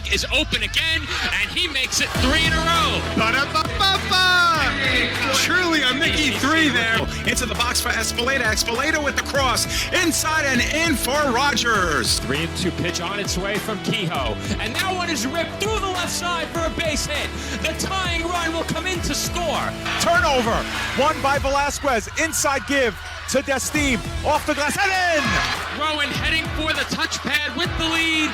Mike is open again, and he makes it 3 in a row. Ba-da-ba-ba-ba! Truly a Mickey 3 there. Into the box for Espeleta. Espeleta with the cross. Inside and in for Rogers. 3-2 pitch on its way from Kehoe. And that one is ripped through the left side for a base hit. The tying run will come in to score. Turnover. Won by Velasquez. Inside give to Destine. Off the glass and in! Rowan heading for the touchpad with the lead.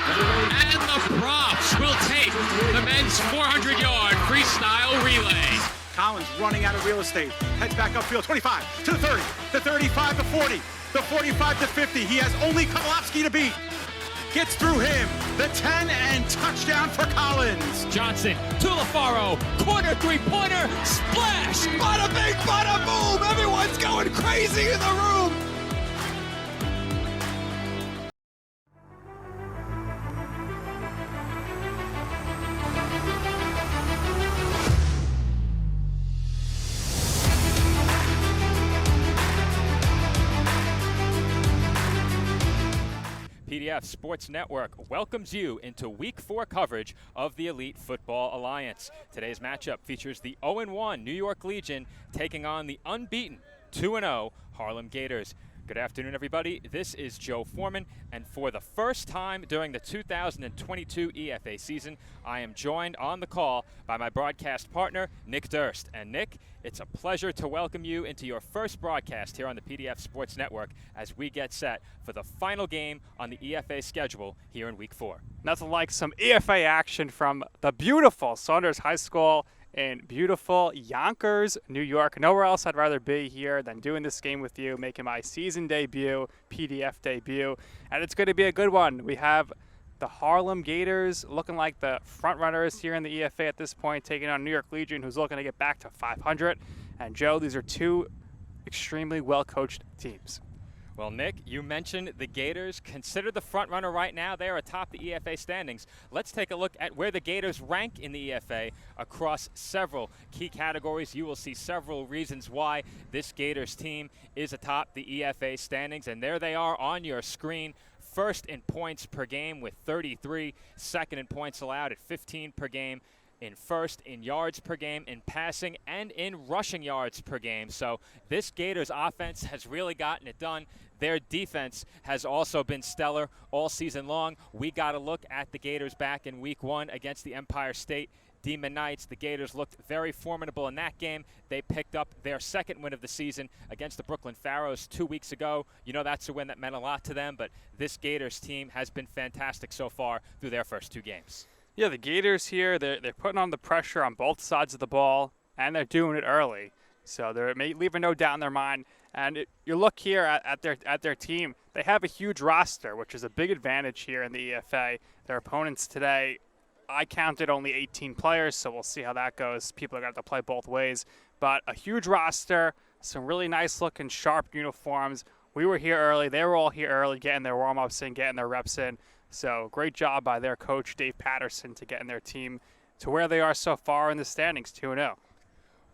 And the props will take the men's 400-yard freestyle relay. Collins running out of real estate. Heads back upfield. 25 to the 30. The 35 to 40. The 45 to 50. He has only Kowalski to beat. Gets through him. The 10 and touchdown for Collins. Johnson to LaFaro. Corner three-pointer. Splash. Bada bing, bada boom. Everyone's going crazy in the room. PDF Sports Network welcomes you into Week 4 coverage of the Elite Football Alliance. Today's matchup features the 0-1 New York Legion taking on the unbeaten 2-0 Harlem Gators. Good afternoon, everybody. This is Joe Foreman, and for the first time during the 2022 EFA season, I am joined on the call by my broadcast partner, Nick Durst. And Nick, it's a pleasure to welcome you into your first broadcast here on the PDF Sports Network as we get set for the final game on the EFA schedule here in Week 4. Nothing like some EFA action from the beautiful Saunders High School in beautiful Yonkers, New York. Nowhere else I'd rather be here than doing this game with you, making my season debut, PDF debut, and it's going to be a good one. We have the Harlem Gators looking like the front runners here in the EFA at this point, taking on New York Legion, who's looking to get back to 500. And Joe, these are two extremely well-coached teams. Well, Nick, you mentioned the Gators. Considered the front runner right now. They are atop the EFA standings. Let's take a look at where the Gators rank in the EFA across several key categories. You will see several reasons why this Gators team is atop the EFA standings, and there they are on your screen. First in points per game with 33, second in points allowed at 15 per game, in first in yards per game, in passing, and in rushing yards per game. So this Gators offense has really gotten it done. Their defense has also been stellar all season long. We got to look at the Gators back in Week 1 against the Empire State Demon Knights. The Gators looked very formidable in that game. They picked up their second win of the season against the Brooklyn Pharaohs 2 weeks ago. You know, that's a win that meant a lot to them, but this Gators team has been fantastic so far through their first 2 games. Yeah, the Gators here, they're putting on the pressure on both sides of the ball, and they're doing it early. So they're leaving no doubt in their mind. And you look here at their team, they have a huge roster, which is a big advantage here in the EFA. Their opponents today, I counted only 18 players, so we'll see how that goes. People are going to have to play both ways. But a huge roster, some really nice-looking, sharp uniforms. We were here early. They were all here early, getting their warm-ups in, getting their reps in. So great job by their coach, Dave Patterson, to getting their team to where they are so far in the standings, 2-0.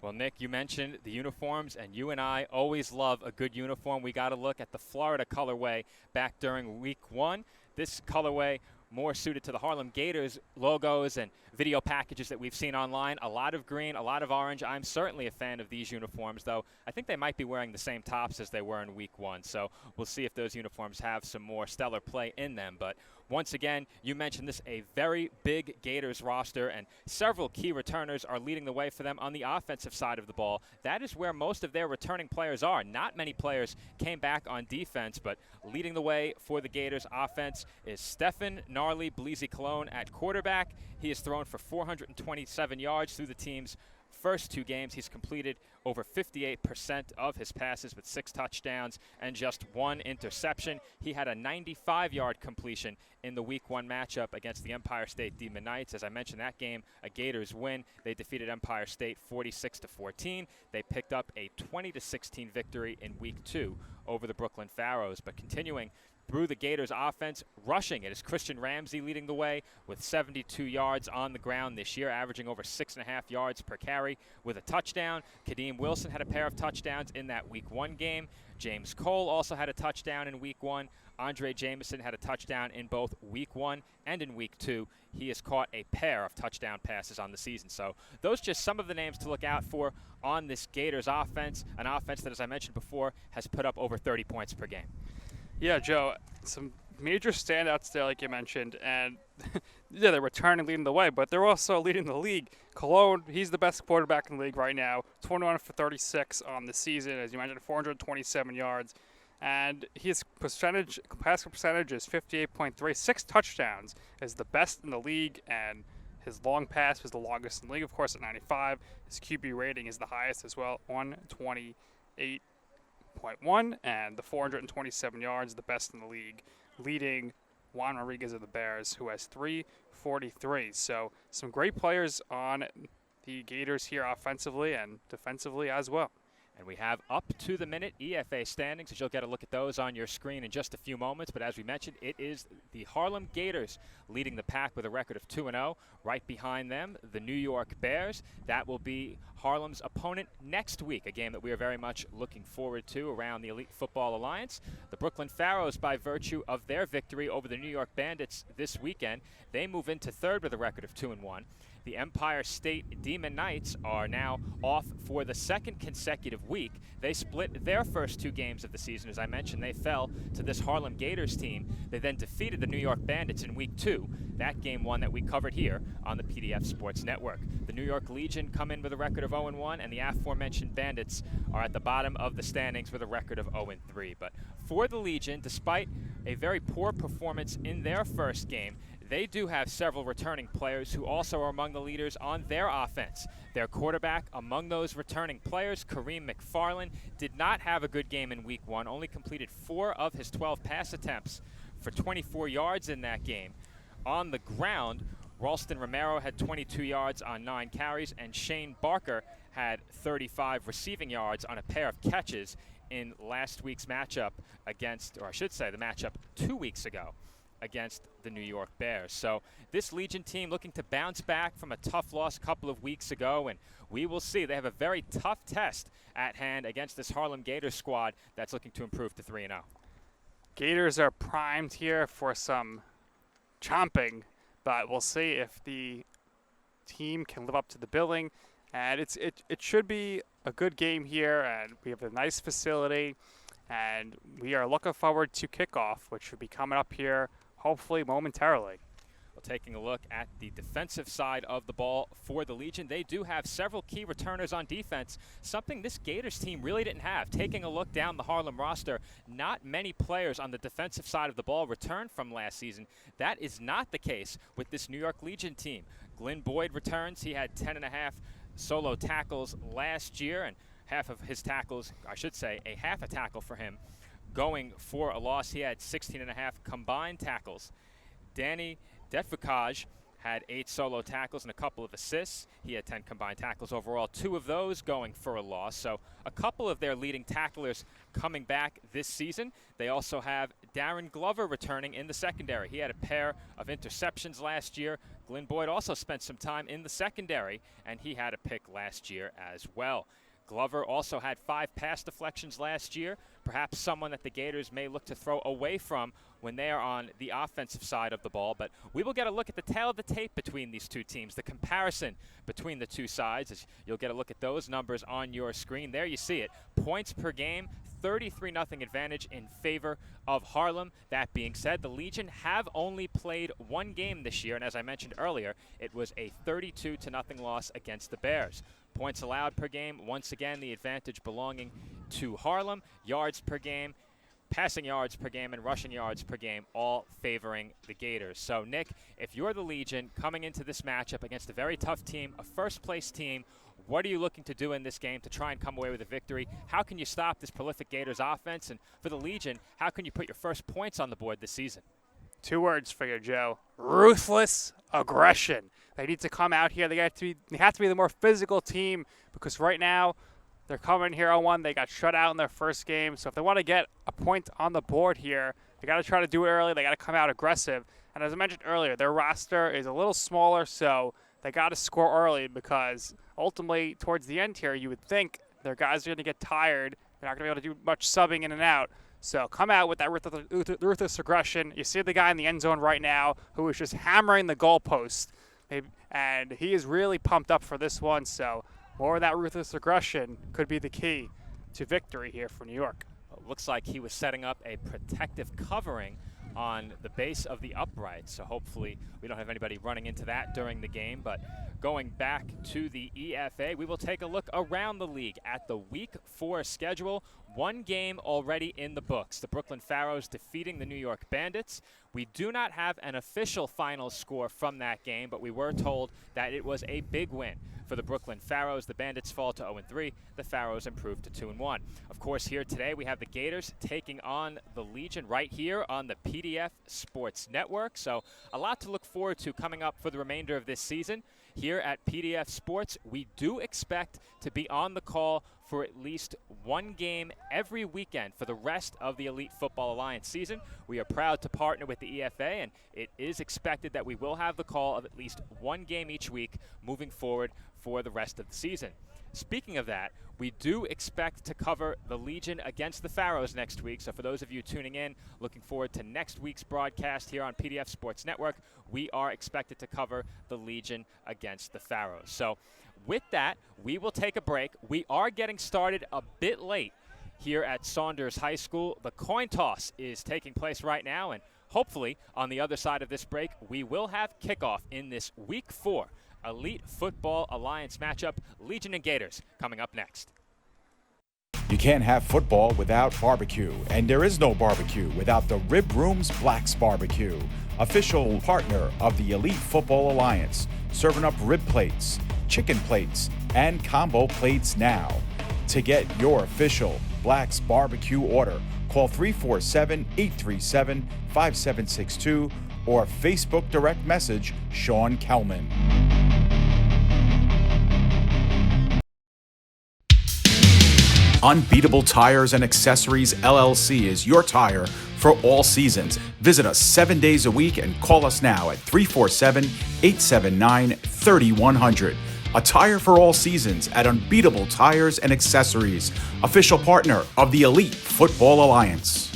Well, Nick, you mentioned the uniforms, and you and I always love a good uniform. We got to look at the Florida colorway back during Week 1. This colorway more suited to the Harlem Gators logos and video packages that we've seen online. A lot of green, a lot of orange. I'm certainly a fan of these uniforms, though. I think they might be wearing the same tops as they were in Week 1, so we'll see if those uniforms have some more stellar play in them. But once again, you mentioned this, a very big Gators roster, and several key returners are leading the way for them on the offensive side of the ball. That is where most of their returning players are. Not many players came back on defense, but leading the way for the Gators offense is Stefan Gnarly Bleezy Cologne at quarterback. He has thrown for 427 yards through the team's first 2 games. He's completed over 58% of his passes with 6 touchdowns and just 1 interception. He had a 95-yard completion in the Week 1 matchup against the Empire State Demon Knights. As I mentioned, that game, a Gators win. They defeated Empire State 46-14. They picked up a 20-16 victory in Week 2 over the Brooklyn Pharaohs. But continuing through the Gators offense, rushing it is Christian Ramsey leading the way with 72 yards on the ground this year, averaging over 6.5 yards per carry with a touchdown. Kadeem Wilson had a pair of touchdowns in that Week 1 game. James Cole also had a touchdown in Week 1. Andre Jameson had a touchdown in both Week 1 and in Week 2. He has caught a pair of touchdown passes on the season. So those just some of the names to look out for on this Gators offense, an offense that, as I mentioned before, has put up over 30 points per game. Yeah, Joe, some major standouts there, like you mentioned, and yeah, they're returning, leading the way, but they're also leading the league. Cologne, he's the best quarterback in the league right now, 21 for 36 on the season, as you mentioned, 427 yards. And his passing percentage is 58.3. 6 touchdowns is the best in the league, and his long pass was the longest in the league, of course, at 95. His QB rating is the highest as well, 128.1, and the 427 yards, the best in the league, leading Juan Rodriguez of the Bears, who has 343. So some great players on the Gators here offensively and defensively as well. And we have up-to-the-minute EFA standings, as you'll get a look at those on your screen in just a few moments. But as we mentioned, it is the Harlem Gators leading the pack with a record of 2-0. Right behind them, the New York Bears. That will be Harlem's opponent next week, a game that we are very much looking forward to around the Elite Football Alliance. The Brooklyn Pharaohs, by virtue of their victory over the New York Bandits this weekend, they move into third with a record of 2-1. The Empire State Demon Knights are now off for the second consecutive week. They split their first 2 games of the season. As I mentioned, they fell to this Harlem Gators team. They then defeated the New York Bandits in Week 2. That game one that we covered here on the PDF Sports Network. The New York Legion come in with a record of 0-1, and the aforementioned Bandits are at the bottom of the standings with a record of 0-3. But for the Legion, despite a very poor performance in their first game, they do have several returning players who also are among the leaders on their offense. Their quarterback among those returning players, Kareem McFarland, did not have a good game in Week 1, only completed 4 of his 12 pass attempts for 24 yards in that game. On the ground, Ralston Romero had 22 yards on 9 carries, and Shane Barker had 35 receiving yards on a pair of catches in last week's matchup against, or I should say the matchup 2 weeks ago, against the New York Bears. So this Legion team looking to bounce back from a tough loss a couple of weeks ago, and we will see. They have a very tough test at hand against this Harlem Gators squad that's looking to improve to 3-0. Gators are primed here for some chomping, but we'll see if the team can live up to the billing. And it should be a good game here, and we have a nice facility, and we are looking forward to kickoff, which should be coming up here hopefully momentarily. Well, taking a look at the defensive side of the ball for the Legion, they do have several key returners on defense, something this Gators team really didn't have. Taking a look down the Harlem roster, not many players on the defensive side of the ball returned from last season. That is not the case with this New York Legion team. Glenn Boyd returns. He had 10.5 solo tackles last year, and half of his tackles, I should say, a half a tackle for him, going for a loss. He had 16.5 combined tackles. Danny Detfukaj had 8 solo tackles and a couple of assists. He had 10 combined tackles overall, 2 of those going for a loss. So a couple of their leading tacklers coming back this season. They also have Darren Glover returning in the secondary. He had a pair of interceptions last year. Glenn Boyd also spent some time in the secondary, and he had a pick last year as well. Glover also had 5 pass deflections last year, perhaps someone that the Gators may look to throw away from when they are on the offensive side of the ball. But we will get a look at the tail of the tape between these two teams, the comparison between the two sides. As you'll get a look at those numbers on your screen. There you see it. Points per game, 33-0 advantage in favor of Harlem. That being said, the Legion have only played 1 game this year, and as I mentioned earlier, it was a 32-0 loss against the Bears. Points allowed per game, once again, the advantage belonging to Harlem. Yards per game, passing yards per game, and rushing yards per game, all favoring the Gators. So, Nick, if you're the Legion coming into this matchup against a very tough team, a first-place team, what are you looking to do in this game to try and come away with a victory? How can you stop this prolific Gators offense? And for the Legion, how can you put your first points on the board this season? 2 words for you, Joe. Ruthless aggression. They need to come out here. They have to be the more physical team, because right now they're coming here on 1. They got shut out in their first game. So if they want to get a point on the board here, they got to try to do it early. They got to come out aggressive. And as I mentioned earlier, their roster is a little smaller, so they got to score early, because ultimately towards the end here, you would think their guys are going to get tired They're not going to be able to do much subbing in and out. So come out with that ruthless aggression. You see the guy in the end zone right now who is just hammering the goalpost. And he is really pumped up for this one. So more of that ruthless aggression could be the key to victory here for New York. Looks like he was setting up a protective covering on the base of the upright, so hopefully we don't have anybody running into that during the game. But going back to the EFA, we will take a look around the league at the Week 4 schedule. One game already in the books, the Brooklyn Pharaohs defeating the New York Bandits. We do not have an official final score from that game, but we were told that it was a big win for the Brooklyn Pharaohs. The Bandits fall to 0-3. The Pharaohs improve to 2-1. Of course, here today we have the Gators taking on the Legion right here on the PDF Sports Network. So a lot to look forward to coming up for the remainder of this season. Here at PDF Sports, we do expect to be on the call for at least one game every weekend for the rest of the Elite Football Alliance season. We are proud to partner with the EFA, and it is expected that we will have the call of at least one game each week moving forward for the rest of the season. Speaking of that, we do expect to cover the Legion against the Pharaohs next week. So for those of you tuning in, looking forward to next week's broadcast here on PDF Sports Network, we are expected to cover the Legion against the Pharaohs. So with that, we will take a break. We are getting started a bit late here at Saunders High School. The coin toss is taking place right now, and hopefully on the other side of this break, we will have kickoff in this Week 4 Elite Football Alliance matchup, Legion and Gators, coming up next. You can't have football without barbecue, and there is no barbecue without the Rib Room's Black's Barbecue, official partner of the Elite Football Alliance, serving up rib plates, chicken plates, and combo plates now. To get your official Black's Barbecue order, call 347-837-5762 or Facebook direct message Sean Kelman. Unbeatable Tires and Accessories LLC is your tire for all seasons. Visit us 7 days a week and call us now at 347-879-3100. A tire for all seasons at Unbeatable Tires and Accessories, official partner of the Elite Football Alliance.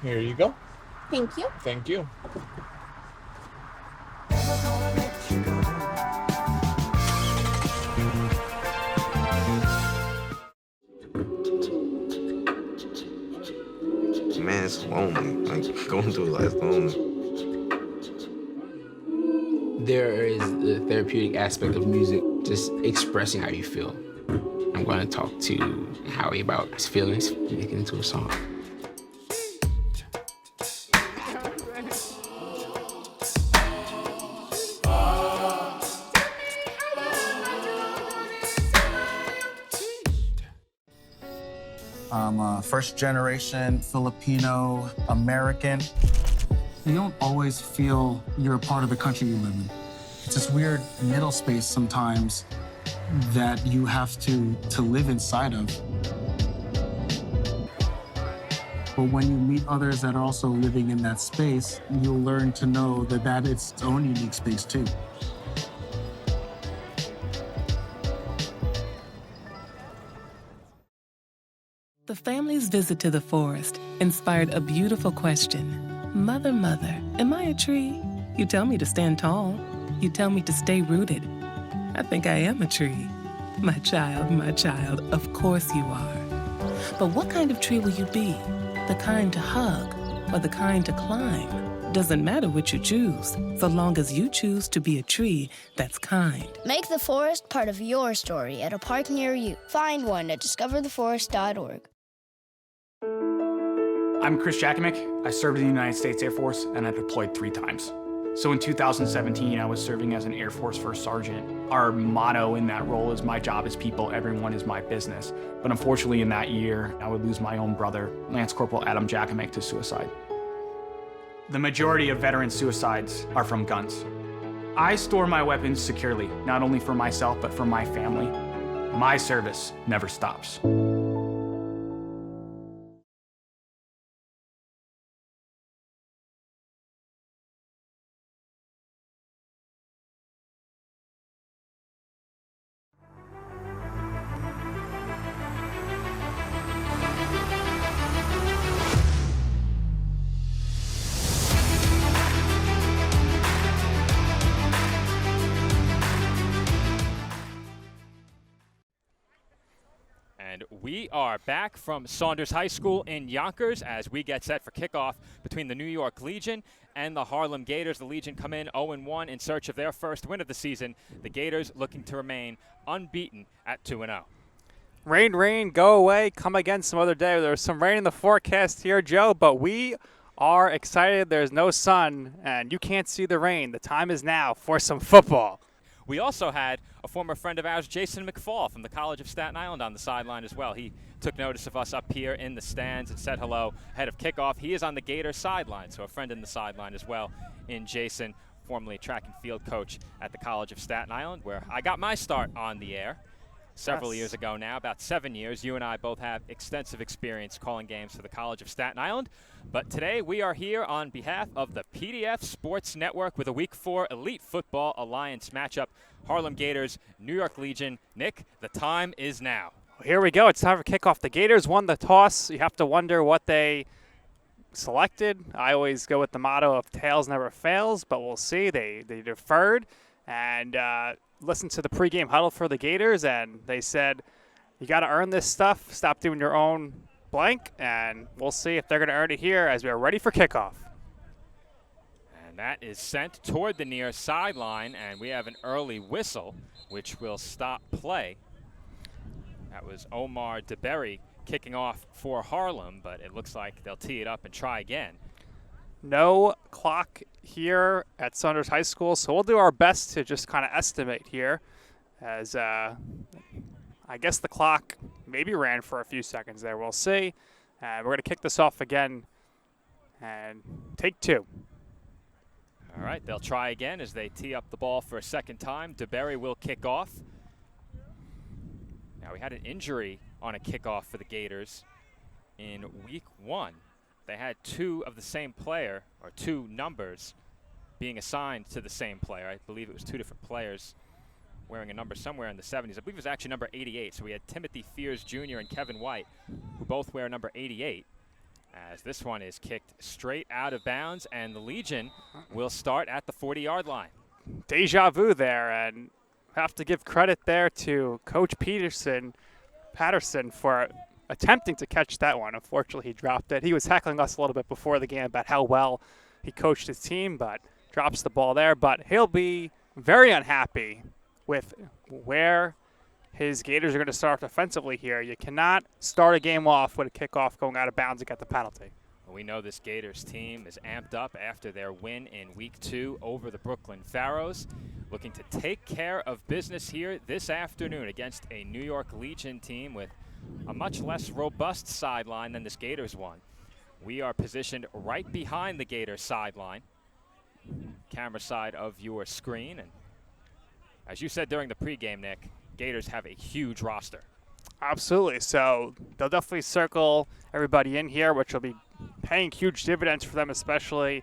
Here you go. Thank you. Thank you. Man, it's lonely. Like, going through life lonely. There is the therapeutic aspect of music, just expressing how you feel. I'm going to talk to Howie about his feelings, make it into a song. I'm a first-generation Filipino American. You don't always feel you're a part of the country you live in. It's this weird middle space sometimes that you have to live inside of. But when you meet others that are also living in that space, you'll learn to know that it's its own unique space too. The family's visit to the forest inspired a beautiful question. Mother, mother, am I a tree? You tell me to stand tall. You tell me to stay rooted. I think I am a tree. My child, of course you are. But what kind of tree will you be? The kind to hug or the kind to climb? Doesn't matter what you choose, so long as you choose to be a tree that's kind. Make the forest part of your story at a park near you. Find one at discovertheforest.org. I'm Chris Jakovic. I served in the United States Air Force and I deployed 3 times. So in 2017, I was serving as an Air Force First Sergeant. Our motto in that role is my job is people, everyone is my business. But unfortunately in that year, I would lose my own brother, Lance Corporal Adam Jakovic, to suicide. The majority of veteran suicides are from guns. I store my weapons securely, not only for myself, but for my family. My service never stops. And we are back from Saunders High School in Yonkers as we get set for kickoff between the New York Legion and the Harlem Gators. The Legion come in 0-1 in search of their first win of the season. The Gators looking to remain unbeaten at 2-0. Rain, rain, go away, come again some other day. There's some rain in the forecast here, Joe, but we are excited. There's no sun, and you can't see the rain. The time is now for some football. We also had a former friend of ours, Jason McFall from the College of Staten Island, on the sideline as well. He took notice of us up here in the stands and said hello ahead of kickoff. He is on the Gators sideline, so a friend in the sideline as well in Jason, formerly track and field coach at the College of Staten Island, where I got my start on the air several years ago now, about 7 years. You and I both have extensive experience calling games for the College of Staten Island. But today we are here on behalf of the PDF Sports Network with a Week 4 Elite Football Alliance matchup. Harlem Gators, New York Legion. Nick, the time is now. Here we go. It's time for kickoff. The Gators won the toss. You have to wonder what they selected. I always go with the motto of tails never fails, but we'll see. They deferred and listened to the pregame huddle for the Gators, and they said, you got to earn this stuff. Stop doing your own blank, and we'll see if they're going to earn it here as we are ready for kickoff. And that is sent toward the near sideline, and we have an early whistle, which will stop play. That was Omar DeBerry kicking off for Harlem, but it looks like they'll tee it up and try again. No clock here at Saunders High School, so we'll do our best to just kind of estimate here as I guess the clock maybe ran for a few seconds there. We'll see. We're going to kick this off again and take 2. All right, they'll try again as they tee up the ball for a second time. DeBerry will kick off. Now, we had an injury on a kickoff for the Gators in Week 1. They had 2 of the same player, or 2 numbers, being assigned to the same player. I believe it was 2 different players wearing a number somewhere in the 70s. I believe it was actually number 88. So we had Timothy Fears Jr. and Kevin White, who both wear number 88. As this one is kicked straight out of bounds, and the Legion will start at the 40-yard line. Deja vu there, and have to give credit there to Coach Patterson for attempting to catch that one. Unfortunately, he dropped it. He was heckling us a little bit before the game about how well he coached his team, but drops the ball there. But he'll be very unhappy with where his Gators are going to start offensively here. You cannot start a game off with a kickoff going out of bounds and get the penalty. We know this Gators team is amped up after their win in Week 2 over the Brooklyn Pharaohs, looking to take care of business here this afternoon against a New York Legion team with a much less robust sideline than this Gators one. We are positioned right behind the Gators sideline, camera side of your screen. And as you said during the pregame, Nick, Gators have a huge roster. Absolutely. So they'll definitely circle everybody in here, which will be paying huge dividends for them, especially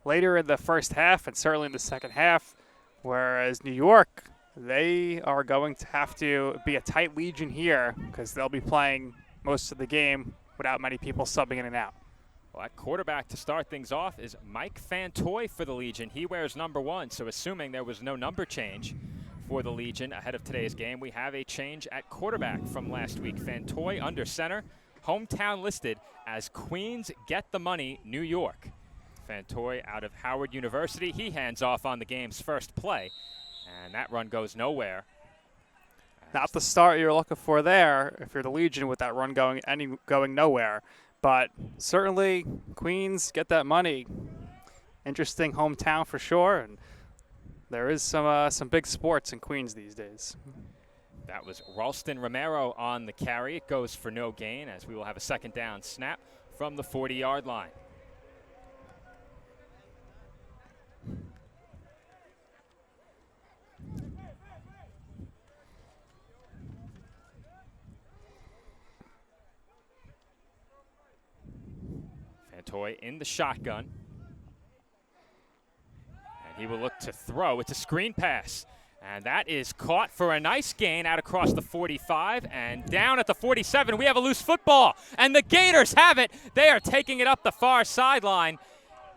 later in the first half and certainly in the second half. Whereas New York, they are going to have to be a tight Legion here because they'll be playing most of the game without many people subbing in and out. Well, at quarterback to start things off is Mike Fantoy for the Legion. He wears number 1, so assuming there was no number change for the Legion ahead of today's game, we have a change at quarterback from last week. Fantoy under center, hometown listed as Queens Get the Money, New York. Fantoy out of Howard University. He hands off on the game's first play, and that run goes nowhere. Not the start you're looking for there if you're the Legion with that run going nowhere. But certainly Queens get that money. Interesting hometown for sure, and there is some big sports in Queens these days. That was Ralston Romero on the carry. It goes for no gain as we will have a second down snap from the 40-yard line. Fantoy in the shotgun. And he will look to throw. It's a screen pass. And that is caught for a nice gain out across the 45 and down at the 47. We have a loose football, and the Gators have it. They are taking it up the far sideline,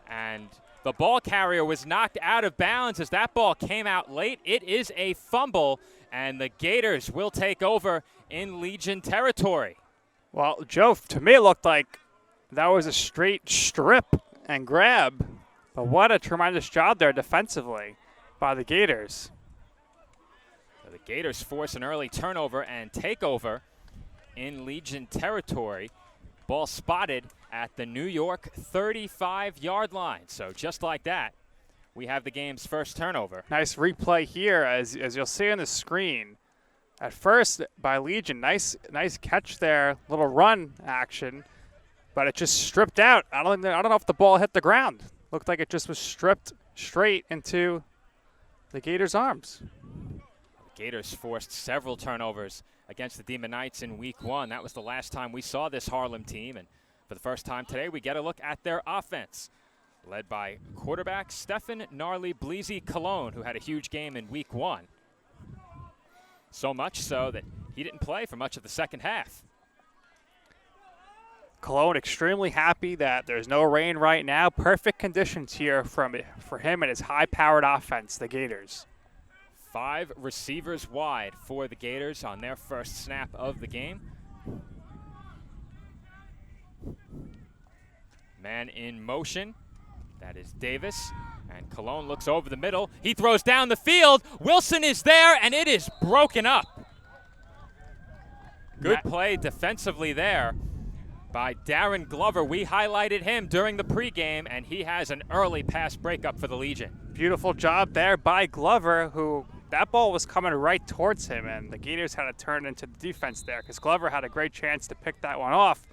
and the ball carrier was knocked out of bounds as that ball came out late. It is a fumble, and the Gators will take over in Legion territory. Well, Joe, to me it looked like that was a straight strip and grab, but what a tremendous job there defensively by the Gators. The Gators force an early turnover and take over in Legion territory. Ball spotted at the New York 35-yard line. So just like that, we have the game's first turnover. Nice replay here as you'll see on the screen. At first by Legion, nice catch there, little run action, but it just stripped out. I don't know if the ball hit the ground. Looked like it just was stripped straight into the Gators' arms. Gators forced several turnovers against the Demon Knights in week 1. That was the last time we saw this Harlem team. And for the first time today, we get a look at their offense, led by quarterback Stefan Gnarly Bleezy Cologne, who had a huge game in week 1. So much so that he didn't play for much of the second half. Cologne extremely happy that there's no rain right now. Perfect conditions here for him and his high-powered offense, the Gators. 5 receivers wide for the Gators on their first snap of the game. Man in motion. That is Davis. And Cologne looks over the middle. He throws down the field. Wilson is there, and it is broken up. Good play defensively there by Darren Glover. We highlighted him during the pregame, and he has an early pass breakup for the Legion. Beautiful job there by Glover, who that ball was coming right towards him, and the Gators had to turn into the defense there because Glover had a great chance to pick that one off,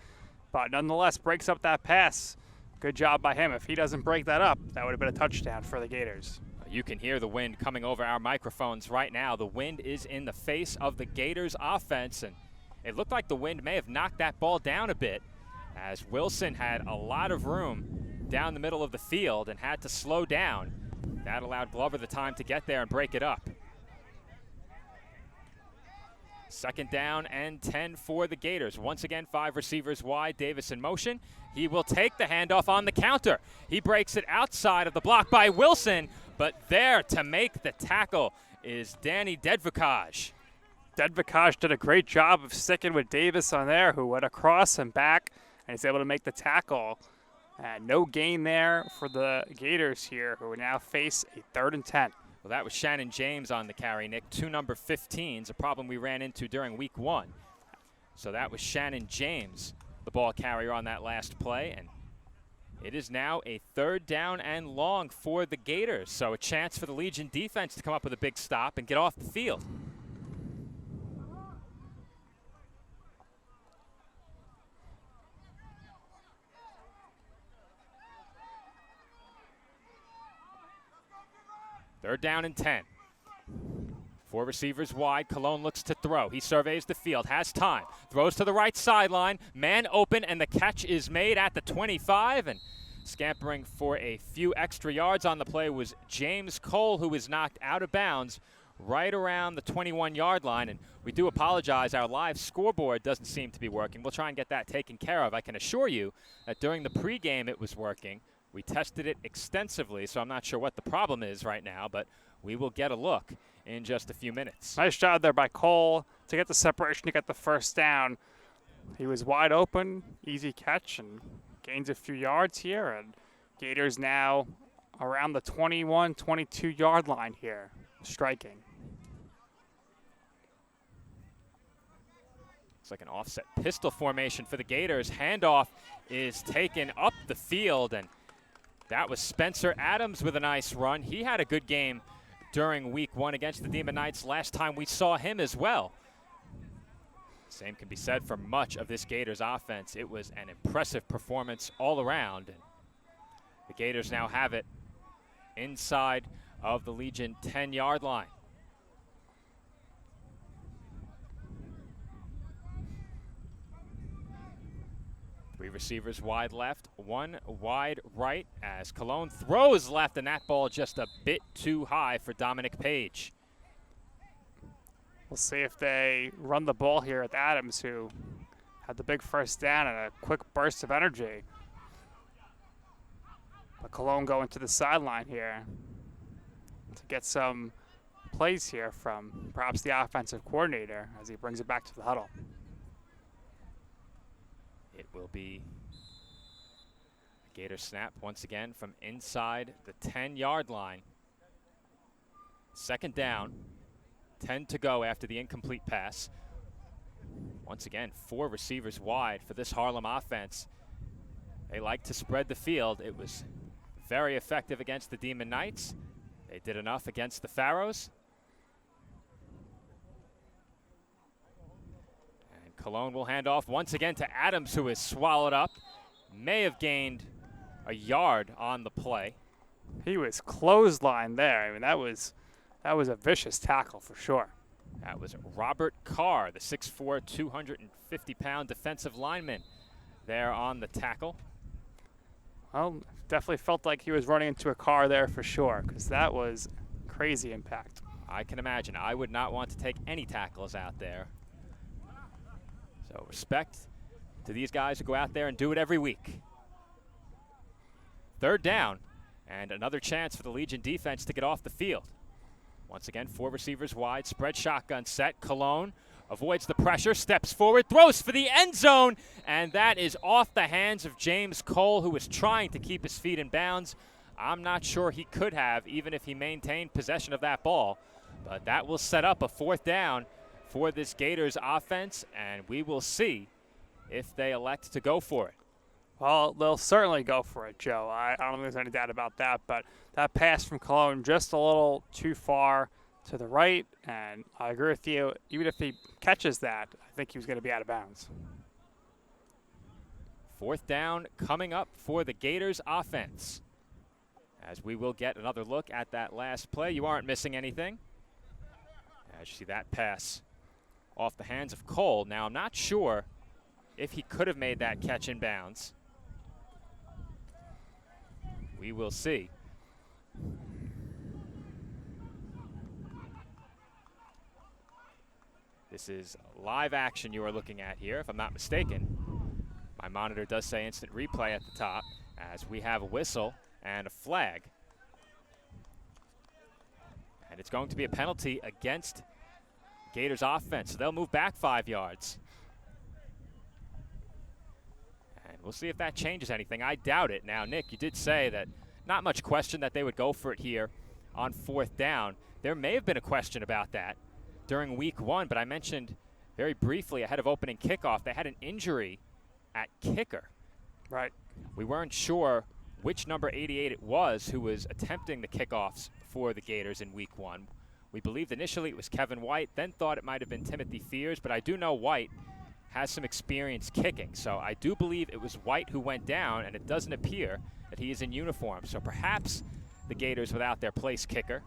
but nonetheless breaks up that pass. Good job by him. If he doesn't break that up, that would have been a touchdown for the Gators. You can hear the wind coming over our microphones right now. The wind is in the face of the Gators offense, and it looked like the wind may have knocked that ball down a bit as Wilson had a lot of room down the middle of the field and had to slow down. That allowed Glover the time to get there and break it up. Second down and 10 for the Gators. Once again, 5 receivers wide. Davis in motion. He will take the handoff on the counter. He breaks it outside of the block by Wilson, but there to make the tackle is Danny Dedvikaj. Dedvikaj did a great job of sticking with Davis on there, who went across and back, and he's able to make the tackle. No gain there for the Gators here, who now face a 3rd and 10. Well, that was Shannon James on the carry, Nick. 2 number 15s, a problem we ran into during week 1. So that was Shannon James, the ball carrier on that last play. And it is now a 3rd down and long for the Gators. So a chance for the Legion defense to come up with a big stop and get off the field. Third down and 10. 4 receivers wide. Cologne looks to throw. He surveys the field, has time. Throws to the right sideline. Man open, and the catch is made at the 25. And scampering for a few extra yards on the play was James Cole, who was knocked out of bounds right around the 21-yard line. And we do apologize. Our live scoreboard doesn't seem to be working. We'll try and get that taken care of. I can assure you that during the pregame it was working. We tested it extensively, so I'm not sure what the problem is right now, but we will get a look in just a few minutes. Nice job there by Cole to get the separation to get the first down. He was wide open, easy catch, and gains a few yards here and Gators now around the 21, 22-yard line here, striking. It's like an offset pistol formation for the Gators. Handoff is taken up the field, and that was Spencer Adams with a nice run. He had a good game during week 1 against the Demon Knights last time we saw him as well. Same can be said for much of this Gators offense. It was an impressive performance all around. And the Gators now have it inside of the Legion 10-yard line. Three receivers wide left, one wide right as Cologne throws left, and that ball just a bit too high for Dominic Page. We'll see if they run the ball here with Adams, who had the big first down and a quick burst of energy. But Cologne going to the sideline here to get some plays here from perhaps the offensive coordinator as he brings it back to the huddle. It will be a Gator snap once again from inside the 10-yard line. Second down, 10 to go after the incomplete pass. Once again, 4 receivers wide for this Harlem offense. They like to spread the field. It was very effective against the Demon Knights. They did enough against the Pharaohs. And Cologne will hand off once again to Adams, who is swallowed up. May have gained a yard on the play. He was clotheslined there. I mean, that was a vicious tackle for sure. That was Robert Carr, the 6'4", 250-pound defensive lineman there on the tackle. Well, definitely felt like he was running into a car there for sure, because that was crazy impact. I can imagine. I would not want to take any tackles out there. So respect to these guys who go out there and do it every week. Third down, and another chance for the Legion defense to get off the field. Once again, 4 receivers wide, spread shotgun set. Cologne avoids the pressure, steps forward, throws for the end zone, and that is off the hands of James Cole, who was trying to keep his feet in bounds. I'm not sure he could have, even if he maintained possession of that ball. But that will set up a 4th down for this Gators offense, and we will see if they elect to go for it. Well, they'll certainly go for it, Joe. I don't think there's any doubt about that, but that pass from Cologne just a little too far to the right, and I agree with you. Even if he catches that, I think he was going to be out of bounds. 4th down coming up for the Gators offense. As we will get another look at that last play. You aren't missing anything. As you see that pass off the hands of Cole. Now, I'm not sure if he could have made that catch in bounds. We will see. This is live action you are looking at here, if I'm not mistaken. My monitor does say instant replay at the top, as we have a whistle and a flag. And it's going to be a penalty against Gators offense, so they'll move back 5 yards. And we'll see if that changes anything. I doubt it. Now, Nick, you did say that not much question that they would go for it here on 4th down. There may have been a question about that during week 1, but I mentioned very briefly ahead of opening kickoff, they had an injury at kicker. Right. We weren't sure which number 88 it was who was attempting the kickoffs for the Gators in week 1. We believed initially it was Kevin White, then thought it might have been Timothy Fears, but I do know White has some experience kicking. So I do believe it was White who went down, and it doesn't appear that he is in uniform. So perhaps the Gators without their place kicker.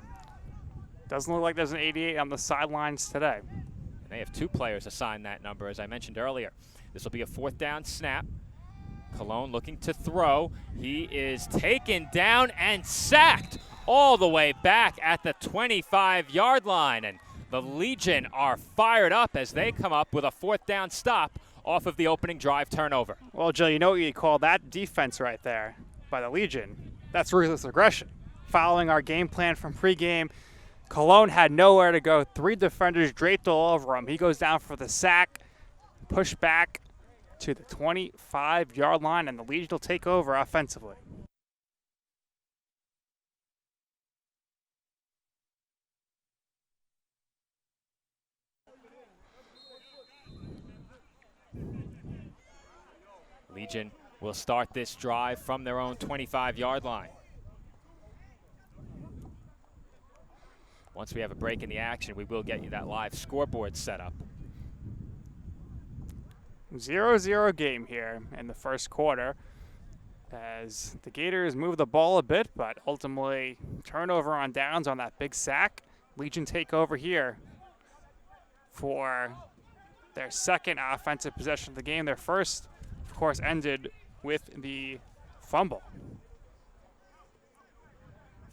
Doesn't look like there's an 88 on the sidelines today. And they have 2 players assigned that number, as I mentioned earlier. This will be a 4th down snap. Cologne looking to throw. He is taken down and sacked all the way back at the 25-yard line. And the Legion are fired up as they come up with a 4th down stop off of the opening drive turnover. Well, Joe, you know what you call that defense right there by the Legion? That's ruthless aggression. Following our game plan from pregame, Cologne had nowhere to go. 3 defenders draped all over him. He goes down for the sack, push back to the 25-yard line, and the Legion will take over offensively. Legion will start this drive from their own 25-yard line. Once we have a break in the action, we will get you that live scoreboard set up. 0-0 game here in the first quarter as the Gators move the ball a bit, but ultimately turnover on downs on that big sack. Legion take over here for their second offensive possession of the game. Their first, of course, ended with the fumble.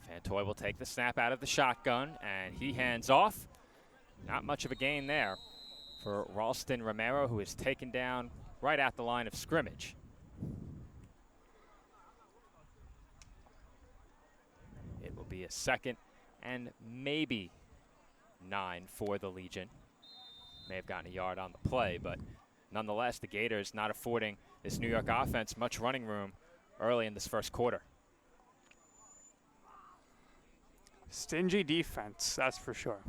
Fantoy will take the snap out of the shotgun, and he hands off. Not much of a gain there for Ralston Romero, who is taken down right at the line of scrimmage. It will be a 2nd and maybe 9 for the Legion. May have gotten a yard on the play, but nonetheless, the Gators not affording this New York offense much running room early in this first quarter. Stingy defense, that's for sure.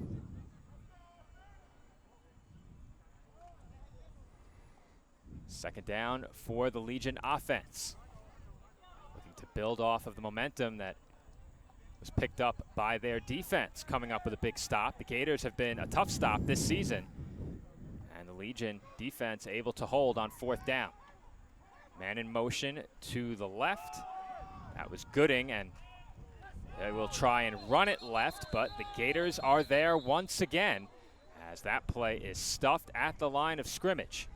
Second down for the Legion offense. Looking to build off of the momentum that was picked up by their defense, coming up with a big stop. The Gators have been a tough stop this season, and the Legion defense able to hold on 4th down. Man in motion to the left. That was Gooding, and they will try and run it left, but the Gators are there once again as that play is stuffed at the line of scrimmage.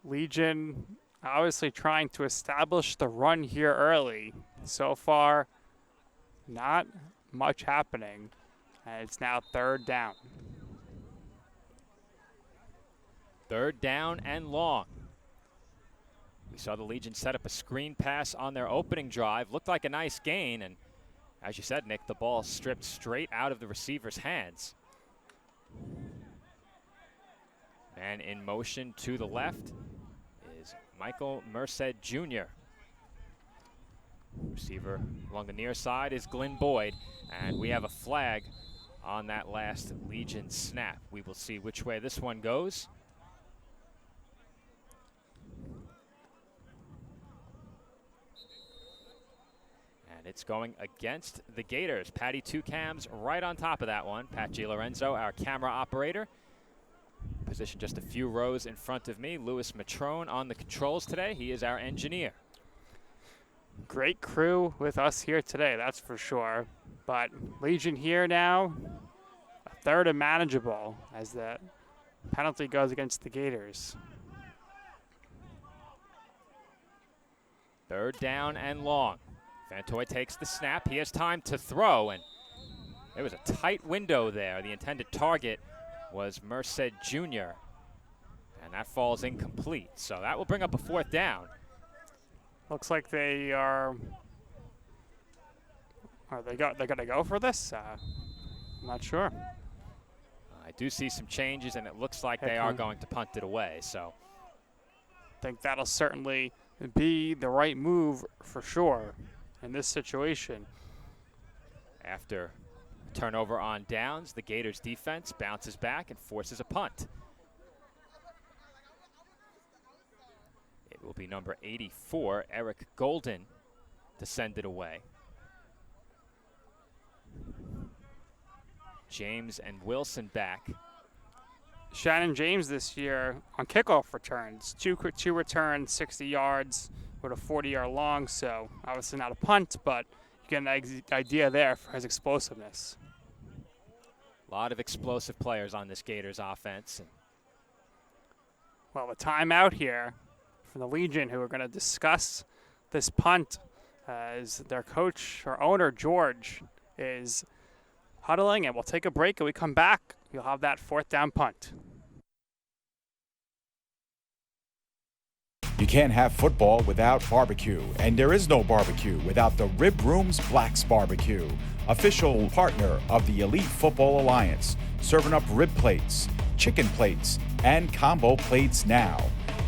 Legion obviously trying to establish the run here early. So far, not much happening, and it's now 3rd down. 3rd down and long. We saw the Legion set up a screen pass on their opening drive. Looked like a nice gain, and as you said, Nick, the ball stripped straight out of the receiver's hands. Man in motion to the left is Michael Merced Jr. Receiver along the near side is Glenn Boyd, and we have a flag on that last Legion snap. We will see which way this one goes. And it's going against the Gators. Patty Two Cams right on top of that one. Pat Gilorenzo, our camera operator. Positioned just a few rows in front of me. Louis Matrone on the controls today. He is our engineer. Great crew with us here today, that's for sure. But Legion here now, a 3rd and manageable as that penalty goes against the Gators. 3rd down and long. Fantoy takes the snap. He has time to throw, and there was a tight window there. The intended target was Merced Jr., and that falls incomplete. So that will bring up a 4th down. Looks like they are they're going to go for this? I'm not sure. I do see some changes, and it looks like they are going to punt it away. So I think that'll certainly be the right move for sure in this situation. After turnover on downs, the Gators defense bounces back and forces a punt. It will be number 84, Eric Golden, to send it away. James and Wilson back. Shannon James this year on kickoff returns. Two returns, 60 yards with a 40-yard long, so obviously not a punt, but you get an idea there for his explosiveness. A lot of explosive players on this Gators offense. Well, a timeout here from the Legion, who are going to discuss this punt as their coach or owner, George, is huddling, and we'll take a break, and we come back. You'll have that 4th down punt. You can't have football without barbecue, and there is no barbecue without the Rib Room's Black's Barbecue, official partner of the Elite Football Alliance, serving up rib plates, chicken plates, and combo plates now.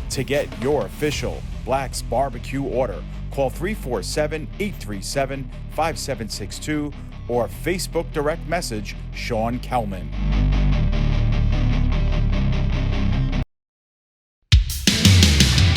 To get your official Black's Barbecue order, call 347-837-5762 or Facebook direct message Sean Kelman.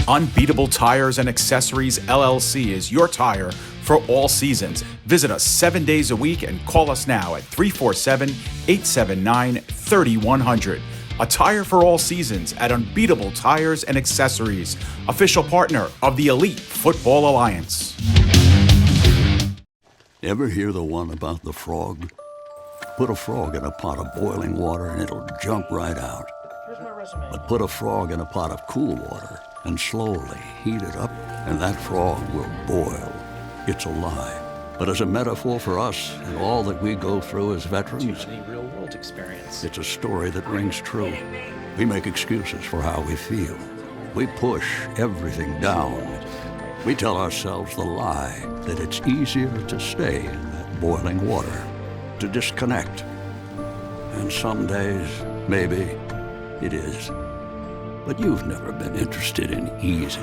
Unbeatable Tires and Accessories LLC is your tire for all seasons. Visit us 7 days a week and call us now at 347-879-3100. A tire for all seasons at Unbeatable Tires and Accessories, official partner of the Elite Football Alliance. Ever hear the one about the frog? Put a frog in a pot of boiling water and it'll jump right out. But put a frog in a pot of cool water and slowly heat it up, and that frog will boil. It's a lie. But as a metaphor for us and all that we go through as veterans, real-world experience. It's a story that rings true. We make excuses for how we feel. We push everything down. We tell ourselves the lie that it's easier to stay in that boiling water, to disconnect. And some days, maybe, it is. But you've never been interested in easy.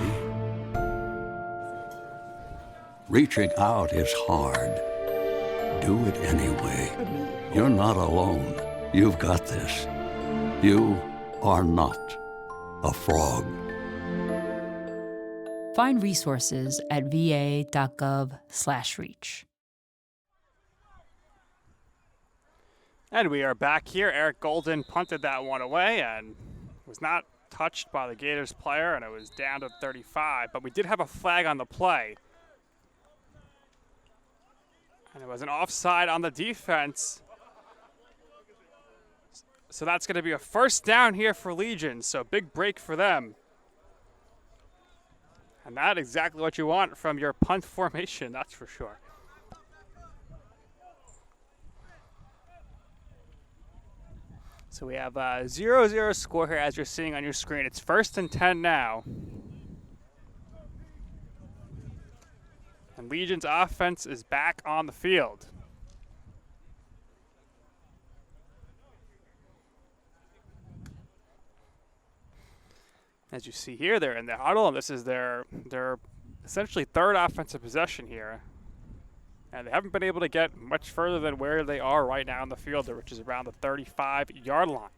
Reaching out is hard. Do it anyway. You're not alone. You've got this. You are not a frog. Find resources at va.gov/reach. And we are back here. Eric Golden punted that one away and was not touched by the Gators player, and it was down to 35. But we did have a flag on the play. And it was an offside on the defense. So that's going to be a first down here for Legion. So big break for them. And that's exactly what you want from your punt formation, that's for sure. So we have a 0-0 score here as you're seeing on your screen. It's 1st and 10 now. And Legion's offense is back on the field. As you see here, they're in the huddle, and this is their essentially third offensive possession here. And they haven't been able to get much further than where they are right now in the field, which is around the 35-yard line.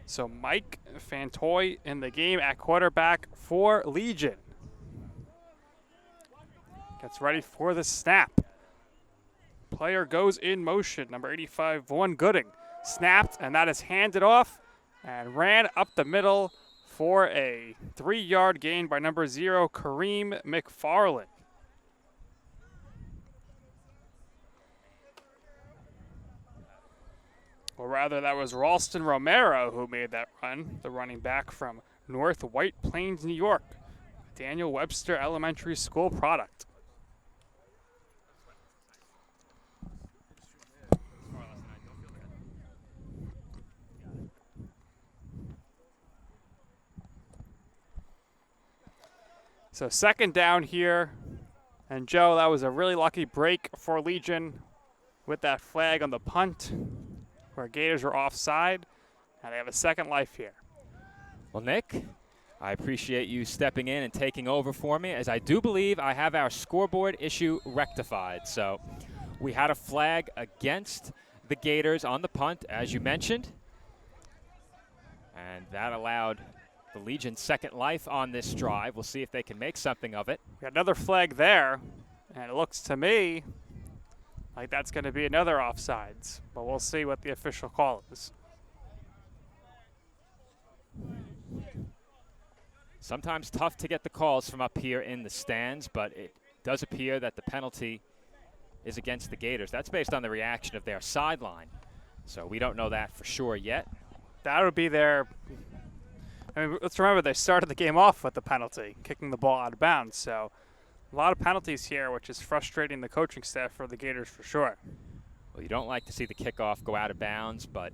So Mike Fantoy in the game at quarterback for Legion. Gets ready for the snap. Player goes in motion, number 85, Vaughn Gooding. Snapped, and that is handed off and ran up the middle for a 3-yard gain by number 0, Kareem McFarland. Or rather, that was Ralston Romero who made that run, the running back from North White Plains, New York. Daniel Webster Elementary School product. So second down here. And Joe, that was a really lucky break for Legion with that flag on the punt where Gators were offside. And they have a second life here. Well, Nick, I appreciate you stepping in and taking over for me, as I do believe I have our scoreboard issue rectified. So we had a flag against the Gators on the punt, as you mentioned. And that allowed the Legion's second life on this drive. We'll see if they can make something of it. We got another flag there, and it looks to me like that's going to be another offsides. But we'll see what the official call is. Sometimes tough to get the calls from up here in the stands, but it does appear that the penalty is against the Gators. That's based on the reaction of their sideline. So we don't know that for sure yet. That would be their... I mean, let's remember they started the game off with the penalty, kicking the ball out of bounds. So a lot of penalties here, which is frustrating the coaching staff for the Gators for sure. Well, you don't like to see the kickoff go out of bounds, but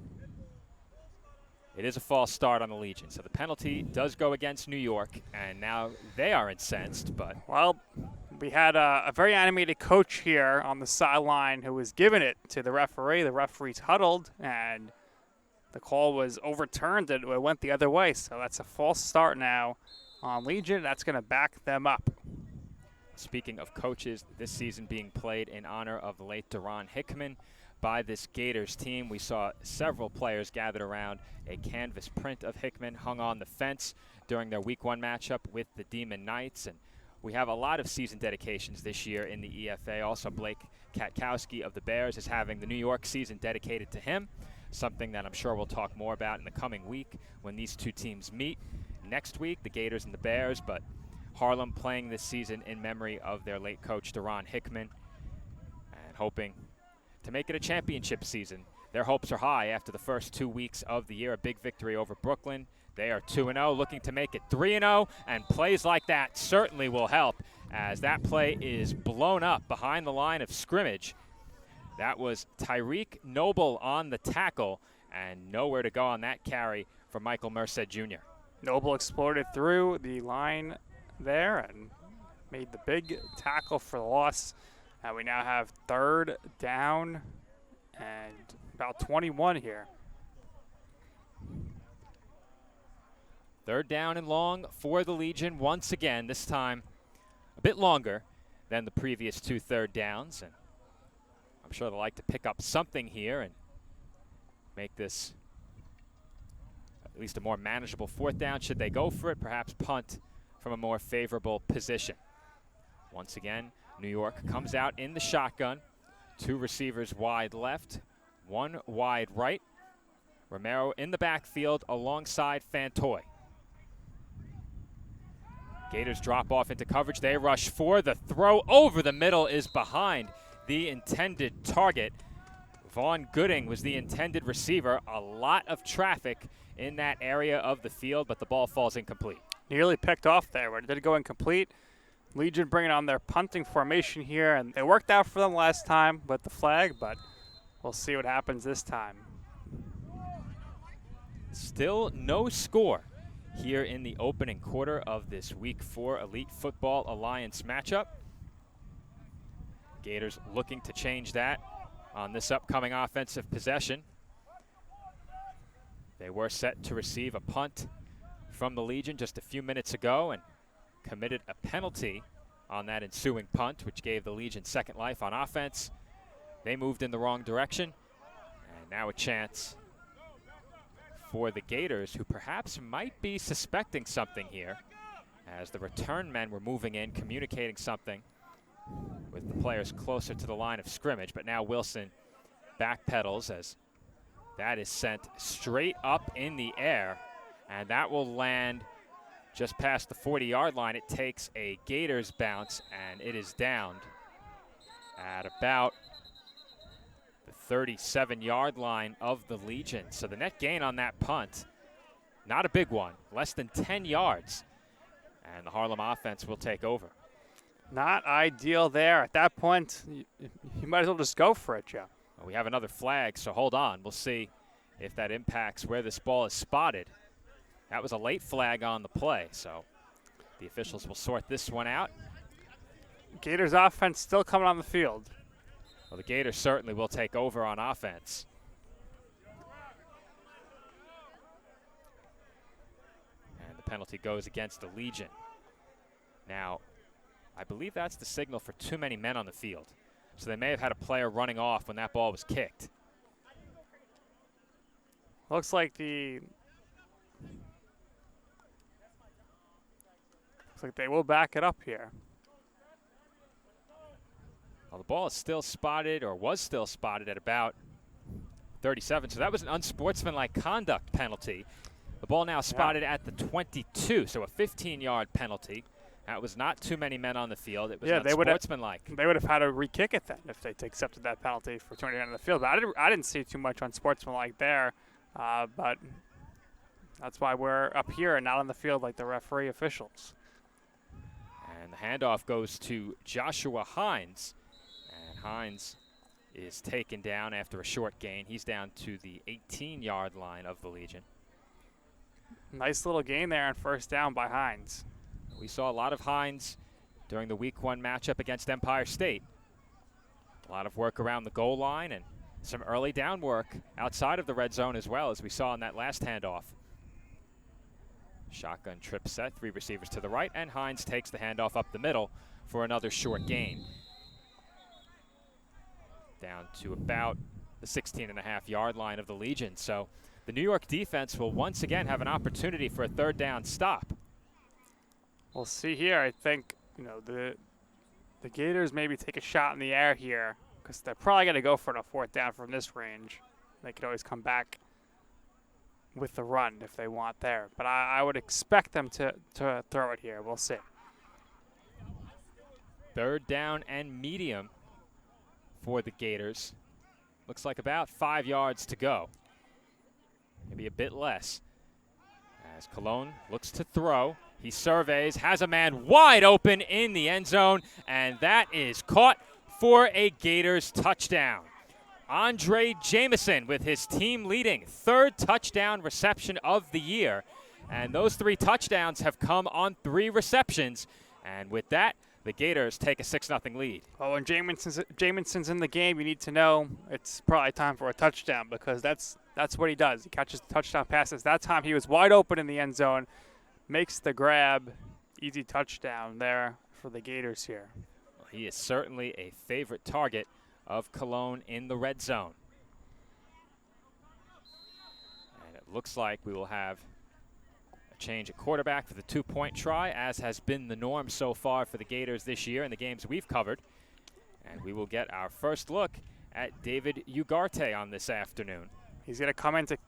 it is a false start on the Legion. So the penalty does go against New York, and now they are incensed. But well, we had a very animated coach here on the sideline who was giving it to the referee. The referee's huddled, and the call was overturned and it went the other way. So that's a false start now on Legion. That's going to back them up. Speaking of coaches, this season being played in honor of the late Deron Hickman by this Gators team. We saw several players gathered around a canvas print of Hickman hung on the fence during their Week 1 matchup with the Demon Knights. And we have a lot of season dedications this year in the EFA. Also, Blake Katkowski of the Bears is having the New York season dedicated to him, something that I'm sure we'll talk more about in the coming week when these two teams meet next week, the Gators and the Bears. But Harlem playing this season in memory of their late coach, Deron Hickman, and hoping to make it a championship season. Their hopes are high after the first 2 weeks of the year, a big victory over Brooklyn. They are 2-0, looking to make it 3-0, and plays like that certainly will help, as that play is blown up behind the line of scrimmage. That was Tyreek Noble on the tackle, and nowhere to go on that carry for Michael Merced Jr. Noble exploded through the line there and made the big tackle for the loss. We now have 3rd down and about 21 here. 3rd down and long for the Legion once again, this time a bit longer than the previous 2 third downs. And I'm sure they'll like to pick up something here and make this at least a more manageable 4th down. Should they go for it, perhaps punt from a more favorable position. Once again, New York comes out in the shotgun. 2 receivers wide left, 1 wide right. Romero in the backfield alongside Fantoy. Gators drop off into coverage. They rush 4. The throw over the middle is behind the intended target. Vaughn Gooding was the intended receiver. A lot of traffic in that area of the field, but the ball falls incomplete. Nearly picked off there, but it did go incomplete. Legion bringing on their punting formation here, and it worked out for them last time with the flag, but we'll see what happens this time. Still no score here in the opening quarter of this Week 4 Elite Football Alliance matchup. Gators looking to change that on this upcoming offensive possession. They were set to receive a punt from the Legion just a few minutes ago and committed a penalty on that ensuing punt, which gave the Legion second life on offense. They moved in the wrong direction, and now a chance for the Gators, who perhaps might be suspecting something here, as the return men were moving in, communicating something with the players closer to the line of scrimmage. But now Wilson backpedals as that is sent straight up in the air, and that will land just past the 40-yard line. It takes a Gators bounce, and it is downed at about the 37-yard line of the Legion. So the net gain on that punt, not a big one, less than 10 yards. And the Harlem offense will take over. Not ideal there. At that point, you might as well just go for it, Joe. Well, we have another flag, so hold on. We'll see if that impacts where this ball is spotted. That was a late flag on the play, so the officials will sort this one out. Gators offense still coming on the field. Well, the Gators certainly will take over on offense. And the penalty goes against the Legion. Now, I believe that's the signal for too many men on the field. So they may have had a player running off when that ball was kicked. Looks like they will back it up here. Well, the ball is still spotted, or was still spotted, at about 37. So that was an unsportsmanlike conduct penalty. The ball now spotted at the 22, so a 15-yard penalty. That was not too many men on the field. It was unsportsmanlike. They would have had to re-kick it then if they accepted that penalty for 20 men on the field. But I didn't see too much unsportsmanlike there. But that's why we're up here and not on the field like the referee officials. And the handoff goes to Joshua Hines. And Hines is taken down after a short gain. He's down to the 18-yard line of the Legion. Nice little gain there on first down by Hines. We saw a lot of Hines during the Week 1 matchup against Empire State. A lot of work around the goal line and some early down work outside of the red zone as well, as we saw in that last handoff. Shotgun trip set, 3 receivers to the right, and Hines takes the handoff up the middle for another short gain. Down to about the 16.5-yard line of the Legion. So the New York defense will once again have an opportunity for a third down stop. We'll see here. I think, the Gators maybe take a shot in the air here because they're probably going to go for a fourth down from this range. They could always come back with the run if they want there. But I would expect them to throw it here. We'll see. Third down and medium for the Gators. Looks like about 5 yards to go. Maybe a bit less. As Cologne looks to throw, he surveys, has a man wide open in the end zone, and that is caught for a Gators touchdown. Andre Jameson with his team-leading third touchdown reception of the year. And those 3 touchdowns have come on 3 receptions. And with that, the Gators take a 6-0 lead. Well, when Jameson's in the game, you need to know it's probably time for a touchdown because that's what he does. He catches the touchdown passes. That time he was wide open in the end zone, makes the grab, easy touchdown there for the Gators here. Well, he is certainly a favorite target of Cologne in the red zone. And it looks like we will have a change at quarterback for the 2-point try, as has been the norm so far for the Gators this year in the games we've covered. And we will get our first look at David Ugarte on this afternoon. He's going to come in to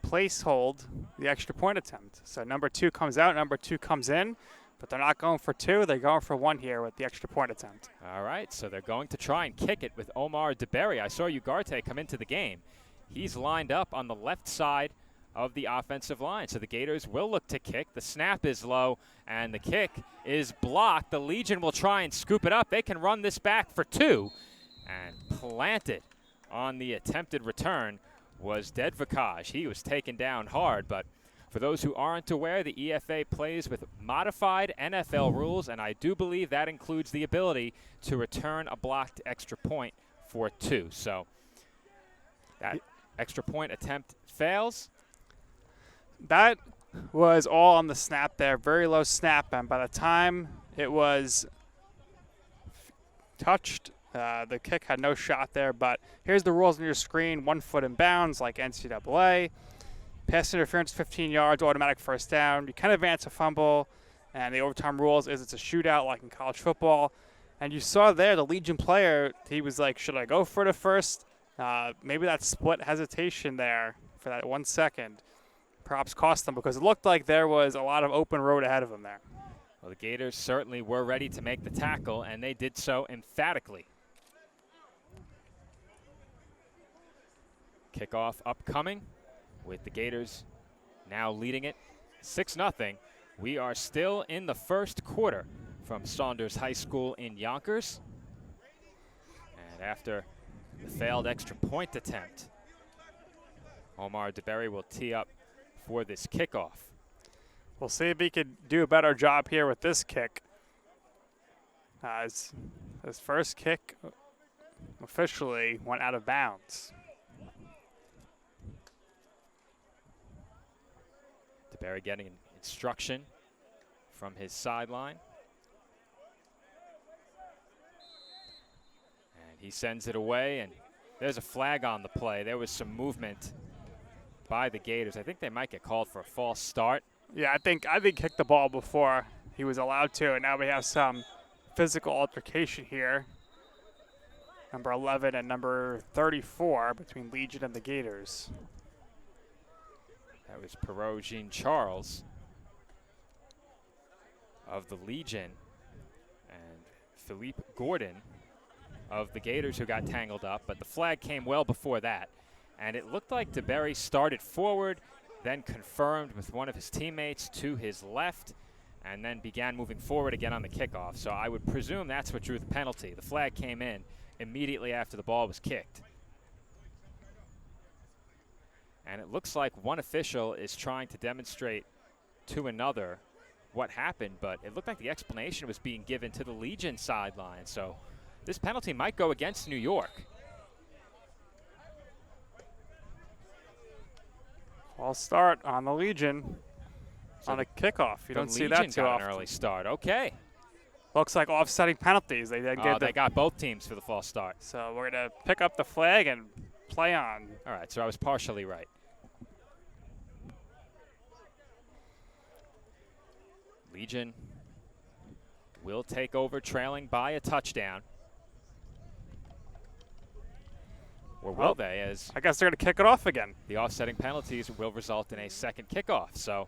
place hold the extra point attempt. So number 2 comes out, number 2 comes in, but they're not going for 2. They're going for 1 here with the extra point attempt. All right, so they're going to try and kick it with Omar DeBerry. I saw Ugarte come into the game. He's lined up on the left side of the offensive line. So the Gators will look to kick. The snap is low, and the kick is blocked. The Legion will try and scoop it up. They can run this back for 2, and planted on the attempted return was Dedvakaj. He was taken down hard, but for those who aren't aware, the EFA plays with modified NFL rules, and I do believe that includes the ability to return a blocked extra point for 2. So that extra point attempt fails. That was all on the snap there, very low snap, and by the time it was touched, the kick had no shot there, but here's the rules on your screen. 1 foot in bounds like NCAA. Pass interference 15 yards, automatic first down. You can advance a fumble, and the overtime rules is it's a shootout like in college football. And you saw there the Legion player, he was like, should I go for the first? Maybe that split hesitation there for that 1 second perhaps cost them because it looked like there was a lot of open road ahead of them there. Well, the Gators certainly were ready to make the tackle, and they did so emphatically. Kickoff upcoming with the Gators now leading it 6-0. We are still in the first quarter from Saunders High School in Yonkers. And after the failed extra point attempt, Omar DeBerry will tee up for this kickoff. We'll see if he could do a better job here with this kick. His first kick officially went out of bounds. DeBerry getting instruction from his sideline. And he sends it away, and there's a flag on the play. There was some movement by the Gators. I think they might get called for a false start. Yeah, I think kicked the ball before he was allowed to, and now we have some physical altercation here. Number 11 and number 34 between Legion and the Gators. That was Perot Jean Charles of the Legion and Philippe Gordon of the Gators who got tangled up, but the flag came well before that. And it looked like DeBerry started forward, then confirmed with one of his teammates to his left, and then began moving forward again on the kickoff. So I would presume that's what drew the penalty. The flag came in immediately after the ball was kicked. And it looks like one official is trying to demonstrate to another what happened, but it looked like the explanation was being given to the Legion sideline. So this penalty might go against New York. False start on the Legion So on a kickoff. You don't see that Legion too got often. an early start. Okay. Looks like offsetting penalties. They They got both teams for the false start. So we're going to pick up the flag, and play on. All right, so I was partially right. Legion will take over trailing by a touchdown. Or will they, as I guess they're going to kick it off again. The offsetting penalties will result in a second kickoff. So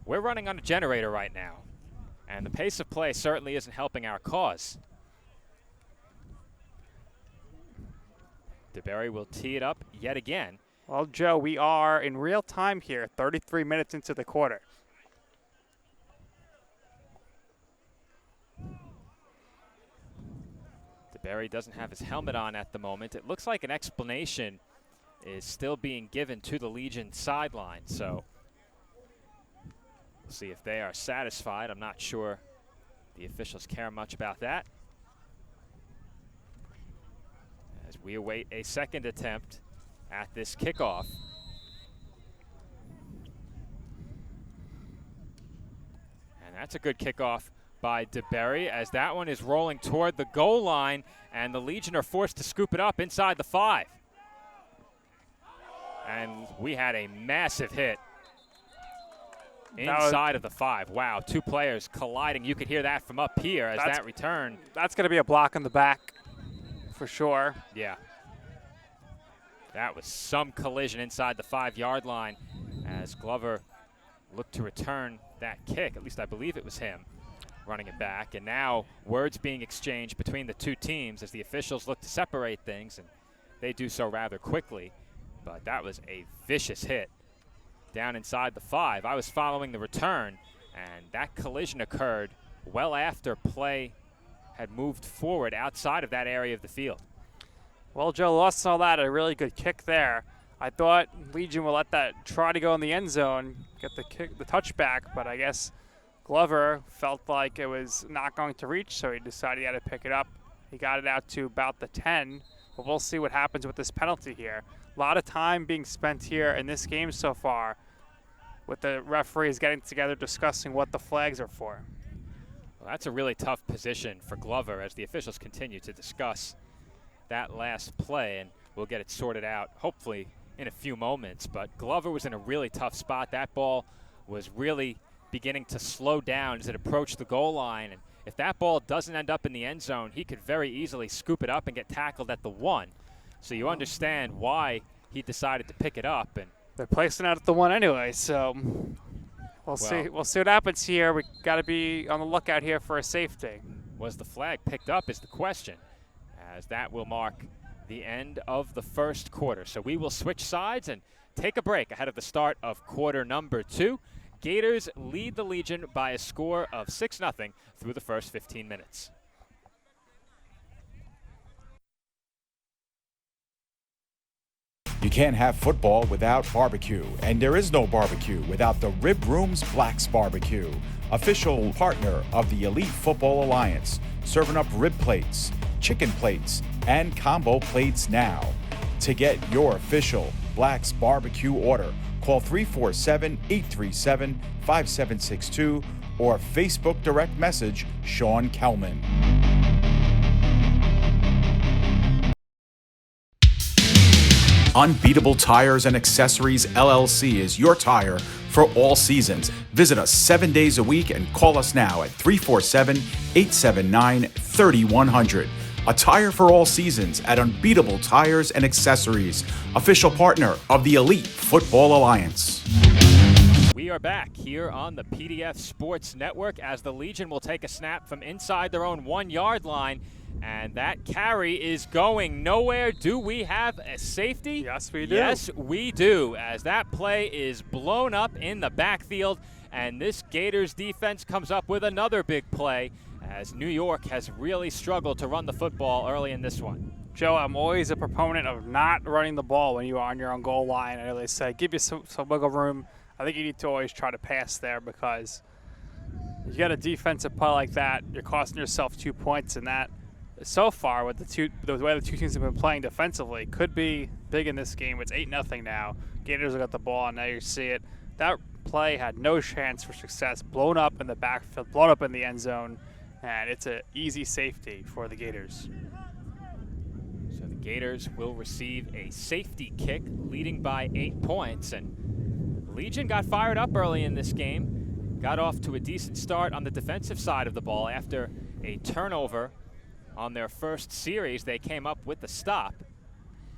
we're running on a generator right now, and the pace of play certainly isn't helping our cause. DeBerry will tee it up yet again. Well, Joe, we are in real time here, 33 minutes into the quarter. DeBerry doesn't have his helmet on at the moment. It looks like an explanation is still being given to the Legion sideline, so we'll see if they are satisfied. I'm not sure the officials care much about that. As we await a second attempt at this kickoff. And that's a good kickoff by DeBerry, as that one is rolling toward the goal line, and the Legion are forced to scoop it up inside the 5. And we had a massive hit inside of the 5. Wow, 2 players colliding. You could hear that from up here as that return. That's going to be a block in the back for sure. Yeah. That was some collision inside the 5-yard line as Glover looked to return that kick. At least I believe it was him running it back. And now words being exchanged between the two teams as the officials look to separate things, and they do so rather quickly. But that was a vicious hit down inside the 5. I was following the return, and that collision occurred well after play had moved forward outside of that area of the field. Well, Joe, lost all that. A really good kick there. I thought Legion would let that try to go in the end zone, get the kick, the touchback, but I guess Glover felt like it was not going to reach, so he decided he had to pick it up. He got it out to about the 10, but we'll see what happens with this penalty here. A lot of time being spent here in this game so far with the referees getting together discussing what the flags are for. Well, that's a really tough position for Glover as the officials continue to discuss that last play, and we'll get it sorted out hopefully in a few moments. But Glover was in a really tough spot. That ball was really beginning to slow down as it approached the goal line, and if that ball doesn't end up in the end zone, he could very easily scoop it up and get tackled at the 1. So you understand why he decided to pick it up. And they're placing it at the 1 anyway, so we'll see what happens here. We got to be on the lookout here for a safety. Was the flag picked up is the question, as that will mark the end of the first quarter. So we will switch sides and take a break ahead of the start of quarter number 2. Gators lead the Legion by a score of 6-0 through the first 15 minutes. You can't have football without barbecue, and there is no barbecue without the Rib Room's Black's Barbecue, official partner of the Elite Football Alliance, serving up rib plates, chicken plates, and combo plates now. To get your official Black's Barbecue order, call 347-837-5762 or Facebook direct message Sean Kelman. Unbeatable Tires and Accessories LLC is your tire for all seasons. Visit us 7 days a week and call us now at 347-879-3100. A tire for all seasons at Unbeatable Tires and Accessories, official partner of the Elite Football Alliance. We are back here on the PDF Sports Network as the Legion will take a snap from inside their own 1-yard line, and that carry is going nowhere. Do we have a safety? Yes, we do. Yes, we do, as that play is blown up in the backfield, and this Gators defense comes up with another big play, as New York has really struggled to run the football early in this one. Joe, I'm always a proponent of not running the ball when you are on your own goal line. I always say give you some wiggle room. I think you need to always try to pass there, because you get a defensive play like that, you're costing yourself 2 points, and that so far with the way the two teams have been playing defensively could be big in this game. It's 8-0 now. Gators have got the ball, and now you see it. That play had no chance for success. Blown up in the backfield, blown up in the end zone, and it's an easy safety for the Gators. So the Gators will receive a safety kick leading by 8 points. And Legion got fired up early in this game, got off to a decent start on the defensive side of the ball. After a turnover on their first series, they came up with the stop.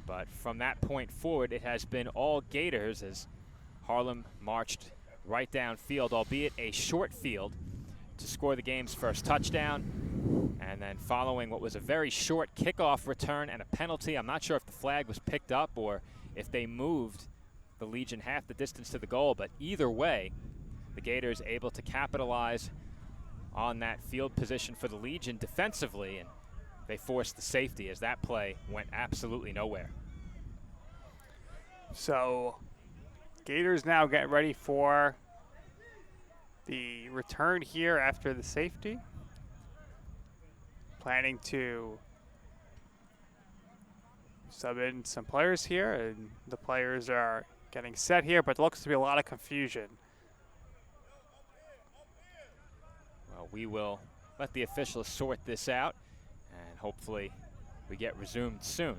But from that point forward, it has been all Gators as Harlem marched right downfield, albeit a short field, to score the game's first touchdown. And then following what was a very short kickoff return and a penalty, I'm not sure if the flag was picked up or if they moved the Legion half the distance to the goal, but either way, the Gators able to capitalize on that field position for the Legion defensively, and they forced the safety as that play went absolutely nowhere. So Gators now get ready for the return here after the safety. Planning to sub in some players here, and the players are getting set here, but there looks to be a lot of confusion. Well, we will let the officials sort this out, and hopefully we get resumed soon.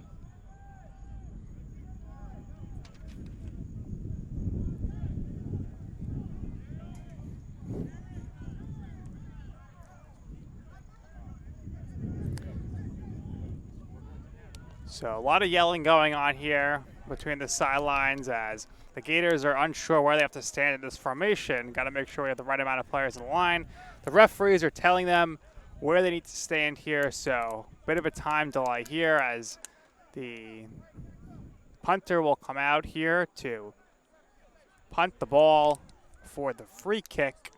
So a lot of yelling going on here between the sidelines as the Gators are unsure where they have to stand in this formation. Got to make sure we have the right amount of players in the line. The referees are telling them where they need to stand here, so a bit of a time delay here as the punter will come out here to punt the ball for the free kick.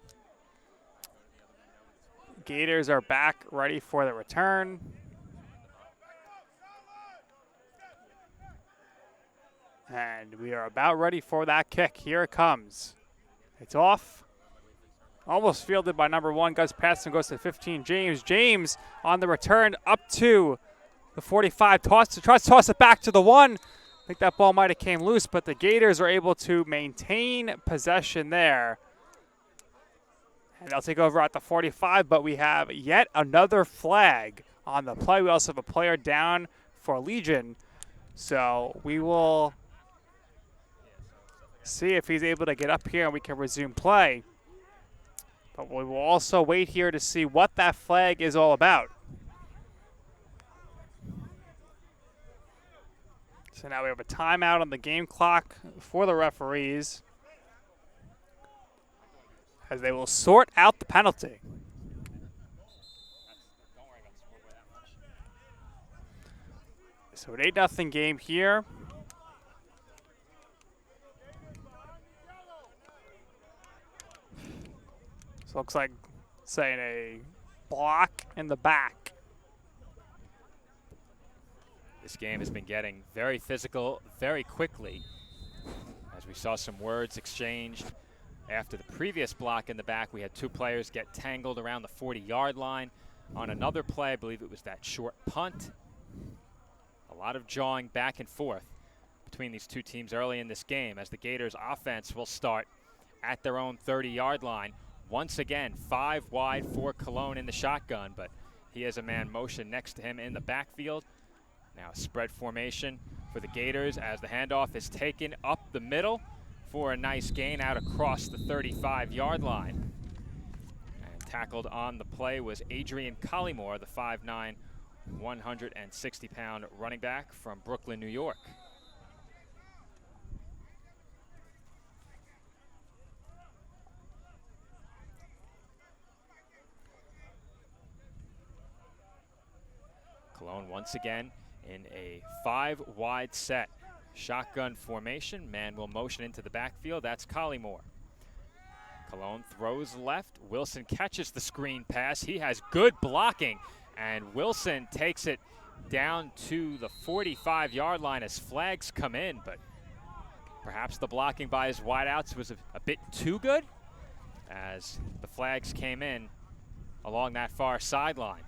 Gators are back ready for the return. And we are about ready for that kick. Here it comes. It's off. Almost fielded by number 1. Gus Patson goes to 15. James on the return up to the 45. Tries to toss it back to the 1. I think that ball might have came loose, but the Gators are able to maintain possession there. And they'll take over at the 45, but we have yet another flag on the play. We also have a player down for Legion. So we will see if he's able to get up here and we can resume play. But we will also wait here to see what that flag is all about. So now we have a timeout on the game clock for the referees as they will sort out the penalty. So an 8-0 game here. So looks like saying a block in the back. This game has been getting very physical very quickly, as we saw some words exchanged after the previous block in the back. We had 2 players get tangled around the 40-yard line. On another play, I believe it was that short punt. A lot of jawing back and forth between these two teams early in this game as the Gators offense will start at their own 30-yard line. Once again, 5 wide for Cologne in the shotgun, but he has a man motion next to him in the backfield. Now a spread formation for the Gators as the handoff is taken up the middle for a nice gain out across the 35-yard line. And tackled on the play was Adrian Collymore, the 5'9", 160-pound running back from Brooklyn, New York. Cologne once again in a 5 wide set. Shotgun formation. Man will motion into the backfield. That's Collymore. Cologne throws left. Wilson catches the screen pass. He has good blocking. And Wilson takes it down to the 45-yard line as flags come in. But perhaps the blocking by his wideouts was a bit too good as the flags came in along that far sideline.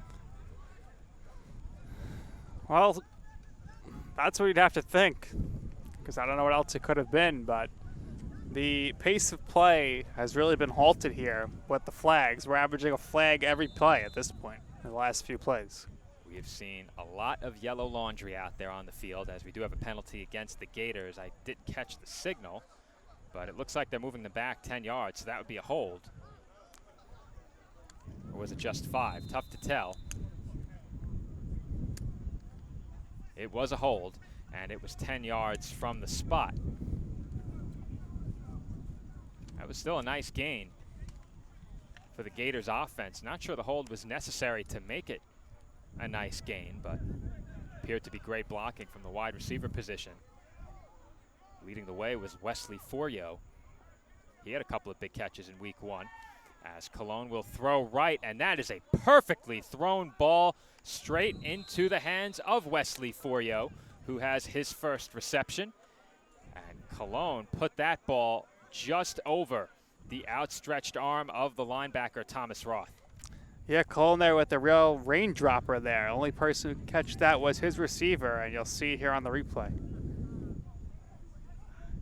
Well, that's what you'd have to think, because I don't know what else it could have been, but the pace of play has really been halted here with the flags. We're averaging a flag every play at this point in the last few plays. We have seen a lot of yellow laundry out there on the field, as we do have a penalty against the Gators. I didn't catch the signal, but it looks like they're moving them back 10 yards, so that would be a hold. Or was it just 5? Tough to tell. It was a hold, and it was 10 yards from the spot. That was still a nice gain for the Gators offense. Not sure the hold was necessary to make it a nice gain, but appeared to be great blocking from the wide receiver position. Leading the way was Wesley Forio. He had a couple of big catches in week 1. As Cologne will throw right, and that is a perfectly thrown ball straight into the hands of Wesley Forio, who has his first reception. And Cologne put that ball just over the outstretched arm of the linebacker, Thomas Roth. Yeah, Cologne there with the real raindropper there. Only person who could catch that was his receiver, and you'll see here on the replay.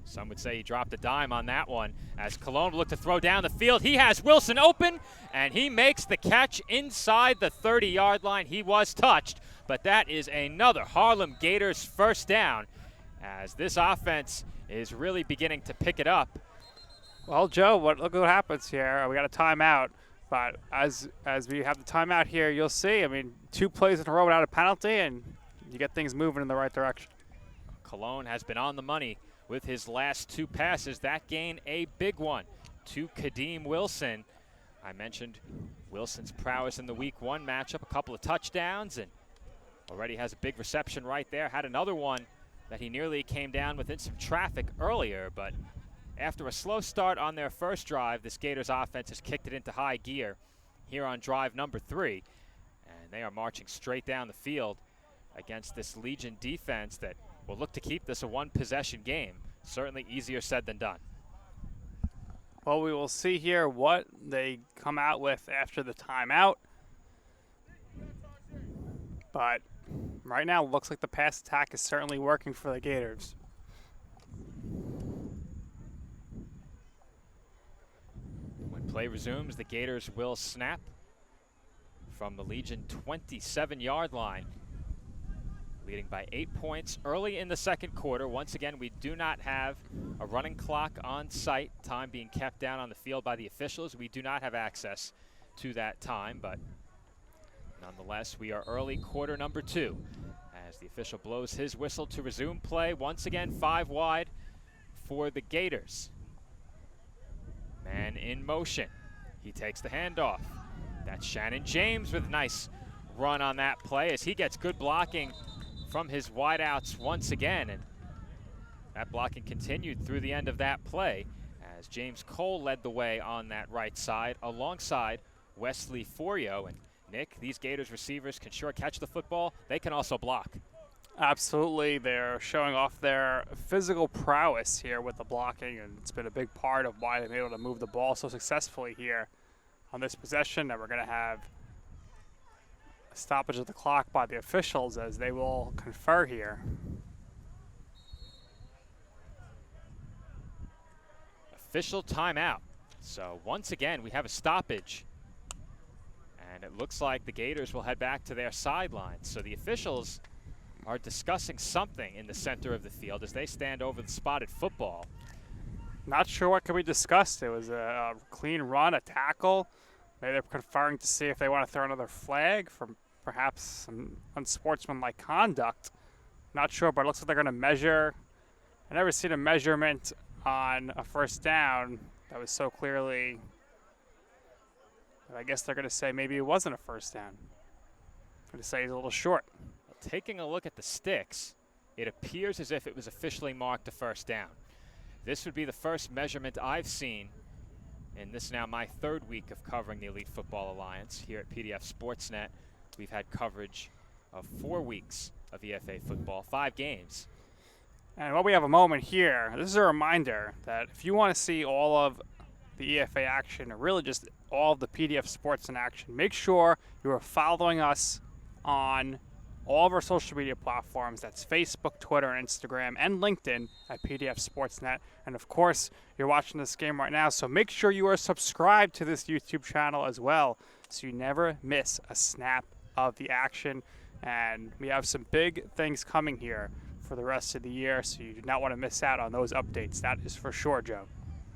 Some would say he dropped a dime on that one. As Cologne looked to throw down the field, he has Wilson open, and he makes the catch inside the 30-yard line. He was touched, but that is another Harlem Gators first down, as this offense is really beginning to pick it up. Well, Joe, look what happens here. We got a timeout, but as we have the timeout here, you'll see, 2 plays in a row without a penalty, and you get things moving in the right direction. Cologne has been on the money with his last 2 passes. That gain, a big one to Kadeem Wilson. I mentioned Wilson's prowess in the week 1 matchup, a couple of touchdowns, and already has a big reception right there. Had another one that he nearly came down within some traffic earlier, but after a slow start on their first drive, this Gators offense has kicked it into high gear here on drive number 3, and they are marching straight down the field against this Legion defense that will look to keep this a 1-possession game. Certainly easier said than done. Well, we will see here what they come out with after the timeout. But right now, it looks like the pass attack is certainly working for the Gators. When play resumes, the Gators will snap from the Legion 27-yard line, leading by 8 points early in the second quarter. Once again, we do not have a running clock on site, time being kept down on the field by the officials. We do not have access to that time, but nonetheless, we are early quarter number 2 as the official blows his whistle to resume play. Once again, 5 wide for the Gators. Man in motion. He takes the handoff. That's Shannon James with a nice run on that play as he gets good blocking from his wideouts once again, and that blocking continued through the end of that play as James Cole led the way on that right side alongside Wesley Forio. And Nick, these Gators receivers can sure catch the football. They can also block. Absolutely. They're showing off their physical prowess here with the blocking, and it's been a big part of why they've been able to move the ball so successfully here on this possession. That we're going to have a stoppage of the clock by the officials as they will confer here. Official timeout. So once again, we have a stoppage. And it looks like the Gators will head back to their sidelines. So the officials are discussing something in the center of the field as they stand over the spotted football. Not sure what could be discussed. It was a clean run, a tackle. Maybe they're conferring to see if they want to throw another flag for perhaps some unsportsmanlike conduct. Not sure, but it looks like they're going to measure. I've never seen a measurement on a first down that was so clearly. I guess they're going to say maybe it wasn't a first down. I'm going to say he's a little short. Well, taking a look at the sticks, it appears as if it was officially marked a first down. This would be the first measurement I've seen in this now my 3rd week of covering the Elite Football Alliance here at PDF Sportsnet. We've had coverage of 4 weeks of EFA football, 5 games. And while we have a moment here, this is a reminder that if you want to see all of the EFA action, or really just all of the PDF Sports in action, make sure you are following us on all of our social media platforms. That's Facebook, Twitter, and Instagram, and LinkedIn at PDF Sportsnet. And of course, you're watching this game right now, so make sure you are subscribed to this YouTube channel as well, so you never miss a snap of the action. And we have some big things coming here for the rest of the year, so you do not want to miss out on those updates. That is for sure, Joe.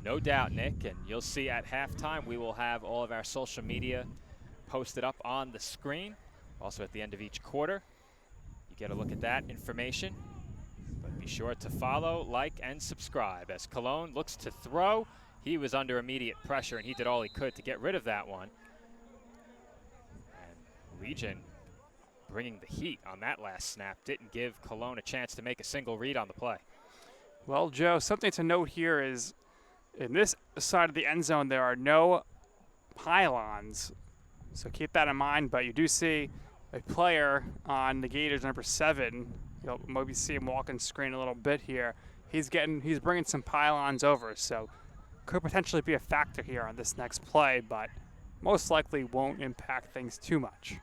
No doubt, Nick. And you'll see at halftime we will have all of our social media posted up on the screen. Also at the end of each quarter, you get a look at that information. But be sure to follow, like, and subscribe. As Cologne looks to throw, he was under immediate pressure, and he did all he could to get rid of that one. And Legion bringing the heat on that last snap didn't give Cologne a chance to make a single read on the play. Well, Joe, something to note here is in this side of the end zone, there are no pylons. So keep that in mind, but you do see a player on the Gators, number 7. You'll maybe see him walking screen a little bit here. He's bringing some pylons over, so could potentially be a factor here on this next play, but most likely won't impact things too much.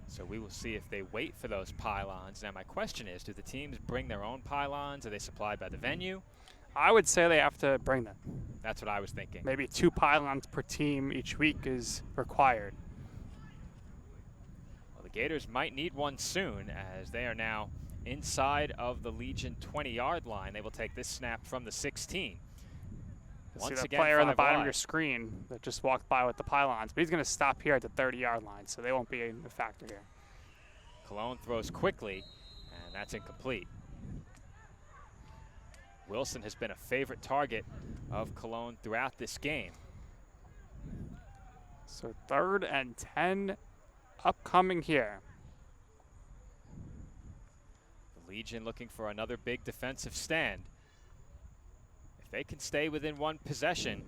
So we will see if they wait for those pylons. Now my question is, do the teams bring their own pylons? Are they supplied by the venue? I would say they have to bring them. That's what I was thinking. Maybe 2 pylons per team each week is required. Well, the Gators might need one soon, as they are now inside of the Legion 20-yard line. They will take this snap from the 16. Once again, player on the bottom of your screen that just walked by with the pylons, but he's going to stop here at the 30-yard line, so they won't be a factor here. Cologne throws quickly, and that's incomplete. Wilson has been a favorite target of Cologne throughout this game. So 3rd and 10 upcoming here. The Legion looking for another big defensive stand. If they can stay within one possession,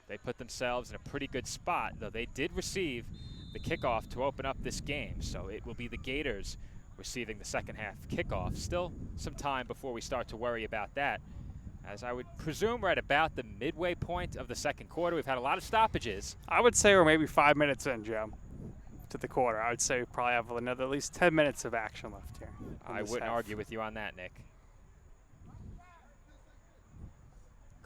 they put themselves in a pretty good spot, though they did receive the kickoff to open up this game. So it will be the Gators receiving the second half kickoff. Still some time before we start to worry about that, as I would presume we're at about the midway point of the second quarter. We've had a lot of stoppages. I would say we're maybe 5 minutes in, Joe, to the quarter. I would say we probably have another at least 10 minutes of action left here. I wouldn't argue with you on that, Nick.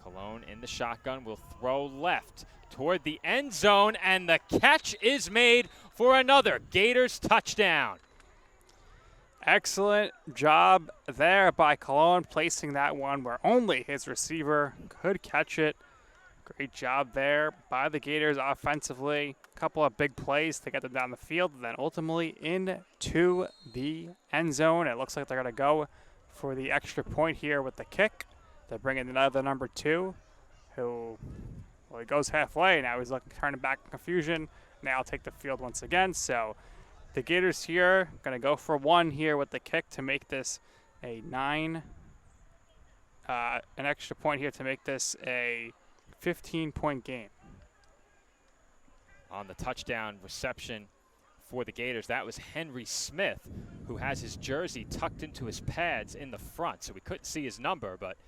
Cologne in the shotgun will throw left toward the end zone, and the catch is made for another Gators touchdown. Excellent job there by Cologne, placing that one where only his receiver could catch it. Great job there by the Gators offensively. A couple of big plays to get them down the field, and then ultimately into the end zone. It looks like they're going to go for the extra point here with the kick. They're bringing another number 2, who, well, he goes halfway. Now he's turning back in confusion. Now take the field once again. So the Gators here going to go for 1 here with the kick to make this a an extra point here to make this a 15-point game. On the touchdown reception for the Gators, that was Henry Smith, who has his jersey tucked into his pads in the front, so we couldn't see his number, but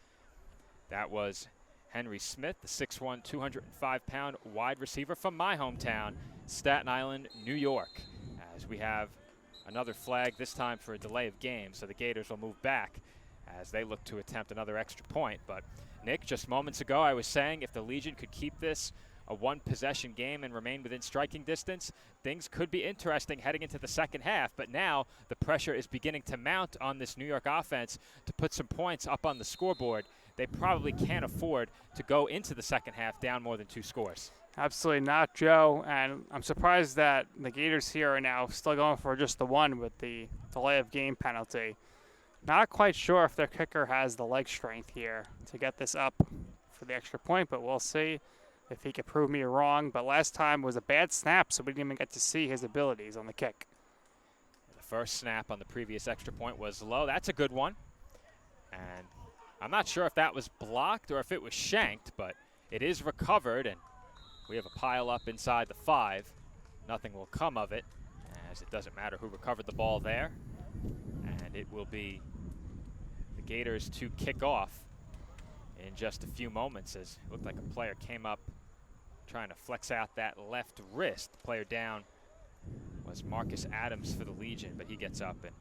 that was Henry Smith, the 6'1", 205-pound wide receiver from my hometown, Staten Island, New York. As we have another flag, this time for a delay of game, so the Gators will move back as they look to attempt another extra point. But Nick, just moments ago I was saying if the Legion could keep this a 1-possession game and remain within striking distance, things could be interesting heading into the second half. But now the pressure is beginning to mount on this New York offense to put some points up on the scoreboard. They probably can't afford to go into the second half down more than 2 scores. Absolutely not, Joe. And I'm surprised that the Gators here are now still going for just the 1 with the delay of game penalty. Not quite sure if their kicker has the leg strength here to get this up for the extra point, but we'll see if he can prove me wrong. But last time was a bad snap, so we didn't even get to see his abilities on the kick. The first snap on the previous extra point was low. That's a good one. And I'm not sure if that was blocked or if it was shanked, but it is recovered, and we have a pile up inside the 5. Nothing will come of it, as it doesn't matter who recovered the ball there. And it will be the Gators to kick off in just a few moments, as it looked like a player came up trying to flex out that left wrist. The player down was Marcus Adams for the Legion, but he gets up and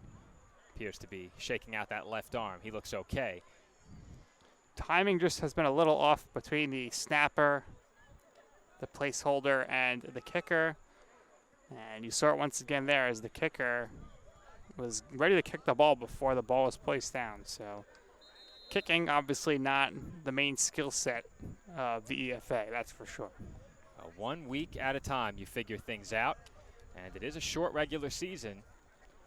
appears to be shaking out that left arm. He looks okay. Timing just has been a little off between the snapper, the placeholder, and the kicker. And you saw it once again there as the kicker was ready to kick the ball before the ball was placed down. So kicking, obviously not the main skill set of the EFA, that's for sure. 1 week at a time you figure things out. And it is a short regular season,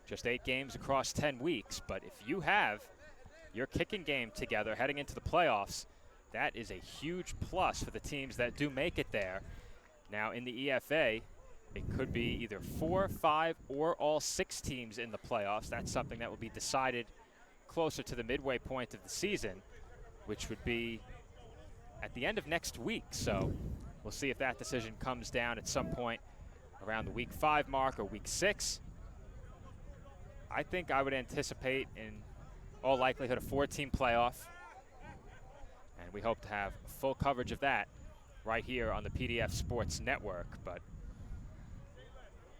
just 8 games across 10 weeks. But if you have your kicking game together heading into the playoffs, that is a huge plus for the teams that do make it there. Now in the EFA, it could be either 4, 5, or all 6 teams in the playoffs. That's something that will be decided closer to the midway point of the season, which would be at the end of next week. So we'll see if that decision comes down at some point around the week 5 mark or week 6. I think I would anticipate in all likelihood a 4-team playoff. And we hope to have full coverage of that right here on the PDF Sports Network. But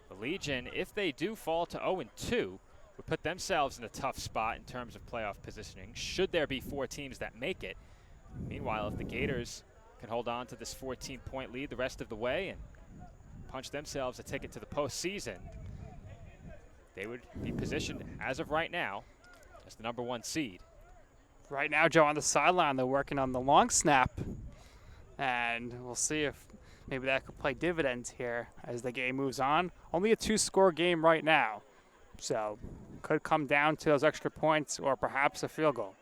the Legion, if they do fall to 0-2, would put themselves in a tough spot in terms of playoff positioning, should there be 4 teams that make it. Meanwhile, if the Gators can hold on to this 14-point lead the rest of the way and punch themselves a ticket to the postseason, they would be positioned, as of right now, as the #1 seed. Right now, Joe, on the sideline, they're working on the long snap, and we'll see if maybe that could play dividends here as the game moves on. Only a 2-score game right now, so could come down to those extra points or perhaps a field goal.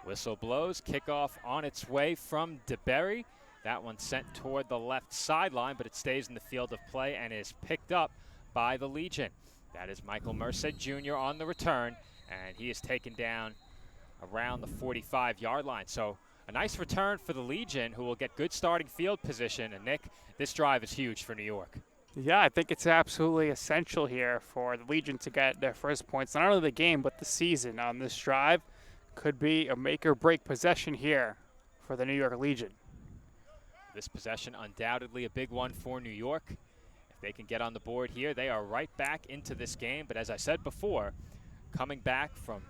Whistle blows, kickoff on its way from DeBerry. That one sent toward the left sideline, but it stays in the field of play and is picked up by the Legion. That is Michael Merced Jr. on the return, and he is taken down around the 45-yard line. So a nice return for the Legion, who will get good starting field position. And Nick, this drive is huge for New York. Yeah, I think it's absolutely essential here for the Legion to get their first points, not only the game, but the season on this drive. Could be a make-or-break possession here for the New York Legion. This possession undoubtedly a big one for New York. If they can get on the board here, they are right back into this game. But as I said before, coming back from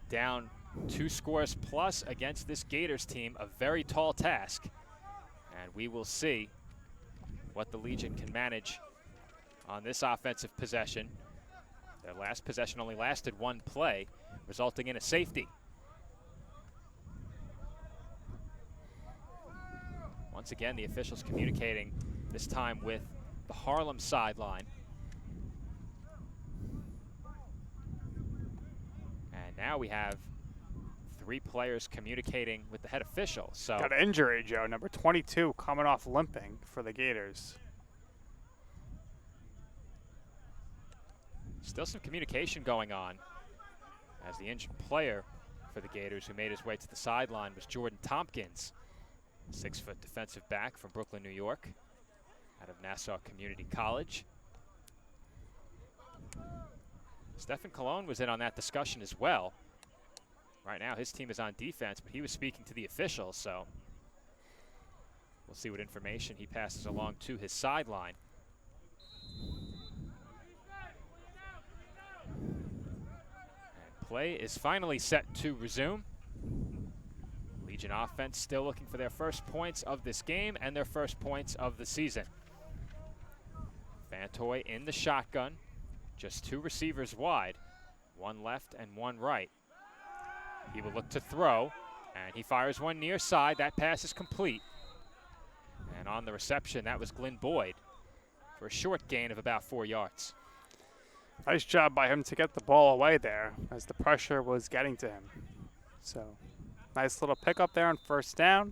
down 2 scores plus against this Gators team, a very tall task. And we will see what the Legion can manage on this offensive possession. Their last possession only lasted 1 play, resulting in a safety. Once again, the officials communicating, this time with the Harlem sideline. And now we have 3 players communicating with the head official. So got an injury, Joe. Number 22 coming off limping for the Gators. Still some communication going on, as the injured player for the Gators who made his way to the sideline was Jordan Tompkins, 6-foot defensive back from Brooklyn, New York, out of Nassau Community College. Stephen Colon was in on that discussion as well. Right now his team is on defense, but he was speaking to the officials, so we'll see what information he passes along to his sideline. And play is finally set to resume. Legion offense still looking for their first points of this game and their first points of the season. Fantoy in the shotgun, just 2 receivers wide, 1 left and 1 right. He will look to throw, and he fires one near side. That pass is complete. And on the reception, that was Glenn Boyd for a short gain of about 4 yards. Nice job by him to get the ball away there as the pressure was getting to him. So nice little pickup there on first down.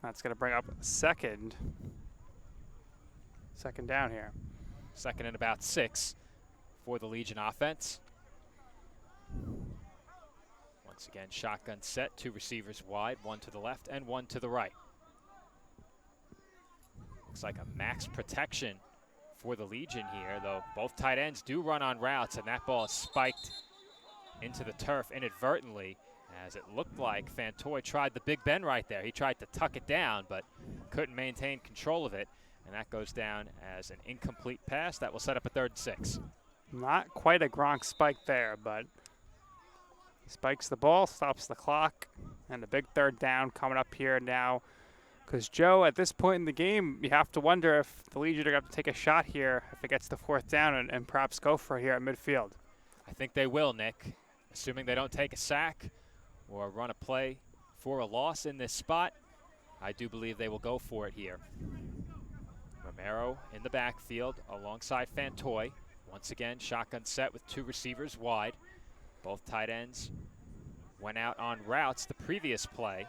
That's going to bring up second down here. Second and about 6 for the Legion offense. Once again, shotgun set, 2 receivers wide, 1 to the left and 1 to the right. Looks like a max protection for the Legion here, though both tight ends do run on routes, and that ball is spiked into the turf inadvertently, as it looked like Fantoy tried the Big Ben right there. He tried to tuck it down, but couldn't maintain control of it, and that goes down as an incomplete pass. That will set up a 3rd and 6. Not quite a Gronk spike there, but spikes the ball, stops the clock, and a big 3rd down coming up here now. Because, Joe, at this point in the game, you have to wonder if the Legion are going to have to take a shot here if it gets to 4th down and perhaps go for it here at midfield. I think they will, Nick, assuming they don't take a sack or run a play for a loss in this spot. I do believe they will go for it here. Romero in the backfield alongside Fantoy. Once again, shotgun set with 2 receivers wide. Both tight ends went out on routes the previous play.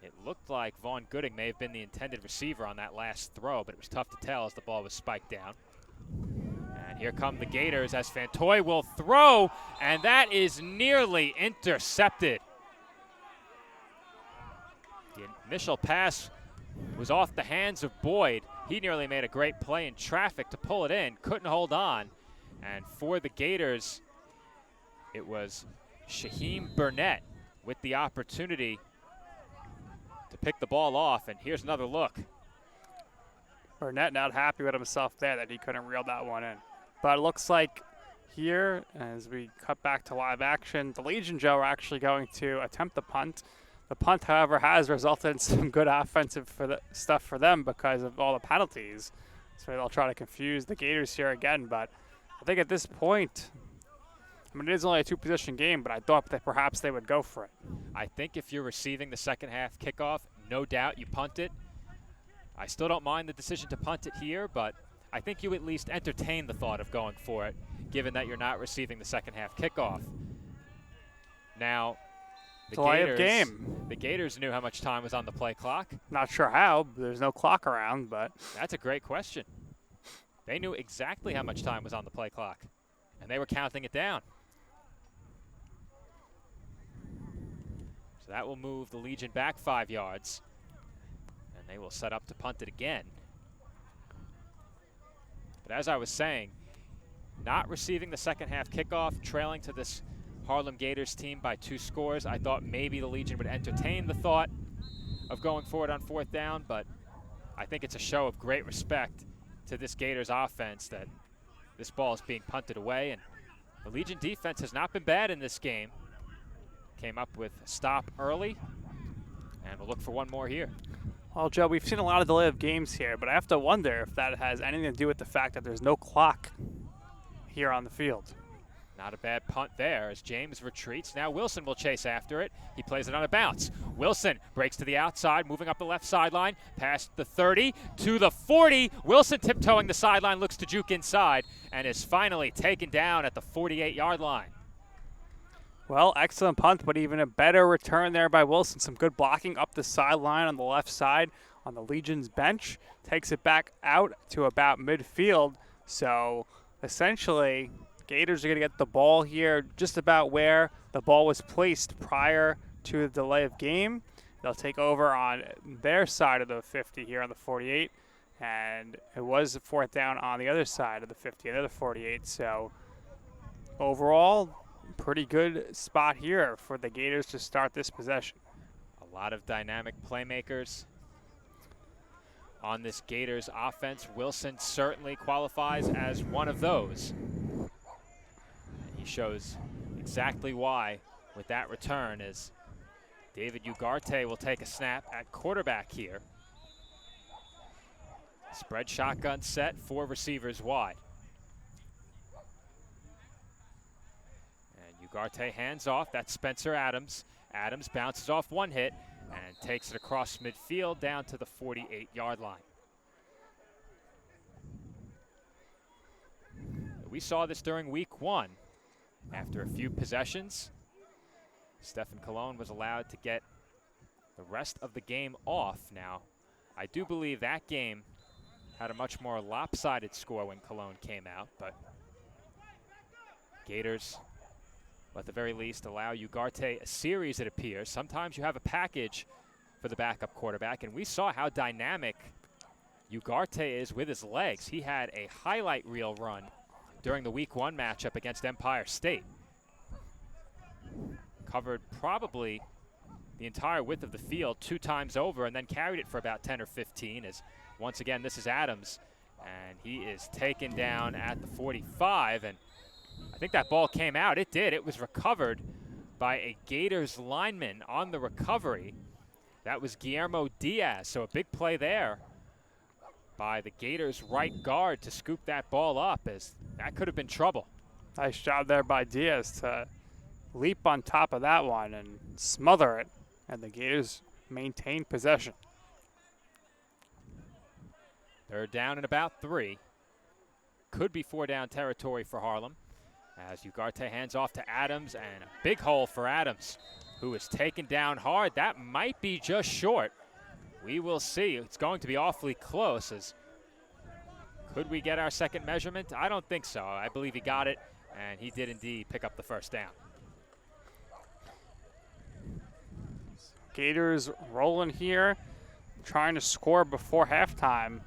It looked like Vaughn Gooding may have been the intended receiver on that last throw, but it was tough to tell as the ball was spiked down. And here come the Gators as Fantoy will throw, and that is nearly intercepted. The initial pass was off the hands of Boyd. He nearly made a great play in traffic to pull it in, couldn't hold on. And for the Gators, it was Shaheem Burnett with the opportunity to pick the ball off, and here's another look. Burnett not happy with himself there that he couldn't reel that one in. But it looks like here, as we cut back to live action, the Legion, Joe, are actually going to attempt the punt. The punt, however, has resulted in some good offensive stuff for them because of all the penalties. So they'll try to confuse the Gators here again. But I think at this point, I mean, it is only a 2-position game, but I thought that perhaps they would go for it. I think if you're receiving the second half kickoff, no doubt you punt it. I still don't mind the decision to punt it here, but I think you at least entertain the thought of going for it, given that you're not receiving the second half kickoff. Now, the Gators knew how much time was on the play clock. Not sure how. There's no clock around, but that's a great question. They knew exactly how much time was on the play clock, and they were counting it down. So that will move the Legion back 5 yards, and they will set up to punt it again. But as I was saying, not receiving the second half kickoff, trailing to this Harlem Gators team by 2 scores, I thought maybe the Legion would entertain the thought of going forward on 4th down, but I think it's a show of great respect to this Gators offense that this ball is being punted away, and the Legion defense has not been bad in this game. Came up with a stop early, and we'll look for one more here. Well, Joe, we've seen a lot of delay of games here, but I have to wonder if that has anything to do with the fact that there's no clock here on the field. Not a bad punt there as James retreats. Now Wilson will chase after it. He plays it on a bounce. Wilson breaks to the outside, moving up the left sideline, past the 30 to the 40. Wilson tiptoeing the sideline, looks to juke inside, and is finally taken down at the 48-yard line. Well, excellent punt, but even a better return there by Wilson. Some good blocking up the sideline on the left side on the Legion's bench. Takes it back out to about midfield. So essentially, Gators are going to get the ball here just about where the ball was placed prior to the delay of game. They'll take over on their side of the 50 here on the 48. And it was 4th down on the other side of the 50, another 48. So overall, pretty good spot here for the Gators to start this possession. A lot of dynamic playmakers on this Gators offense. Wilson certainly qualifies as one of those. And he shows exactly why with that return, as David Ugarte will take a snap at quarterback here. Spread shotgun set, 4 receivers wide. Ugarte hands off. That's Spencer Adams. Adams bounces off one hit and takes it across midfield down to the 48-yard line. We saw this during week 1. After a few possessions, Stephen Colon was allowed to get the rest of the game off. Now, I do believe that game had a much more lopsided score when Colon came out, but Gators, at the very least, allow Ugarte a series, it appears. Sometimes you have a package for the backup quarterback, and we saw how dynamic Ugarte is with his legs. He had a highlight reel run during the week 1 matchup against Empire State. Covered probably the entire width of the field 2 times over and then carried it for about 10 or 15 as, once again, this is Adams, and he is taken down at the 45, and I think that ball came out. It did. It was recovered by a Gators lineman on the recovery. That was Guillermo Diaz, so a big play there by the Gators' right guard to scoop that ball up, as that could have been trouble. Nice job there by Diaz to leap on top of that one and smother it, and the Gators maintain possession. They're down in about 3. Could be 4 down territory for Harlem, as Ugarte hands off to Adams, and a big hole for Adams, who is taken down hard. That might be just short. We will see. It's going to be awfully close. Could we get our second measurement? I don't think so. I believe he got it, and he did indeed pick up the first down. Gators rolling here, trying to score before halftime.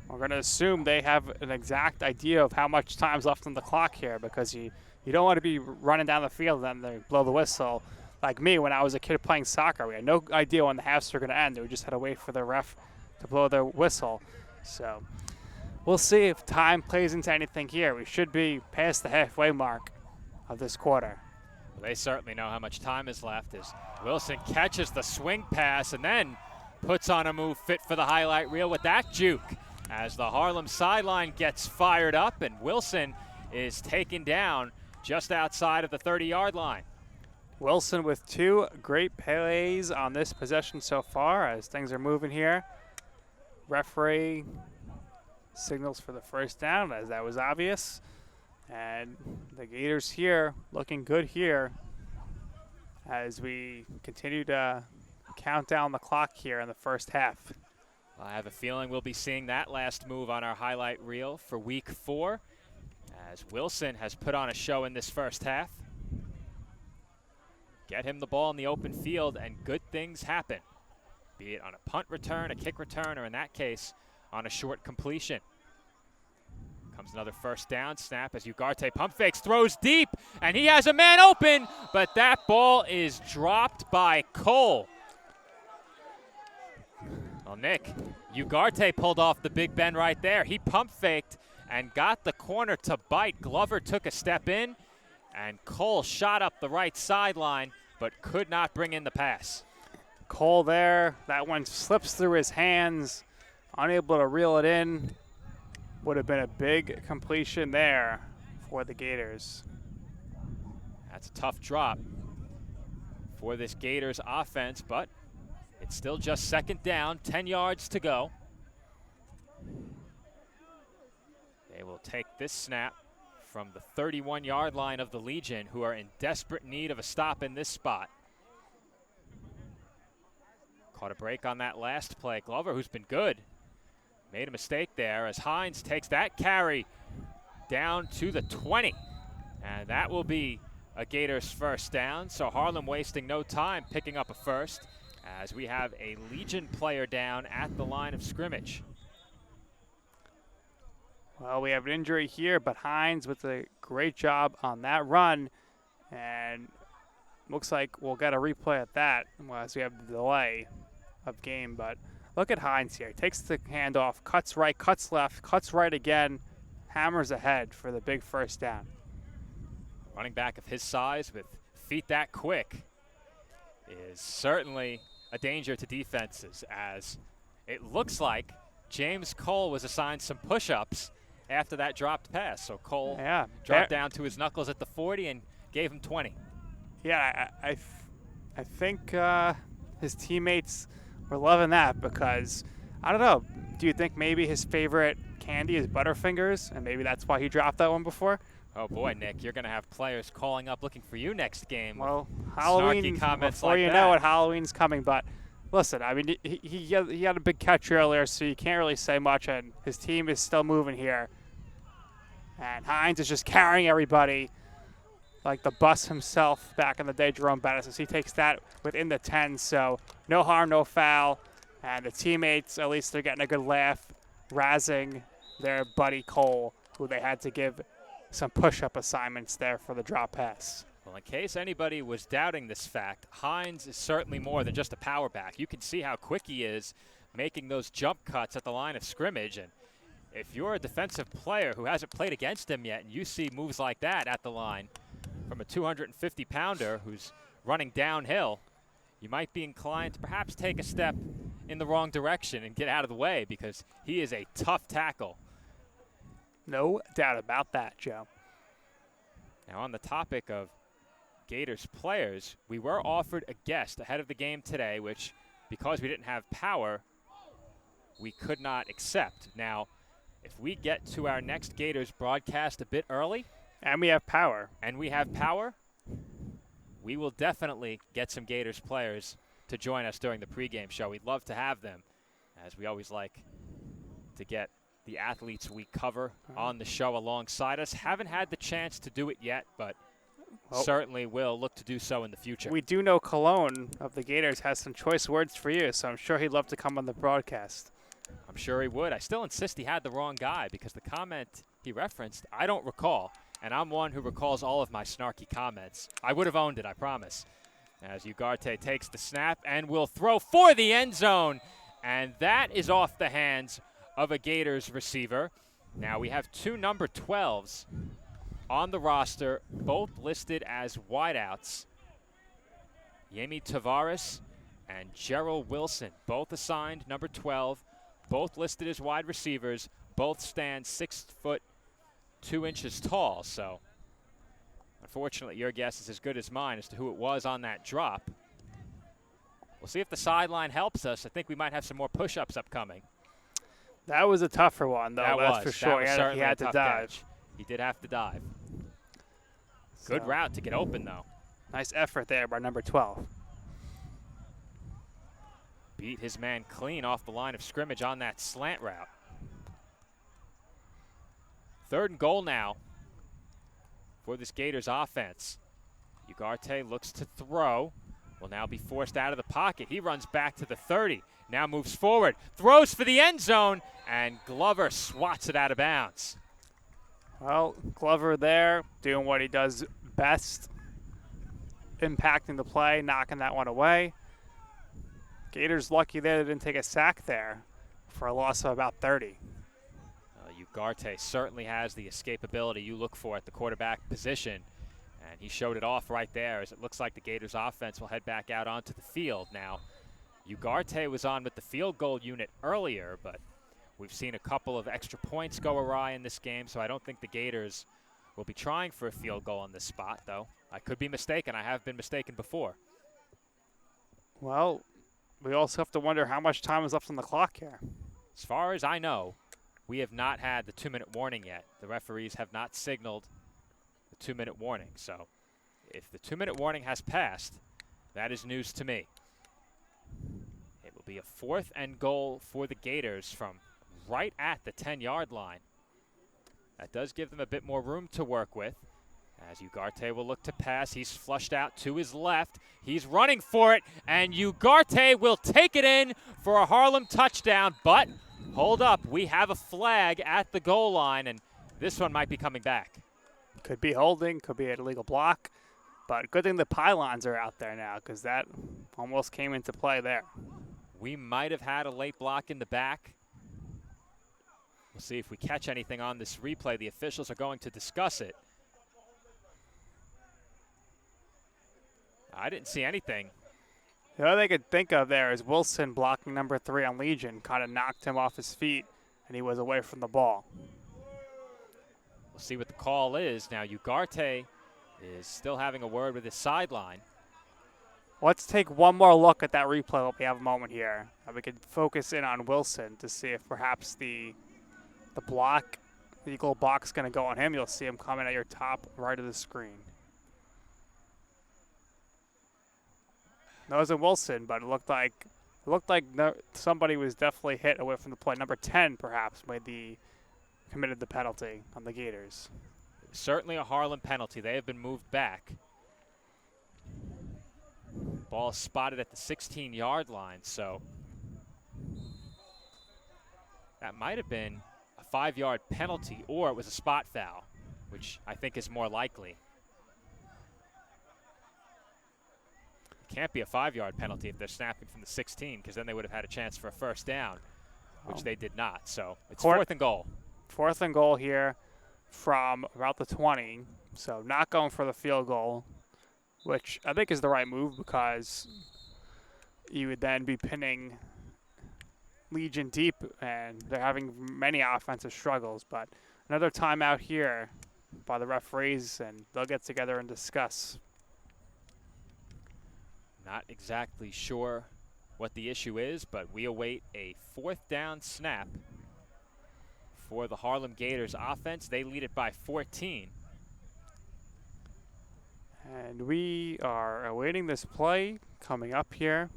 We're going to assume they have an exact idea of how much time's left on the clock here, because you don't want to be running down the field and then they blow the whistle. Like me, when I was a kid playing soccer, we had no idea when the halves were going to end. We just had to wait for the ref to blow their whistle. So we'll see if time plays into anything here. We should be past the halfway mark of this quarter. Well, they certainly know how much time is left, as Wilson catches the swing pass and then puts on a move fit for the highlight reel with that juke, as the Harlem sideline gets fired up and Wilson is taken down just outside of the 30-yard line. Wilson with 2 great plays on this possession so far, as things are moving here. Referee signals for the first down, as that was obvious. And the Gators here looking good here as we continue to count down the clock here in the first half. I have a feeling we'll be seeing that last move on our highlight reel for week 4, as Wilson has put on a show in this first half. Get him the ball in the open field and good things happen, be it on a punt return, a kick return, or in that case, on a short completion. Comes another first down snap as Ugarte pump fakes, throws deep, and he has a man open, but that ball is dropped by Cole. Well, Nick, Ugarte pulled off the Big Ben right there. He pump faked and got the corner to bite. Glover took a step in, and Cole shot up the right sideline, but could not bring in the pass. Cole there, that one slips through his hands, unable to reel it in. Would have been a big completion there for the Gators. That's a tough drop for this Gators offense, but it's still just second down, 10 yards to go. They will take this snap from the 31-yard line of the Legion, who are in desperate need of a stop in this spot. Caught a break on that last play. Glover, who's been good, made a mistake there as Hines takes that carry down to the 20. And that will be a Gators first down. So Harlem wasting no time picking up a first, as we have a Legion player down at the line of scrimmage. Well, we have an injury here, but Hines with a great job on that run. And looks like we'll get a replay at that as we have the delay of game. But look at Hines here. Takes the handoff, cuts right, cuts left, cuts right again, hammers ahead for the big first down. Running back of his size with feet that quick is certainly a danger to defenses, as it looks like James Cole was assigned some push-ups after that dropped pass. So Cole dropped down to his knuckles at the 40 and gave him 20. Yeah, I think his teammates were loving that, because, I don't know, do you think maybe his favorite candy is Butterfingers, and maybe that's why he dropped that one before? Oh boy, Nick, you're going to have players calling up looking for you next game. Well, Halloween, before you know it, Halloween's coming. But listen, I mean, he had a big catch earlier, so you can't really say much, and his team is still moving here. And Hines is just carrying everybody like the bus himself back in the day, Jerome Bettis, as he takes that within the 10. So no harm, no foul. And the teammates, at least they're getting a good laugh, razzing their buddy Cole, who they had to give some push-up assignments there for the drop pass. Well, in case anybody was doubting this fact, Hines is certainly more than just a power back. You can see how quick he is making those jump cuts at the line of scrimmage. And if you're a defensive player who hasn't played against him yet and you see moves like that at the line from a 250-pounder who's running downhill, you might be inclined to perhaps take a step in the wrong direction and get out of the way because he is a tough tackle. No doubt about that, Joe. Now, on the topic of Gators players, we were offered a guest ahead of the game today, which, because we didn't have power, we could not accept. Now, if we get to our next Gators broadcast a bit early, and we have power, we will definitely get some Gators players to join us during the pregame show. We'd love to have them, as we always like to get the athletes we cover on the show alongside us. Haven't had the chance to do it yet, but certainly will look to do so in the future. We do know Cologne of the Gators has some choice words for you, so I'm sure he'd love to come on the broadcast. I'm sure he would. I still insist he had the wrong guy because the comment he referenced, I don't recall, and I'm one who recalls all of my snarky comments. I would have owned it, I promise. As Ugarte takes the snap and will throw for the end zone, and that is off the hands of a Gators receiver. Now we have two number 12s on the roster, both listed as wideouts. Yemi Tavares and Gerald Wilson, both assigned number 12, both listed as wide receivers, both stand 6 foot 2 inches tall. So unfortunately, your guess is as good as mine as to who it was on that drop. We'll see if the sideline helps us. I think we might have some more push-ups upcoming. That was a tougher one, though, that's for sure. He had to dive. Catch. He did have to dive. Good route to get open, though. Nice effort there by number 12. Beat his man clean off the line of scrimmage on that slant route. 3rd and goal now for this Gators offense. Ugarte looks to throw. Will now be forced out of the pocket. He runs back to the 30. Now moves forward. Throws for the end zone. And Glover swats it out of bounds. Well, Glover there doing what he does best. Impacting the play, knocking that one away. Gators lucky there they didn't take a sack there for a loss of about 30. Ugarte certainly has the escapability you look for at the quarterback position. And he showed it off right there as it looks like the Gators offense will head back out onto the field. Now, Ugarte was on with the field goal unit earlier, but we've seen a couple of extra points go awry in this game, so I don't think the Gators will be trying for a field goal on this spot, though. I could be mistaken. I have been mistaken before. Well, we also have to wonder how much time is left on the clock here. As far as I know, we have not had the 2-minute warning yet. The referees have not signaled the 2-minute warning. So if the 2-minute warning has passed, that is news to me. It will be a 4th and goal for the Gators from right at the 10-yard line. That does give them a bit more room to work with. As Ugarte will look to pass, he's flushed out to his left. He's running for it, and Ugarte will take it in for a Harlem touchdown. But hold up, we have a flag at the goal line, and this one might be coming back. Could be holding, could be an illegal block. But good thing the pylons are out there now because that almost came into play there. We might have had a late block in the back. We'll see if we catch anything on this replay. The officials are going to discuss it. I didn't see anything. The other thing I could think of there is Wilson blocking number 3 on Legion. Kind of knocked him off his feet, and he was away from the ball. We'll see what the call is. Now, Ugarte is still having a word with his sideline. Let's take one more look at that replay while we have a moment here. We could focus in on Wilson to see if perhaps the block, the eagle block is going to go on him. You'll see him coming at your top right of the screen. No, it wasn't Wilson, but it looked like somebody was definitely hit away from the play. Number 10, perhaps, committed the penalty on the Gators. Certainly a Harlem penalty. They have been moved back. Ball spotted at the 16-yard line, so that might have been a 5-yard penalty, or it was a spot foul, which I think is more likely. Can't be a 5-yard penalty if they're snapping from the 16, because then they would have had a chance for a first down, which they did not. So it's 4th and goal. 4th and goal here from about the 20. So not going for the field goal, which I think is the right move because you would then be pinning Legion deep, and they're having many offensive struggles. But another timeout here by the referees, and they'll get together and discuss. Not exactly sure what the issue is, but we await a 4th down snap for the Harlem Gators offense. They lead it by 14. And we are awaiting this play coming up here.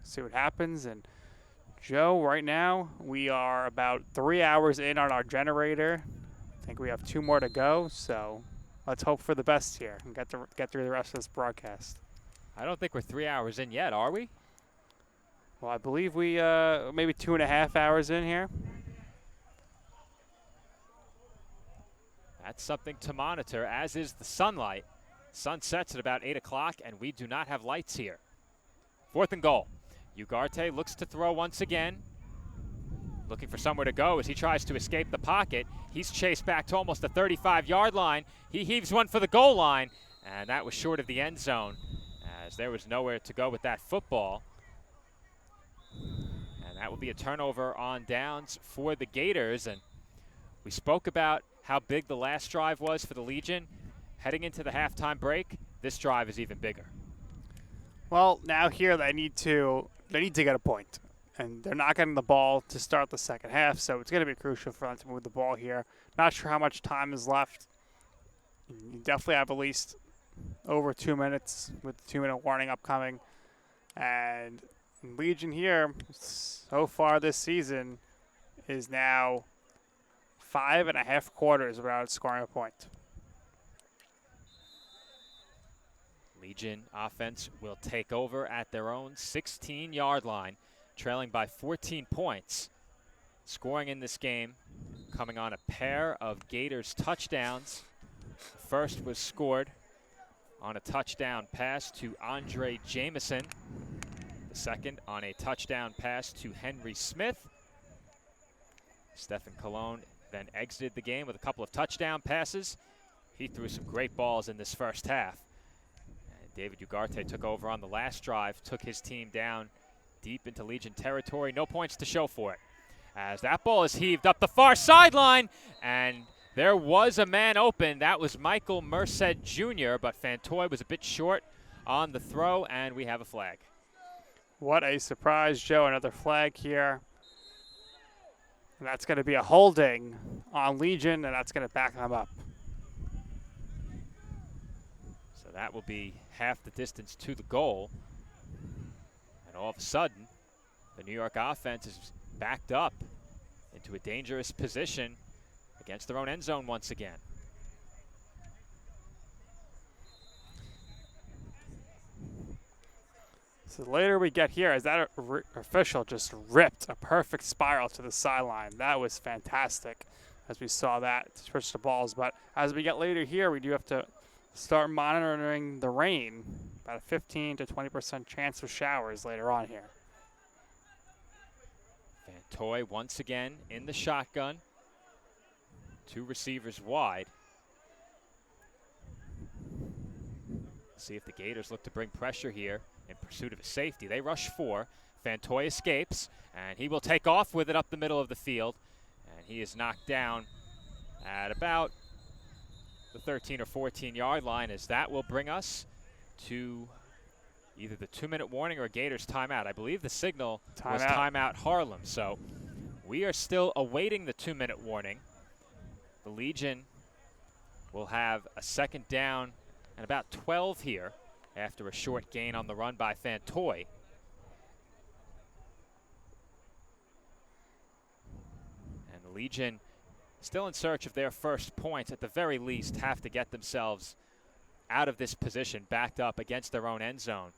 See what happens. And Joe, right now we are about 3 hours in on our generator. I think we have 2 more to go, so let's hope for the best here and get through the rest of this broadcast. I don't think we're 3 hours in yet, are we? Well, I believe we maybe 2.5 hours in here. That's something to monitor, as is the sunlight. Sun sets at about 8 o'clock, and we do not have lights here. 4th and goal. Ugarte looks to throw once again. Looking for somewhere to go as he tries to escape the pocket. He's chased back to almost the 35-yard line. He heaves one for the goal line, and that was short of the end zone, as there was nowhere to go with that football. And that will be a turnover on downs for the Gators. And we spoke about how big the last drive was for the Legion. Heading into the halftime break, this drive is even bigger. Well, now here they need to get a point. And they're not getting the ball to start the second half, so it's going to be crucial for them to move the ball here. Not sure how much time is left. You definitely have at least over 2 minutes with the 2-minute warning upcoming. And Legion here, so far this season, is now 5.5 quarters without scoring a point. Legion offense will take over at their own 16-yard line, trailing by 14 points. Scoring in this game coming on a pair of Gators touchdowns. The first was scored on a touchdown pass to Andre Jameson. The second on a touchdown pass to Henry Smith. Stephen Colon then exited the game with a couple of touchdown passes. He threw some great balls in this first half. And David Ugarte took over on the last drive, took his team down deep into Legion territory. No points to show for it, as that ball is heaved up the far sideline, and there was a man open. That was Michael Merced Jr., but Fantoy was a bit short on the throw, and we have a flag. What a surprise, Joe. Another flag here. And that's going to be a holding on Legion, and that's going to back them up. So that will be half the distance to the goal. And all of a sudden, the New York offense is backed up into a dangerous position against their own end zone once again. So the later we get here, as that official just ripped a perfect spiral to the sideline. That was fantastic, as we saw that to switch the balls. But as we get later here, we do have to start monitoring the rain. About a 15 to 20% chance of showers later on here. Fantoy once again in the shotgun. 2 receivers wide. See if the Gators look to bring pressure here in pursuit of a safety. They rush 4. Fantoy escapes, and he will take off with it up the middle of the field. And he is knocked down at about the 13 or 14-yard line, as that will bring us to either the 2-minute warning or a Gators timeout. I believe the signal was timeout Harlem. So we are still awaiting the 2-minute warning. The Legion will have a second down and about 12 here after a short gain on the run by Fantoy. And the Legion, still in search of their first points, at the very least have to get themselves out of this position, backed up against their own end zone.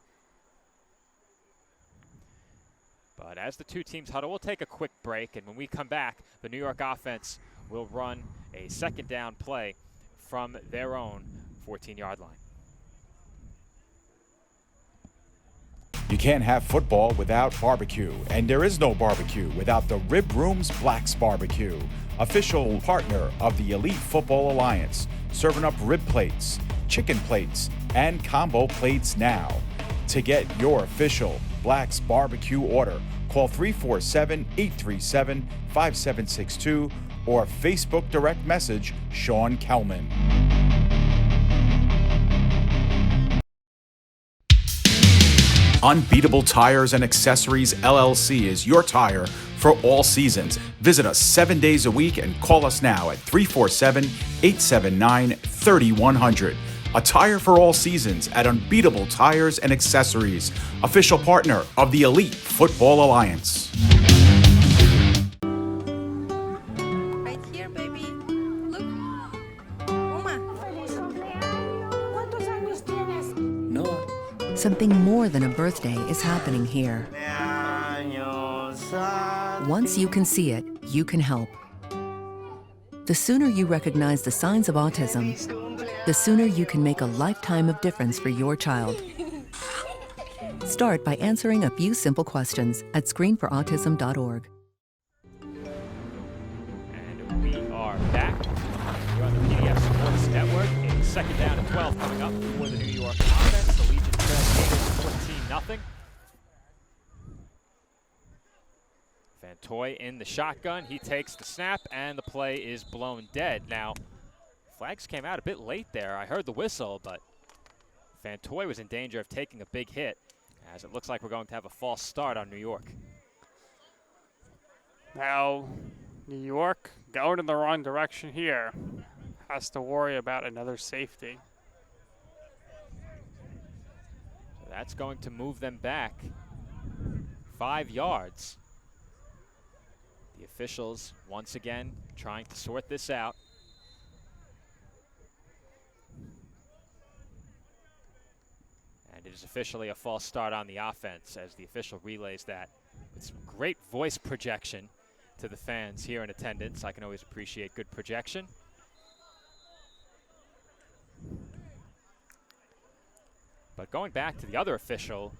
But as the two teams huddle, we'll take a quick break, and when we come back, the New York offense will run a second down play from their own 14-yard line. You can't have football without barbecue, and there is no barbecue without the Rib Room's Black's Barbecue, official partner of the Elite Football Alliance, serving up rib plates, chicken plates, and combo plates now. To get your official Black's Barbecue order, call 347-837-5762 or Facebook direct message Sean Kelman. Unbeatable Tires and Accessories LLC is your tire for all seasons. Visit us 7 days a week and call us now at 347-879-3100. A tire for all seasons at Unbeatable Tires and Accessories, official partner of the Elite Football Alliance. Right here, baby. Look. Uma. Noah. Something more than a birthday is happening here. Once you can see it, you can help. The sooner you recognize the signs of autism, the sooner you can make a lifetime of difference for your child. Start by answering a few simple questions at screenforautism.org. And we are back. We're on the PDF Sports Network. A second down and 12 coming up for the New York offense. The Legion trails Gators 14-0. Fantoy in the shotgun. He takes the snap, and the play is blown dead. Now, flags came out a bit late there. I heard the whistle, but Fantoy was in danger of taking a big hit, as it looks like we're going to have a false start on New York. Now, New York going in the wrong direction here. Has to worry about another safety. So that's going to move them back 5 yards. The officials, once again, trying to sort this out. And it is officially a false start on the offense as the official relays that with some great voice projection to the fans here in attendance. I can always appreciate good projection. But going back to the other official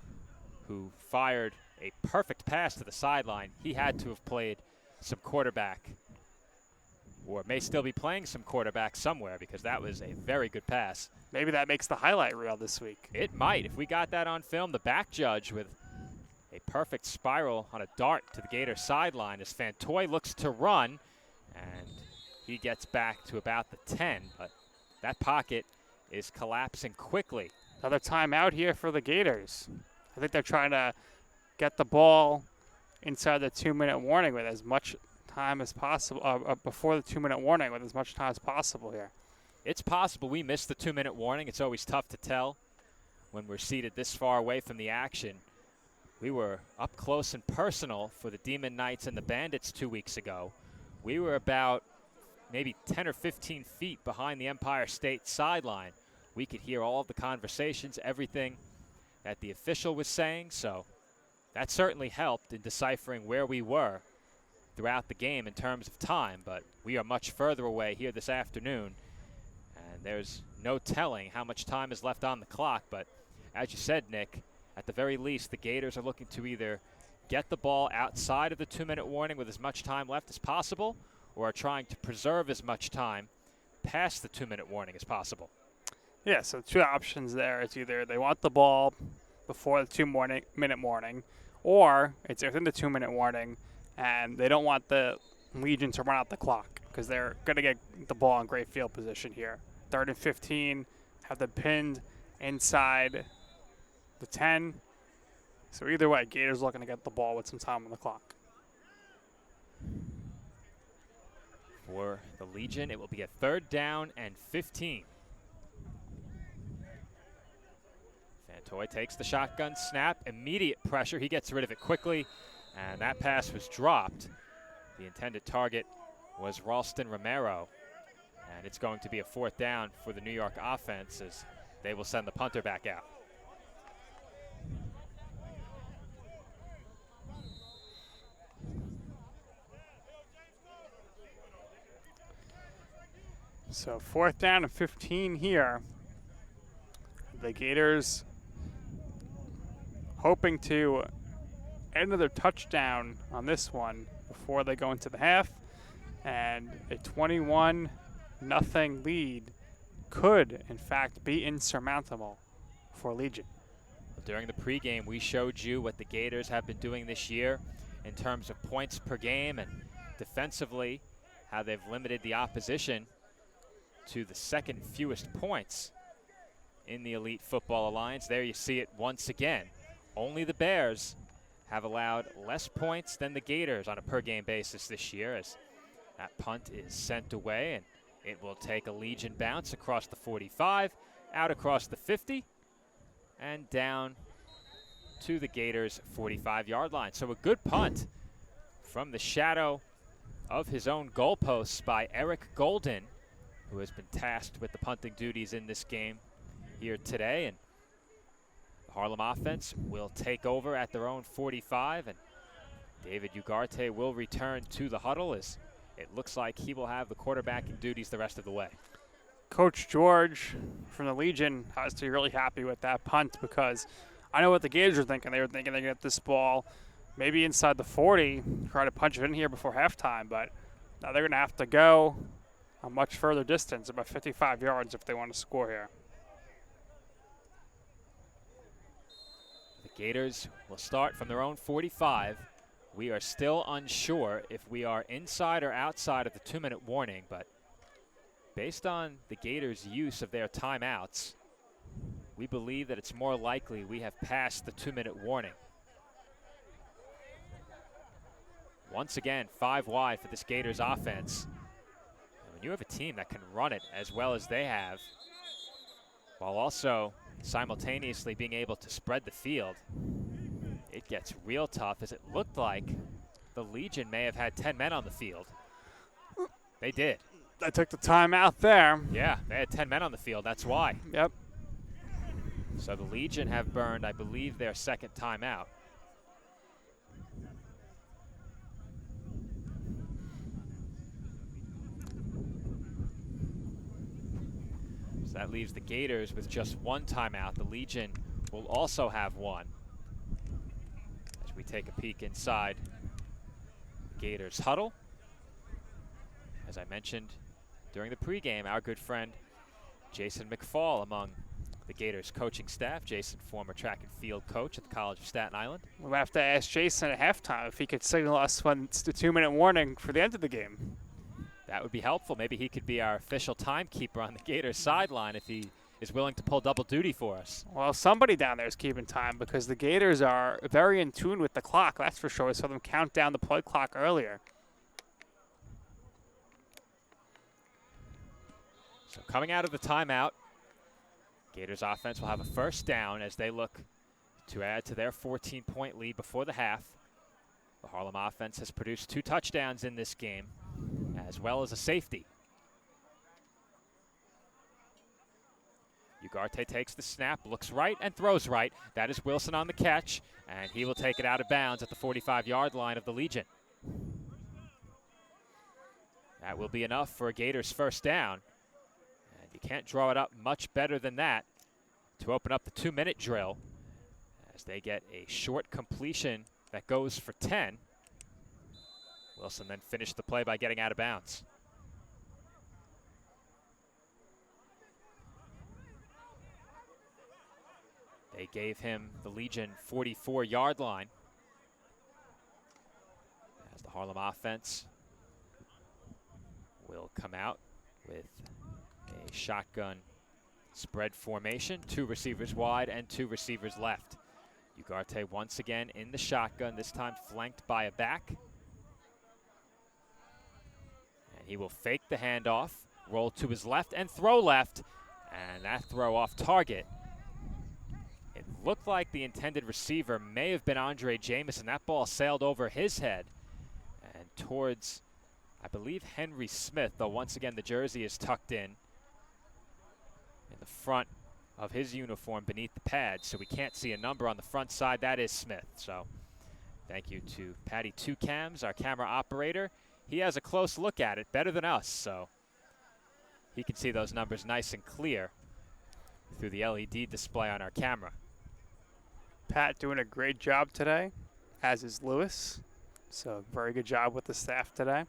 who fired a perfect pass to the sideline, he had to have played some quarterback, or may still be playing some quarterback somewhere, because that was a very good pass. Maybe that makes the highlight reel this week. It might. If we got that on film, the back judge with a perfect spiral on a dart to the Gator sideline as Fantoy looks to run, and he gets back to about the 10, but that pocket is collapsing quickly. Another timeout here for the Gators. I think they're trying to get the ball inside the 2-minute warning with as much time as possible, before the 2-minute warning with as much time as possible here. It's possible we missed the 2-minute warning. It's always tough to tell when we're seated this far away from the action. We were up close and personal for the Demon Knights and the Bandits 2 weeks ago. We were about maybe 10 or 15 feet behind the Empire State sideline. We could hear all of the conversations, everything that the official was saying, so that certainly helped in deciphering where we were throughout the game in terms of time, but we are much further away here this afternoon, and there's no telling how much time is left on the clock. But as you said, Nick, at the very least, the Gators are looking to either get the ball outside of the 2-minute warning with as much time left as possible, or are trying to preserve as much time past the 2-minute warning as possible. Yeah, so two options there. It's either they want the ball before the 2-minute warning, or it's within the 2-minute warning, and they don't want the Legion to run out the clock because they're going to get the ball in great field position here. 3rd and 15, have them pinned inside the 10. So either way, Gators looking to get the ball with some time on the clock. For the Legion, it will be a 3rd down and 15. Fantoy takes the shotgun snap, immediate pressure. He gets rid of it quickly, and that pass was dropped. The intended target was Ralston Romero, and it's going to be a 4th down for the New York offense as they will send the punter back out. So 4th down and 15 here. The Gators hoping to end another touchdown on this one before they go into the half. And a 21-0 lead could, in fact, be insurmountable for Legion. A during the pregame, we showed you what the Gators have been doing this year in terms of points per game and defensively, how they've limited the opposition to the second fewest points in the Elite Football Alliance. There you see it once again. Only the Bears have allowed less points than the Gators on a per game basis this year, as that punt is sent away, and it will take a Legion bounce across the 45, out across the 50, and down to the Gators' 45-yard line. So a good punt from the shadow of his own goalposts by Eric Golden, who has been tasked with the punting duties in this game here today. And the Harlem offense will take over at their own 45, and David Ugarte will return to the huddle as it looks like he will have the quarterbacking duties the rest of the way. Coach George from the Legion has to be really happy with that punt, because I know what the Gators were thinking. They were thinking they're going to get this ball maybe inside the 40, try to punch it in here before halftime, but now they're going to have to go a much further distance, about 55 yards if they want to score here. The Gators will start from their own 45. We are still unsure if we are inside or outside of the 2-minute warning, but based on the Gators' use of their timeouts, we believe that it's more likely we have passed the 2-minute warning. Once again, 5 wide for this Gators offense. And when you have a team that can run it as well as they have, while also simultaneously being able to spread the field, it gets real tough, as it looked like the Legion may have had 10 men on the field. They did. I took the timeout there. Yeah, they had 10 men on the field, that's why. Yep. So the Legion have burned, I believe, their second timeout. So that leaves the Gators with just one timeout. The Legion will also have one. As we take a peek inside the Gators huddle. As I mentioned during the pregame, our good friend Jason McFall among the Gators coaching staff. Jason, former track and field coach at the College of Staten Island. We'll have to ask Jason at halftime if he could signal us when it's the 2-minute warning for the end of the game. That would be helpful. Maybe he could be our official timekeeper on the Gators sideline if he is willing to pull double duty for us. Well, somebody down there is keeping time, because the Gators are very in tune with the clock, that's for sure. We saw them count down the play clock earlier. So coming out of the timeout, Gators offense will have a first down as they look to add to their 14-point lead before the half. The Harlem offense has produced 2 touchdowns in this game, as well as a safety. Ugarte takes the snap, looks right, and throws right. That is Wilson on the catch, and he will take it out of bounds at the 45-yard line of the Legion. That will be enough for a Gators first down. And you can't draw it up much better than that to open up the 2-minute drill, as they get a short completion that goes for 10. Wilson then finished the play by getting out of bounds. They gave him the Legion 44-yard line, as the Harlem offense will come out with a shotgun spread formation, 2 receivers wide and 2 receivers left. Ugarte once again in the shotgun, this time flanked by a back. And he will fake the handoff, roll to his left and throw left, and that throw off target. It looked like the intended receiver may have been Andre Jamison. That ball sailed over his head and towards, I believe, Henry Smith, though once again the jersey is tucked in the front of his uniform beneath the pad, so we can't see a number on the front side. That is Smith. So thank you to Patty Two Cams, our camera operator. He has a close look at it, better than us, so he can see those numbers nice and clear through the LED display on our camera. Pat doing a great job today, as is Lewis. So very good job with the staff today.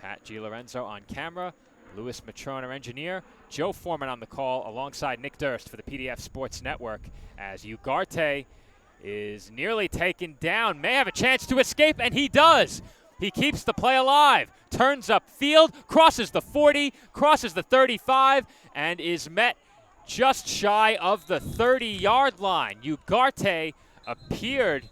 Pat Gilorenzo on camera, Louis Matron, our engineer. Joe Foreman on the call alongside Nick Durst for the PDF Sports Network as Ugarte is nearly taken down, may have a chance to escape, and he does. He keeps the play alive, turns up field, crosses the 40, crosses the 35, and is met just shy of the 30-yard line. Ugarte appeared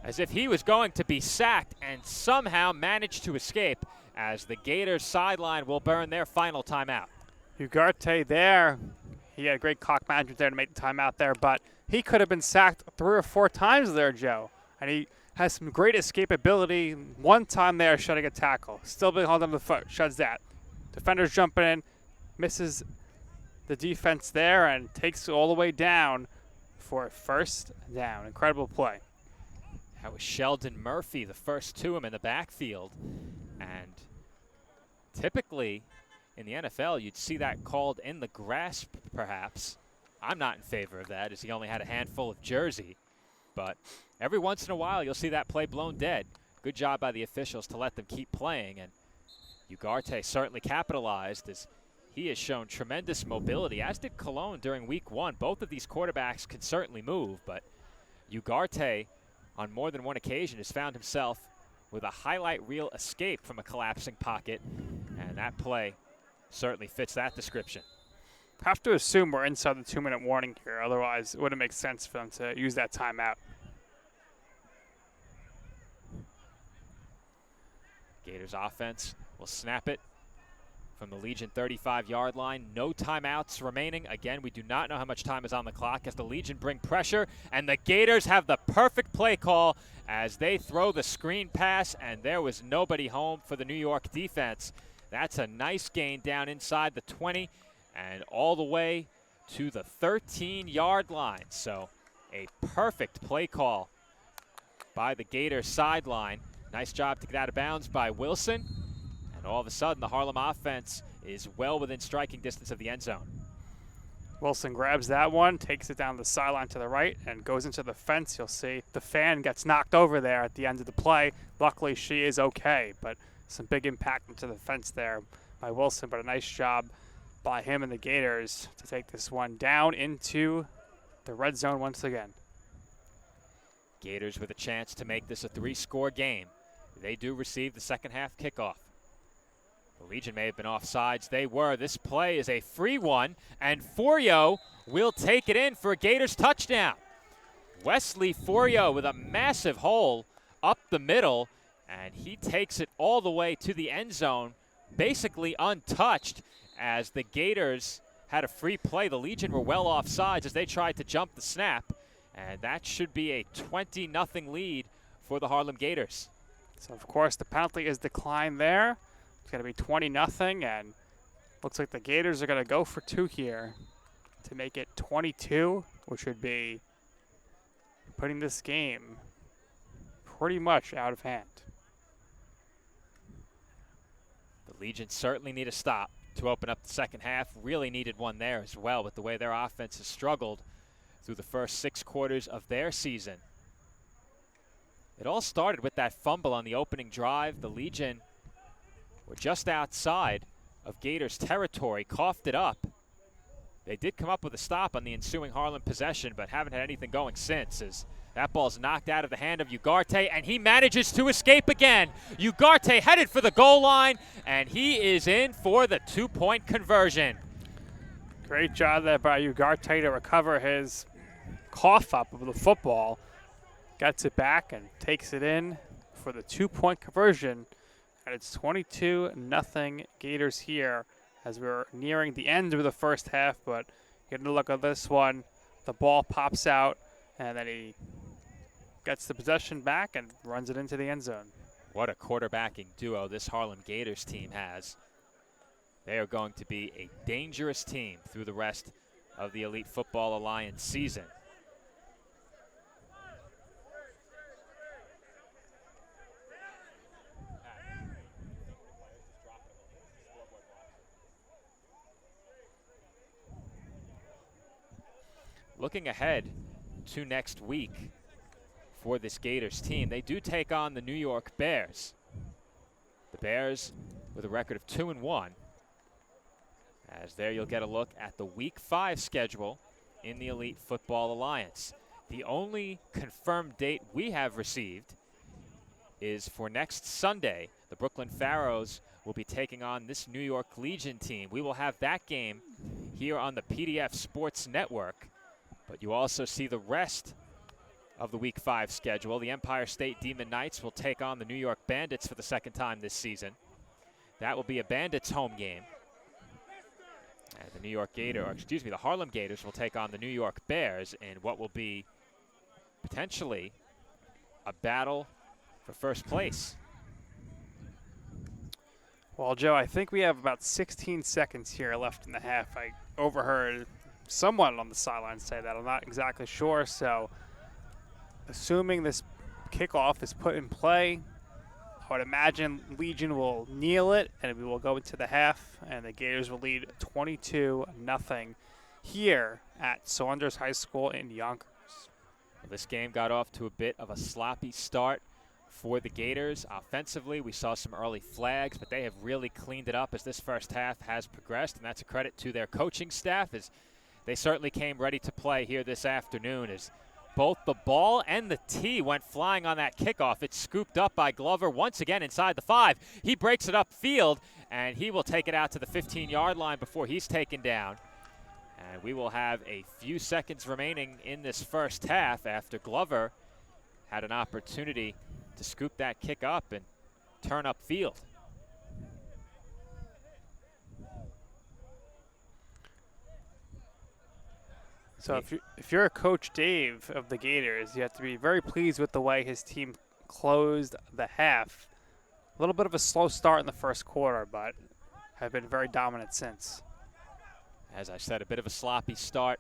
as if he was going to be sacked and somehow managed to escape as the Gators sideline will burn their final timeout. Ugarte there, he had great clock management there to make the timeout there, but he could have been sacked 3 or 4 times there, Joe. And he has some great escapability. One time there, shutting a tackle. Still being held on the foot, shuts that. Defender's jumping in, misses the defense there, and takes it all the way down for a first down. Incredible play. That was Sheldon Murphy, the first to him in the backfield. And typically in the NFL, you'd see that called in the grasp, perhaps. I'm not in favor of that, as he only had a handful of jersey. But every once in a while, you'll see that play blown dead. Good job by the officials to let them keep playing. And Ugarte certainly capitalized as he has shown tremendous mobility, as did Cologne during week 1. Both of these quarterbacks can certainly move, but Ugarte on more than one occasion has found himself with a highlight reel escape from a collapsing pocket, and that play certainly fits that description. Have to assume we're inside the 2-minute warning here, otherwise it wouldn't make sense for them to use that timeout. Gators offense will snap it from the Legion 35-yard line. No timeouts remaining. Again, we do not know how much time is on the clock as the Legion bring pressure, and the Gators have the perfect play call as they throw the screen pass, and there was nobody home for the New York defense. That's a nice gain down inside the 20 and all the way to the 13-yard line. So a perfect play call by the Gators sideline. Nice job to get out of bounds by Wilson. And all of a sudden, the Harlem offense is well within striking distance of the end zone. Wilson grabs that one, takes it down the sideline to the right, and goes into the fence. You'll see the fan gets knocked over there at the end of the play. Luckily, she is okay, but some big impact into the fence there by Wilson, but a nice job by him and the Gators to take this one down into the red zone once again. Gators with a chance to make this a 3-score game. They do receive the second half kickoff. The Legion may have been offsides. They were. This play is a free one, and Forio will take it in for a Gators touchdown. Wesley Forio with a massive hole up the middle, and he takes it all the way to the end zone, basically untouched, as the Gators had a free play. The Legion were well offsides as they tried to jump the snap, and that should be a 20-0 lead for the Harlem Gators. So, of course, the penalty is declined there. It's going to be 20-0, and looks like the Gators are going to go for 2 here to make it 22, which would be putting this game pretty much out of hand. The Legion certainly need a stop to open up the second half. Really needed one there as well with the way their offense has struggled through the first 6 quarters of their season. It all started with that fumble on the opening drive. The Legion were just outside of Gators territory, coughed it up. They did come up with a stop on the ensuing Harlem possession, but haven't had anything going since, as that ball's knocked out of the hand of Ugarte, and he manages to escape again. Ugarte headed for the goal line, and he is in for the 2-point conversion. Great job there by Ugarte to recover his cough up of the football. Gets it back and takes it in for the 2-point conversion. And it's 22-0 Gators here as we're nearing the end of the first half. But getting a look at this one, the ball pops out, and then he gets the possession back and runs it into the end zone. What a quarterbacking duo this Harlem Gators team has. They are going to be a dangerous team through the rest of the Elite Football Alliance season. Looking ahead to next week for this Gators team, they do take on the New York Bears. The Bears with a record of 2-1. As there you'll get a look at the Week 5 schedule in the Elite Football Alliance. The only confirmed date we have received is for next Sunday. The Brooklyn Pharaohs will be taking on this New York Legion team. We will have that game here on the PDF Sports Network, but you also see the rest of the Week 5 schedule. The Empire State Demon Knights will take on the New York Bandits for the second time this season. That will be a Bandits home game. And the Harlem Gators will take on the New York Bears in what will be potentially a battle for first place. Well, Joe, I think we have about 16 seconds here left in the half. I overheard someone on the sideline say that. I'm not exactly sure. So, assuming this kickoff is put in play, I would imagine Legion will kneel it, and we will go into the half, and the Gators will lead 22-0 here at Saunders High School in Yonkers. Well, this game got off to a bit of a sloppy start for the Gators. Offensively, we saw some early flags, but they have really cleaned it up as this first half has progressed, and that's a credit to their coaching staff, as they certainly came ready to play here this afternoon, as both the ball and the tee went flying on that kickoff. It's scooped up by Glover once again inside the 5. He breaks it upfield, and he will take it out to the 15-yard line before he's taken down. And we will have a few seconds remaining in this first half after Glover had an opportunity to scoop that kick up and turn upfield. So if you're a Coach Dave of the Gators, you have to be very pleased with the way his team closed the half. A little bit of a slow start in the first quarter, but have been very dominant since. As I said, a bit of a sloppy start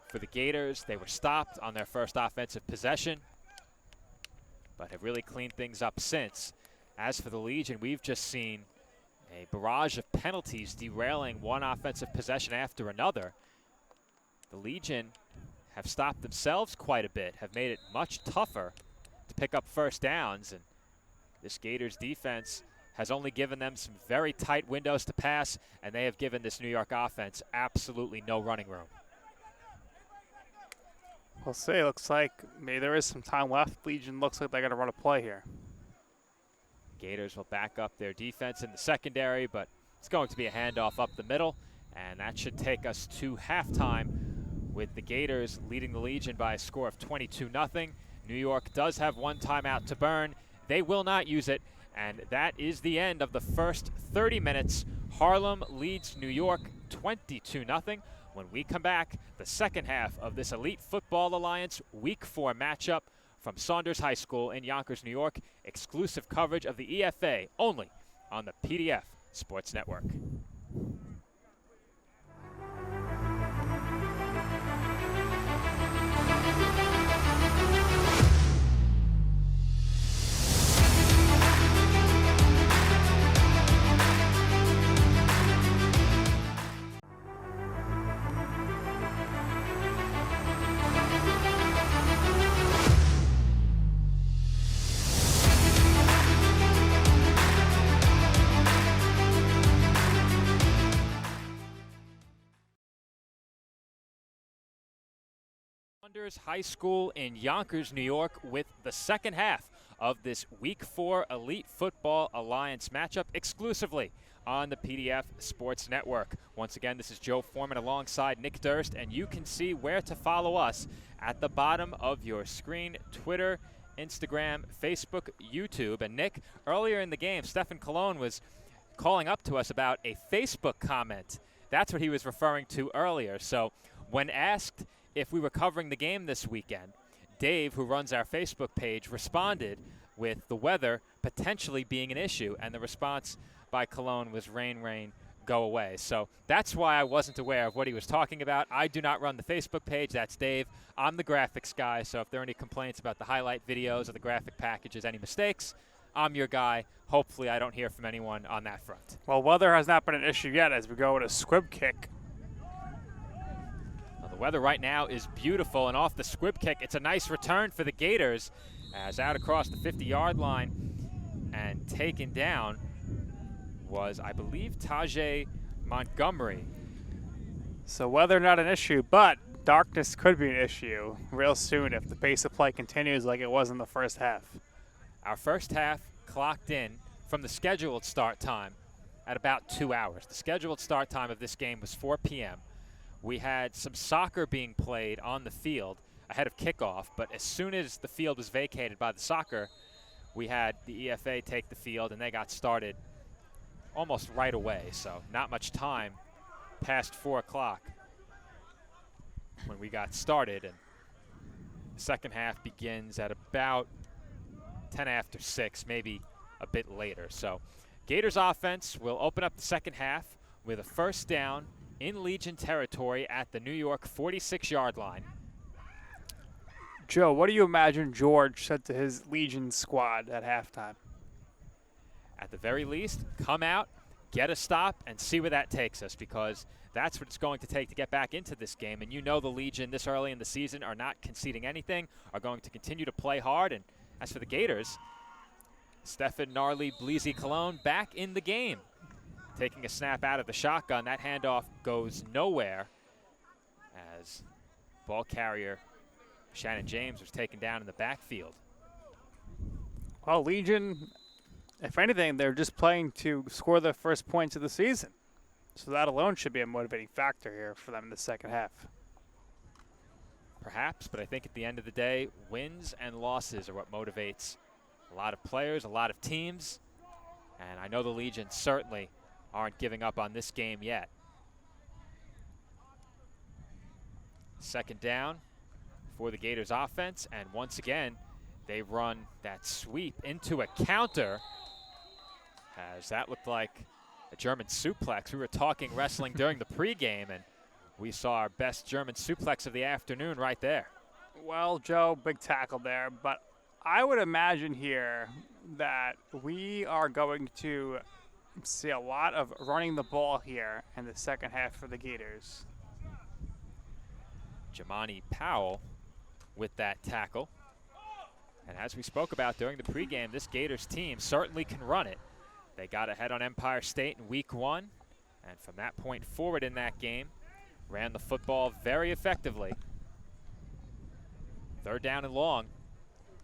for the Gators. They were stopped on their first offensive possession, but have really cleaned things up since. As for the Legion, we've just seen a barrage of penalties derailing one offensive possession after another. The Legion have stopped themselves quite a bit, have made it much tougher to pick up first downs, and this Gators defense has only given them some very tight windows to pass, and they have given this New York offense absolutely no running room. We'll see. Looks like maybe there is some time left. Legion looks like they're going to run a play here. Gators will back up their defense in the secondary, but it's going to be a handoff up the middle, and that should take us to halftime with the Gators leading the Legion by a score of 22-0. New York does have one timeout to burn. They will not use it, and that is the end of the first 30 minutes. Harlem leads New York 22-0. When we come back, the second half of this Elite Football Alliance Week 4 matchup from Saunders High School in Yonkers, New York. Exclusive coverage of the EFA only on the PDF Sports Network. Saunders High School in Yonkers, New York, with the second half of this Week 4 Elite Football Alliance matchup exclusively on the PDF Sports Network. Once again, this is Joe Foreman alongside Nick Durst, and you can see where to follow us at the bottom of your screen: Twitter, Instagram, Facebook, YouTube. And Nick, earlier in the game, Stefan Cologne was calling up to us about a Facebook comment. That's what he was referring to earlier. So when asked if we were covering the game this weekend, Dave, who runs our Facebook page, responded with the weather potentially being an issue, and the response by Cologne was rain, rain, go away. So that's why I wasn't aware of what he was talking about. I do not run the Facebook page. That's Dave. I'm the graphics guy, so if there are any complaints about the highlight videos or the graphic packages, any mistakes, I'm your guy. Hopefully I don't hear from anyone on that front. Well, weather has not been an issue yet as we go with a squib kick. The weather right now is beautiful, and off the squib kick, it's a nice return for the Gators, as out across the 50-yard line and taken down was, I believe, Tajay Montgomery. So weather not an issue, but darkness could be an issue real soon if the pace of play continues like it was in the first half. Our first half clocked in from the scheduled start time at about 2 hours. The scheduled start time of this game was 4 p.m. We had some soccer being played on the field ahead of kickoff, but as soon as the field was vacated by the soccer, we had the EFA take the field, and they got started almost right away, so not much time past 4 o'clock when we got started, and the second half begins at about 10 after 6, maybe a bit later. So Gators offense will open up the second half with a first down in Legion territory at the New York 46-yard line. Joe, what do you imagine George said to his Legion squad at halftime? At the very least, come out, get a stop, and see where that takes us, because that's what it's going to take to get back into this game. And you know the Legion this early in the season are not conceding anything, are going to continue to play hard. And as for the Gators, Stefan Gnarly Bleezy Cologne back in the game. Taking a snap out of the shotgun. That handoff goes nowhere as ball carrier Shannon James was taken down in the backfield. Well, Legion, if anything, they're just playing to score their first points of the season. So that alone should be a motivating factor here for them in the second half. Perhaps, but I think at the end of the day, wins and losses are what motivates a lot of players, a lot of teams. And I know the Legion certainly aren't giving up on this game yet. Second down for the Gators offense, and once again, they run that sweep into a counter, as that looked like a German suplex. We were talking wrestling during the pregame, and we saw our best German suplex of the afternoon right there. Well, Joe, big tackle there, but I would imagine here that we are going to see a lot of running the ball here in the second half for the Gators. Jamani Powell with that tackle. And as we spoke about during the pregame, this Gators team certainly can run it. They got ahead on Empire State in week 1, and from that point forward in that game, ran the football very effectively. Third down and long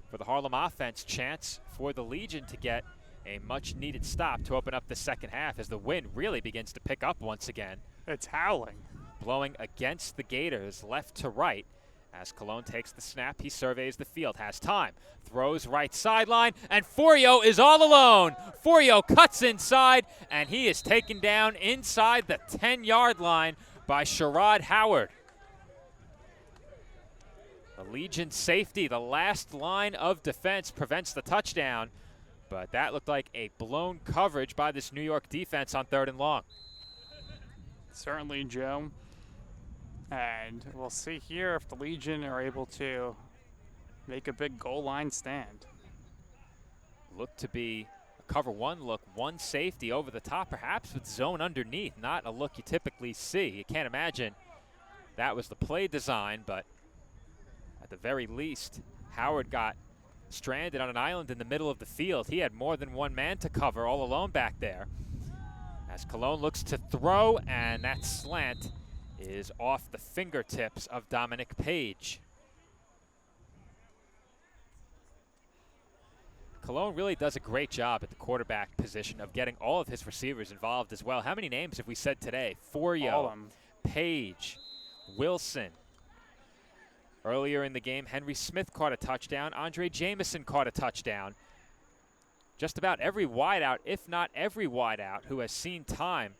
for the Harlem offense. Chance for the Legion to get a much-needed stop to open up the second half as the wind really begins to pick up once again. It's howling. Blowing against the Gators left to right. As Cologne takes the snap, he surveys the field, has time, throws right sideline, and Forio is all alone. Forio cuts inside, and he is taken down inside the 10-yard line by Sherrod Howard. The Legion safety, the last line of defense, prevents the touchdown, but that looked like a blown coverage by this New York defense on 3rd and long. Certainly, Joe. And we'll see here if the Legion are able to make a big goal line stand. Looked to be a cover 1 look, one safety over the top, perhaps with zone underneath. Not a look you typically see. You can't imagine that was the play design, but at the very least, Howard got stranded on an island in the middle of the field. He had more than one man to cover all alone back there. As Cologne looks to throw, and that slant is off the fingertips of Dominic Page. Cologne really does a great job at the quarterback position of getting all of his receivers involved as well. How many names have we said today? Forio, Page, Wilson. Earlier in the game, Henry Smith caught a touchdown. Andre Jamison caught a touchdown. Just about every wideout, if not every wideout, who has seen time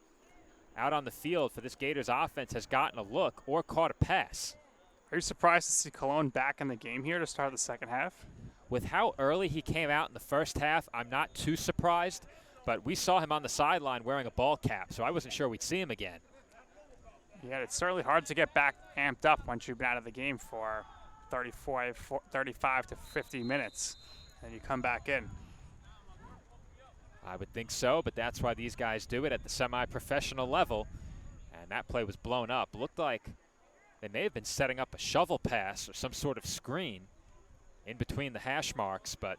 out on the field for this Gators offense has gotten a look or caught a pass. Are you surprised to see Cologne back in the game here to start the second half? With how early he came out in the first half, I'm not too surprised, but we saw him on the sideline wearing a ball cap, so I wasn't sure we'd see him again. Yeah, it's certainly hard to get back amped up once you've been out of the game for 35 to 50 minutes, and you come back in. I would think so, but that's why these guys do it at the semi-professional level. And that play was blown up. Looked like they may have been setting up a shovel pass or some sort of screen in between the hash marks, but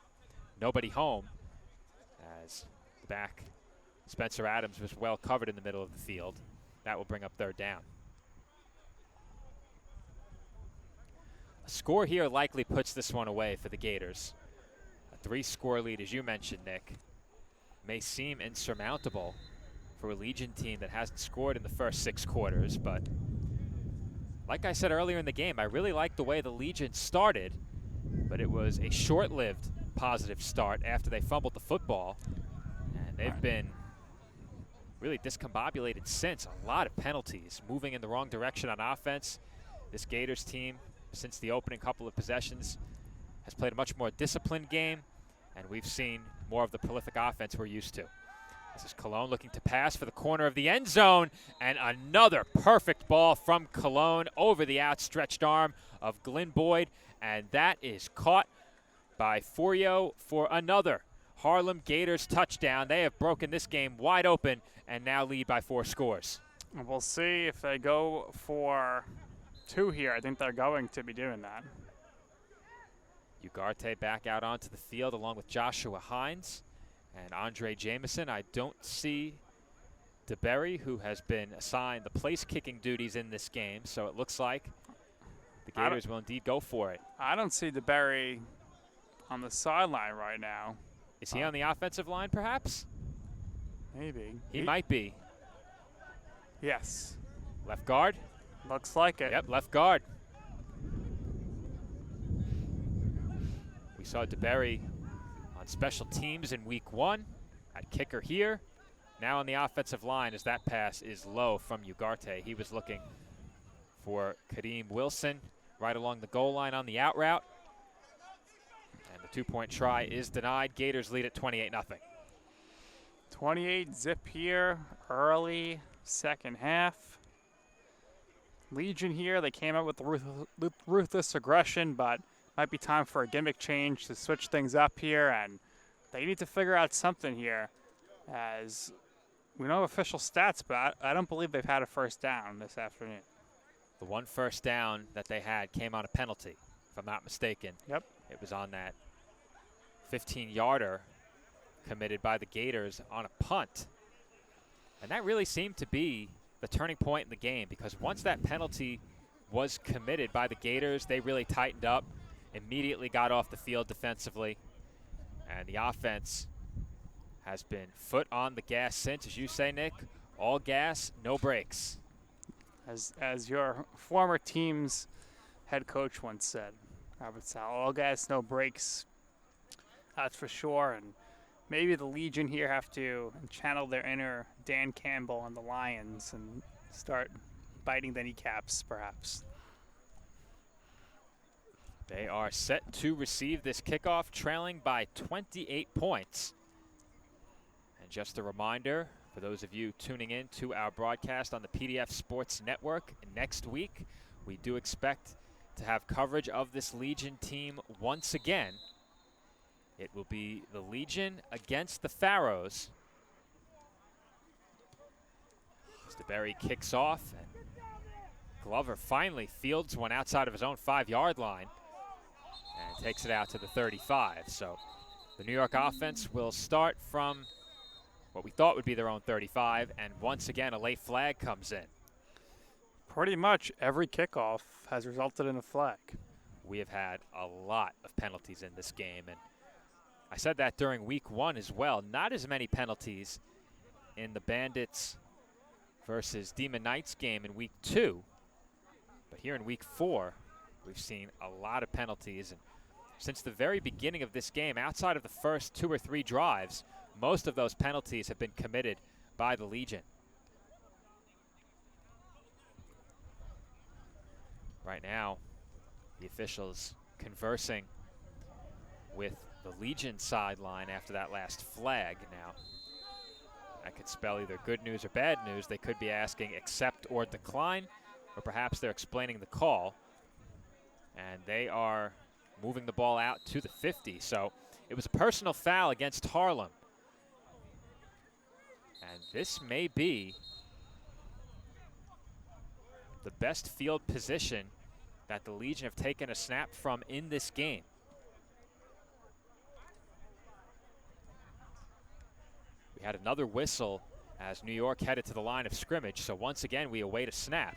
nobody home as the back Spencer Adams was well covered in the middle of the field. That will bring up 3rd down. Score here likely puts this one away for the Gators. A 3-score lead, as you mentioned, Nick, may seem insurmountable for a Legion team that hasn't scored in the first 6 quarters, but like I said earlier in the game, I really liked the way the Legion started, but it was a short-lived positive start after they fumbled the football, and they've been really discombobulated since. A lot of penalties, moving in the wrong direction on offense. This Gators team, since the opening couple of possessions, has played a much more disciplined game, and we've seen more of the prolific offense we're used to. This is Cologne looking to pass for the corner of the end zone, and another perfect ball from Cologne over the outstretched arm of Glyn Boyd, and that is caught by Forio for another Harlem Gators touchdown. They have broken this game wide open and now lead by 4 scores. We'll see if they go for 2 here. I think they're going to be doing that. Ugarte back out onto the field along with Joshua Hines and Andre Jameson. I don't see DeBerry, who has been assigned the place-kicking duties in this game, so it looks like the Gators will indeed go for it. I don't see DeBerry on the sideline right now. Is he on the offensive line, perhaps? Maybe. He might be. Yes. Left guard? Looks like it. Yep, left guard. We saw DeBerry on special teams in week 1, at kicker here. Now on the offensive line as that pass is low from Ugarte. He was looking for Kadeem Wilson right along the goal line on the out route. And the 2-point try is denied. Gators lead at 28-0. 28 zip here, early second half. Legion here, they came out with ruthless aggression, but might be time for a gimmick change to switch things up here, and they need to figure out something here, as we know official stats, but I don't believe they've had a first down this afternoon. The one first down that they had came on a penalty, if I'm not mistaken. Yep. It was on that 15-yarder committed by the Gators on a punt. And that really seemed to be the turning point in the game, because once that penalty was committed by the Gators, they really tightened up, immediately got off the field defensively, and the offense has been foot on the gas since, as you say, Nick. All gas, no brakes. As your former team's head coach once said, Robert Sal, all gas, no brakes. That's for sure. And maybe the Legion here have to channel their inner Dan Campbell and the Lions and start biting the kneecaps, perhaps. They are set to receive this kickoff, trailing by 28 points. And just a reminder, for those of you tuning in to our broadcast on the PDF Sports Network, next week we do expect to have coverage of this Legion team once again. It will be the Legion against the Pharaohs. As DeBerry kicks off, and Glover finally fields one outside of his own 5-yard line and takes it out to the 35. So the New York offense will start from what we thought would be their own 35, and once again a late flag comes in. Pretty much every kickoff has resulted in a flag. We have had a lot of penalties in this game, and I said that during week 1 as well. Not as many penalties in the Bandits versus Demon Knights game in week 2, but here in week 4 we've seen a lot of penalties, and since the very beginning of this game, outside of the first 2 or 3 drives, most of those penalties have been committed by the Legion. Right now, the officials conversing with the Legion sideline after that last flag. Now, that could spell either good news or bad news. They could be asking accept or decline, or perhaps they're explaining the call. And they are moving the ball out to the 50. So it was a personal foul against Harlem. And this may be the best field position that the Legion have taken a snap from in this game. We had another whistle as New York headed to the line of scrimmage, so once again we await a snap.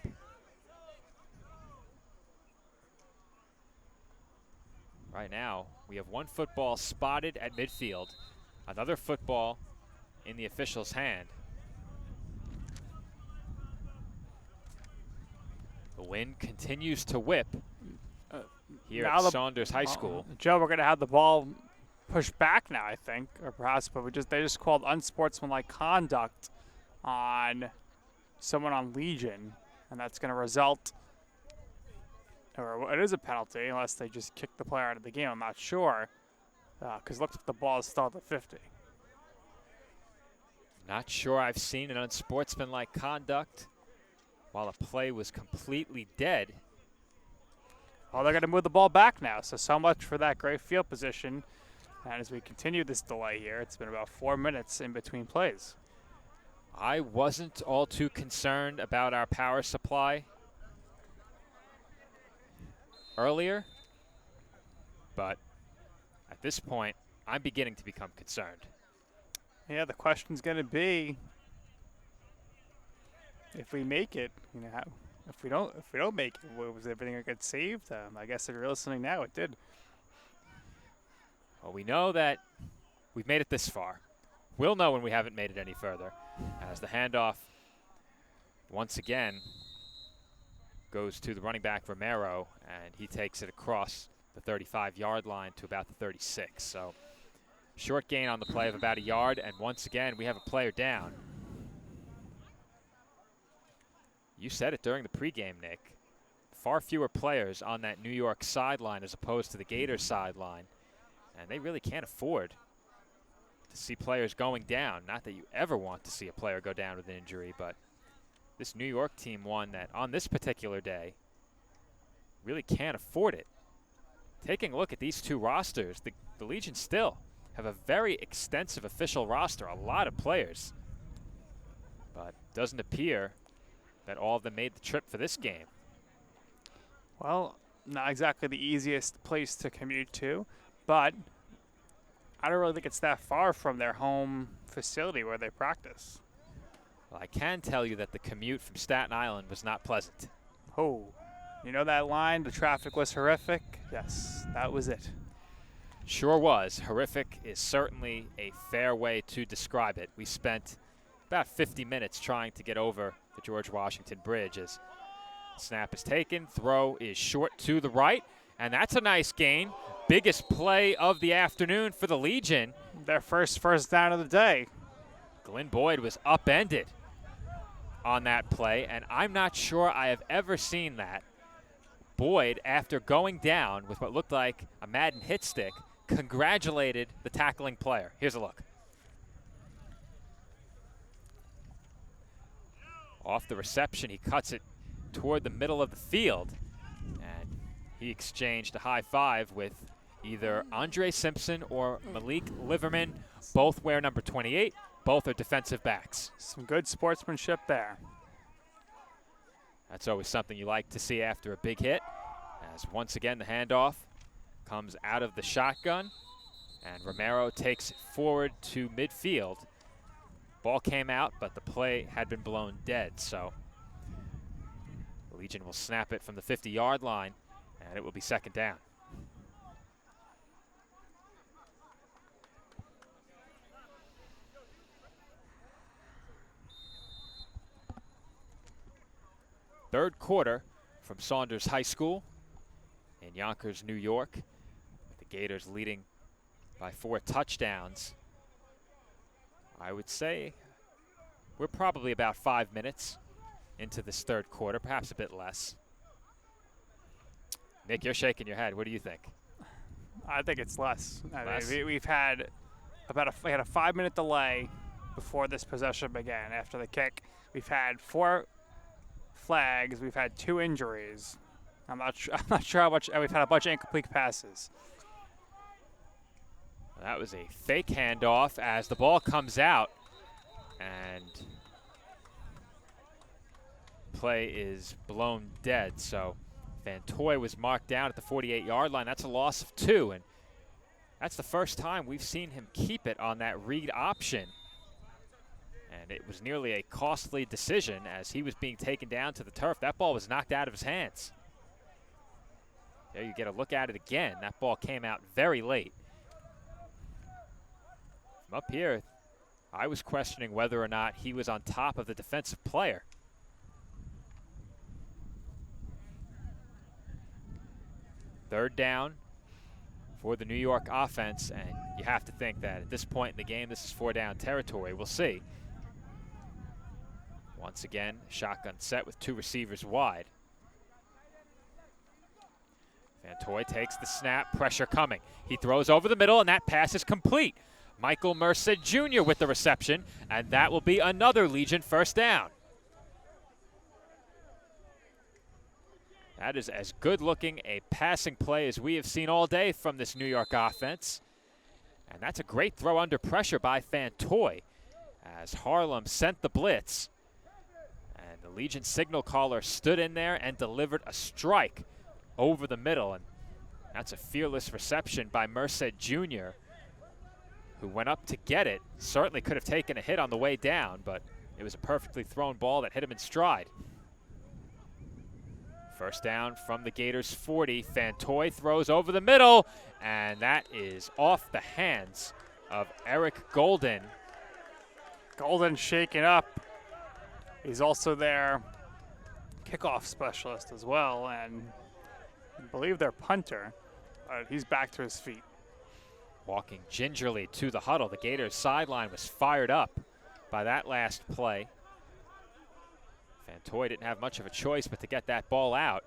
Right now, we have one football spotted at midfield, another football in the official's hand. The wind continues to whip here at Saunders High School. Joe, we're going to have the ball pushed back now, I think, or perhaps, but they just called unsportsmanlike conduct on someone on Legion, and that's going to result, or it is a penalty unless they just kick the player out of the game. I'm not sure, because it looks like the ball is still at the 50. Not sure I've seen an unsportsmanlike conduct while a play was completely dead. Well, they're going to move the ball back now, so much for that great field position. And as we continue this delay here, it's been about 4 minutes in between plays. I wasn't all too concerned about our power supply earlier, but at this point, I'm beginning to become concerned. Yeah, the question's going to be, if we make it, if we don't make it, was everything going to get saved? I guess if you're listening now, it did. Well, we know that we've made it this far. We'll know when we haven't made it any further, as the handoff once again goes to the running back Romero, and he takes it across the 35-yard line to about the 36. So short gain on the play of about a yard, and once again we have a player down. You said it during the pregame, Nick. Far fewer players on that New York sideline as opposed to the Gators sideline, and they really can't afford to see players going down. Not that you ever want to see a player go down with an injury, but this New York team won that on this particular day really can't afford it. Taking a look at these two rosters, the Legion still have a very extensive official roster, a lot of players, but doesn't appear that all of them made the trip for this game. Well, not exactly the easiest place to commute to, but I don't really think it's that far from their home facility where they practice. Well, I can tell you that the commute from Staten Island was not pleasant. Oh, you know that line, the traffic was horrific? Yes, that was it. Sure was. Horrific is certainly a fair way to describe it. We spent about 50 minutes trying to get over the George Washington Bridge as snap is taken, throw is short to the right, and that's a nice gain. Biggest play of the afternoon for the Legion. Their first down of the day. Glenn Boyd was upended on that play, and I'm not sure I have ever seen that. Boyd, after going down with what looked like a Madden hit stick, congratulated the tackling player. Here's a look. Off the reception, he cuts it toward the middle of the field, and he exchanged a high five with either Andre Simpson or Malik Liverman. Both wear number 28. Both are defensive backs. Some good sportsmanship there. That's always something you like to see after a big hit, as once again the handoff comes out of the shotgun, and Romero takes it forward to midfield. Ball came out, but the play had been blown dead, so the Legion will snap it from the 50-yard line, and it will be second down. Third quarter from Saunders High School in Yonkers, New York, with the Gators leading by 4 touchdowns. I would say we're probably about 5 minutes into this third quarter, perhaps a bit less. Nick, you're shaking your head. What do you think? I think it's less. Less? I mean, we've had we had a 5-minute delay before this possession began. After the kick, we've had 4 flags. We've had 2 injuries. I'm not sure how much. We've had a bunch of incomplete passes. That was a fake handoff as the ball comes out, and play is blown dead. So Van Toy was marked down at the 48-yard line. That's a loss of 2, and that's the first time we've seen him keep it on that read option. And it was nearly a costly decision as he was being taken down to the turf. That ball was knocked out of his hands. There you get a look at it again. That ball came out very late. From up here, I was questioning whether or not he was on top of the defensive player. Third down for the New York offense, and you have to think that at this point in the game, this is 4-down territory. We'll see. Once again, shotgun set with 2 receivers wide. Fantoy takes the snap, pressure coming. He throws over the middle, and that pass is complete. Michael Merced Jr. with the reception, and that will be another Legion first down. That is as good-looking a passing play as we have seen all day from this New York offense. And that's a great throw under pressure by Fantoy as Harlem sent the blitz. And the Legion signal caller stood in there and delivered a strike over the middle. And that's a fearless reception by Merced Jr., who went up to get it. Certainly could have taken a hit on the way down, but it was a perfectly thrown ball that hit him in stride. First down from the Gators 40. Fantoy throws over the middle, and that is off the hands of Eric Golden. Golden shaken up. He's also their kickoff specialist as well, and I believe their punter. He's back to his feet. Walking gingerly to the huddle. The Gators sideline was fired up by that last play. Fantoy didn't have much of a choice but to get that ball out.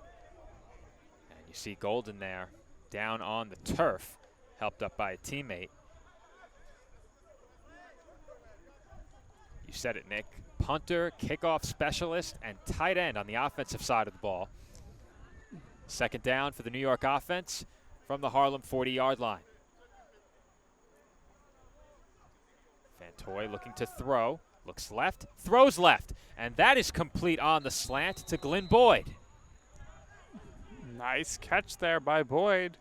And you see Golden there down on the turf, helped up by a teammate. You said it, Nick. Punter, kickoff specialist, and tight end on the offensive side of the ball. Second down for the New York offense from the Harlem 40-yard line. Fantoy looking to throw. Looks left, throws left, and that is complete on the slant to Glenn Boyd. Nice catch there by Boyd.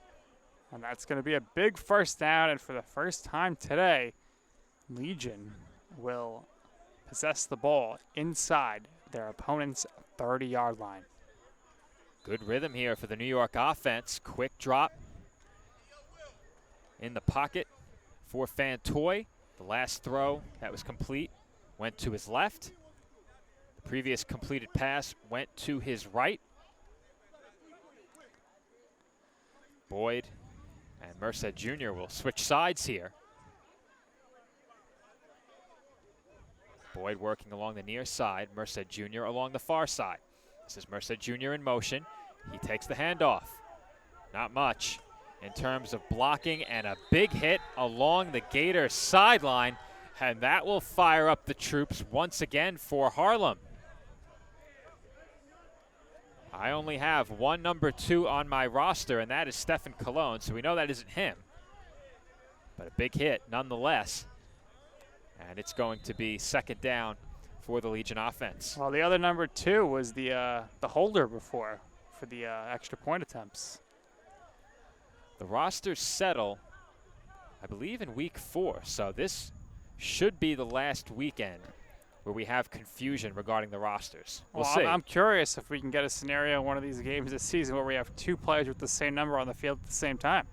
And that's going to be a big first down, and for the first time today, Legion will possess the ball inside their opponent's 30-yard line. Good rhythm here for the New York offense. Quick drop in the pocket for Fantoy. The last throw that was complete went to his left. The previous completed pass went to his right. Boyd and Merced Jr. will switch sides here. Boyd working along the near side, Merced Jr. along the far side. This is Merced Jr. in motion. He takes the handoff. Not much in terms of blocking, and a big hit along the Gators sideline. And that will fire up the troops once again for Harlem. I only have one number 2 on my roster, and that is Stephen Colon, so we know that isn't him. But a big hit nonetheless. And it's going to be second down for the Legion offense. Well, the other number 2 was the holder before for the extra point attempts. The rosters settle, I believe, in week 4, so this should be the last weekend where we have confusion regarding the rosters. We'll see. I'm curious if we can get a scenario in one of these games this season where we have 2 players with the same number on the field at the same time.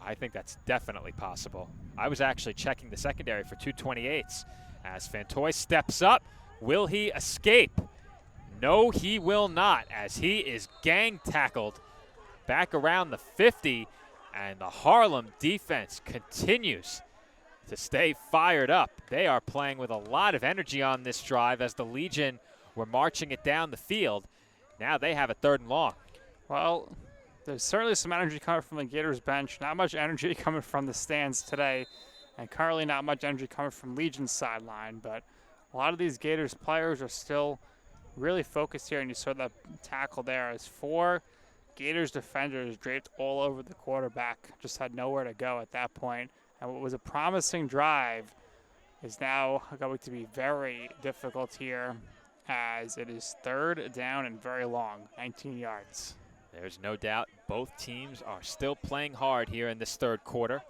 I think that's definitely possible. I was actually checking the secondary for 228s as Fantoy steps up. Will he escape? No, he will not, as he is gang tackled back around the 50, and the Harlem defense continues to stay fired up. They are playing with a lot of energy on this drive as the Legion were marching it down the field. Now they have a 3rd and long. Well, there's certainly some energy coming from the Gators bench. Not much energy coming from the stands today, and currently not much energy coming from Legion's sideline. But a lot of these Gators players are still really focused here, and you saw that tackle there as 4 Gators defenders draped all over the quarterback. Just had nowhere to go at that point. And what was a promising drive is now going to be very difficult here, as it is 3rd down and very long, 19 yards. There's no doubt both teams are still playing hard here in this 3rd quarter,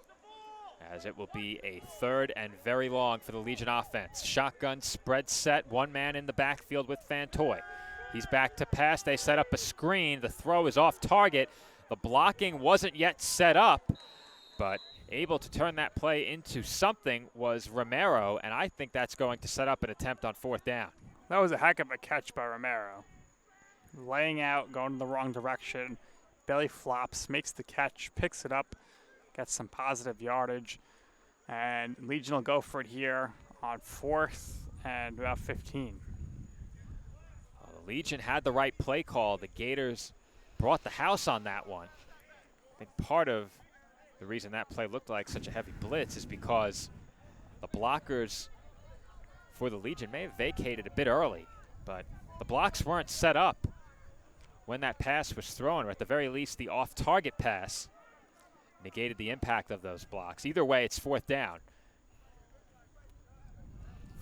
as it will be a 3rd and very long for the Legion offense. Shotgun spread set, 1 man in the backfield with Fantoy. He's back to pass. They set up a screen. The throw is off target. The blocking wasn't yet set up, but able to turn that play into something was Romero, and I think that's going to set up an attempt on 4th down. That was a heck of a catch by Romero. Laying out, going in the wrong direction. Belly flops, makes the catch, picks it up, gets some positive yardage. And Legion will go for it here on 4th and about 15. The Legion had the right play call. The Gators brought the house on that one. I think part of the reason that play looked like such a heavy blitz is because the blockers for the Legion may have vacated a bit early, but the blocks weren't set up when that pass was thrown, or at the very least the off-target pass negated the impact of those blocks. Either way, it's 4th down.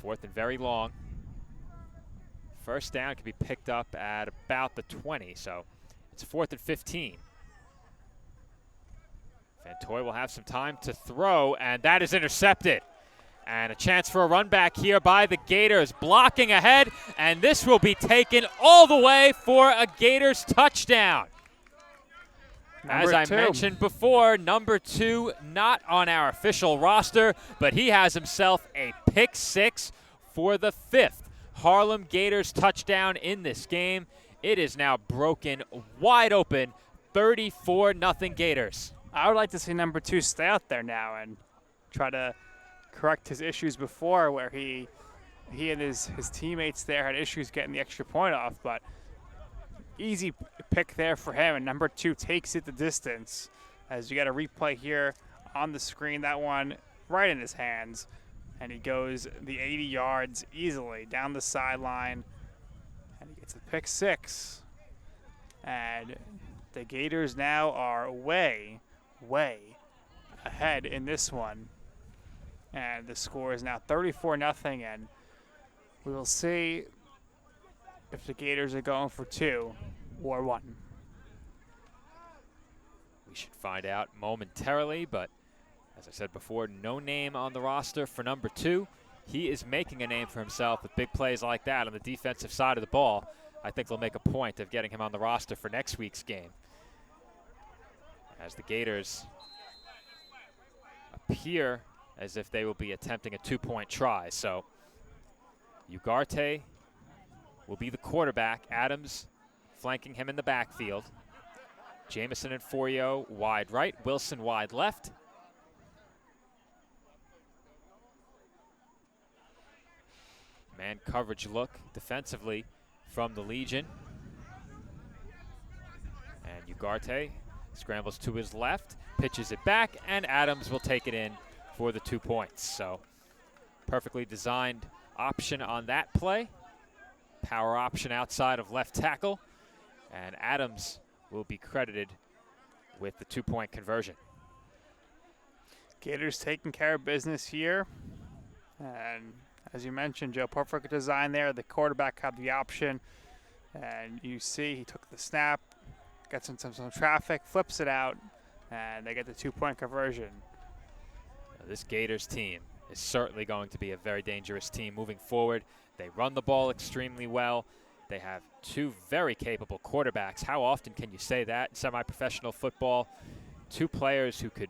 4th and very long. First down can be picked up at about the 20, so it's 4th and 15. Fantoy will have some time to throw, and that is intercepted. And a chance for a run back here by the Gators, blocking ahead, and this will be taken all the way for a Gators touchdown. As I mentioned before, number 2 not on our official roster, but he has himself a pick 6 for the 5th Harlem Gators touchdown in this game. It is now broken wide open, 34-0 Gators. I would like to see number 2 stay out there now and try to correct his issues before, where he and his teammates there had issues getting the extra point off, but easy pick there for him, and number 2 takes it the distance. As you got a replay here on the screen, that one right in his hands, and he goes the 80 yards easily down the sideline, and he gets the pick 6. And the Gators now are way ahead in this one. And the score is now 34-0, and we will see if the Gators are going for 2 or 1. We should find out momentarily, but as I said before, no name on the roster for number 2. He is making a name for himself with big plays like that on the defensive side of the ball. I think they'll make a point of getting him on the roster for next week's game, as the Gators appear as if they will be attempting a 2-point try. So Ugarte will be the quarterback. Adams flanking him in the backfield. Jamison and Forio wide right. Wilson wide left. Man coverage look defensively from the Legion. And Ugarte scrambles to his left, pitches it back, and Adams will take it in for the 2 points. So perfectly designed option on that play. Power option outside of left tackle. And Adams will be credited with the 2-point conversion. Gators taking care of business here. And as you mentioned, Joe, perfect design there. The quarterback had the option. And you see he took the snap, gets into some traffic, flips it out, and they get the 2-point conversion. Now, this Gators team is certainly going to be a very dangerous team moving forward. They run the ball extremely well. They have 2 very capable quarterbacks. How often can you say that in semi-professional football? 2 players who could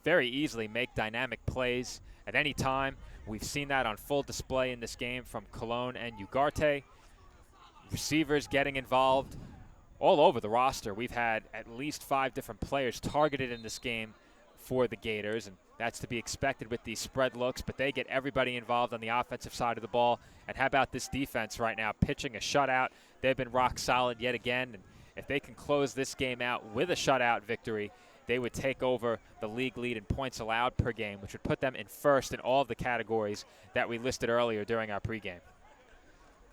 very easily make dynamic plays at any time. We've seen that on full display in this game from Cologne and Ugarte. Receivers getting involved all over the roster. We've had at least 5 different players targeted in this game for the Gators, and that's to be expected with these spread looks, but they get everybody involved on the offensive side of the ball. And how about this defense right now, pitching a shutout? They've been rock solid yet again, and if they can close this game out with a shutout victory, they would take over the league lead in points allowed per game, which would put them in first in all of the categories that we listed earlier during our pregame.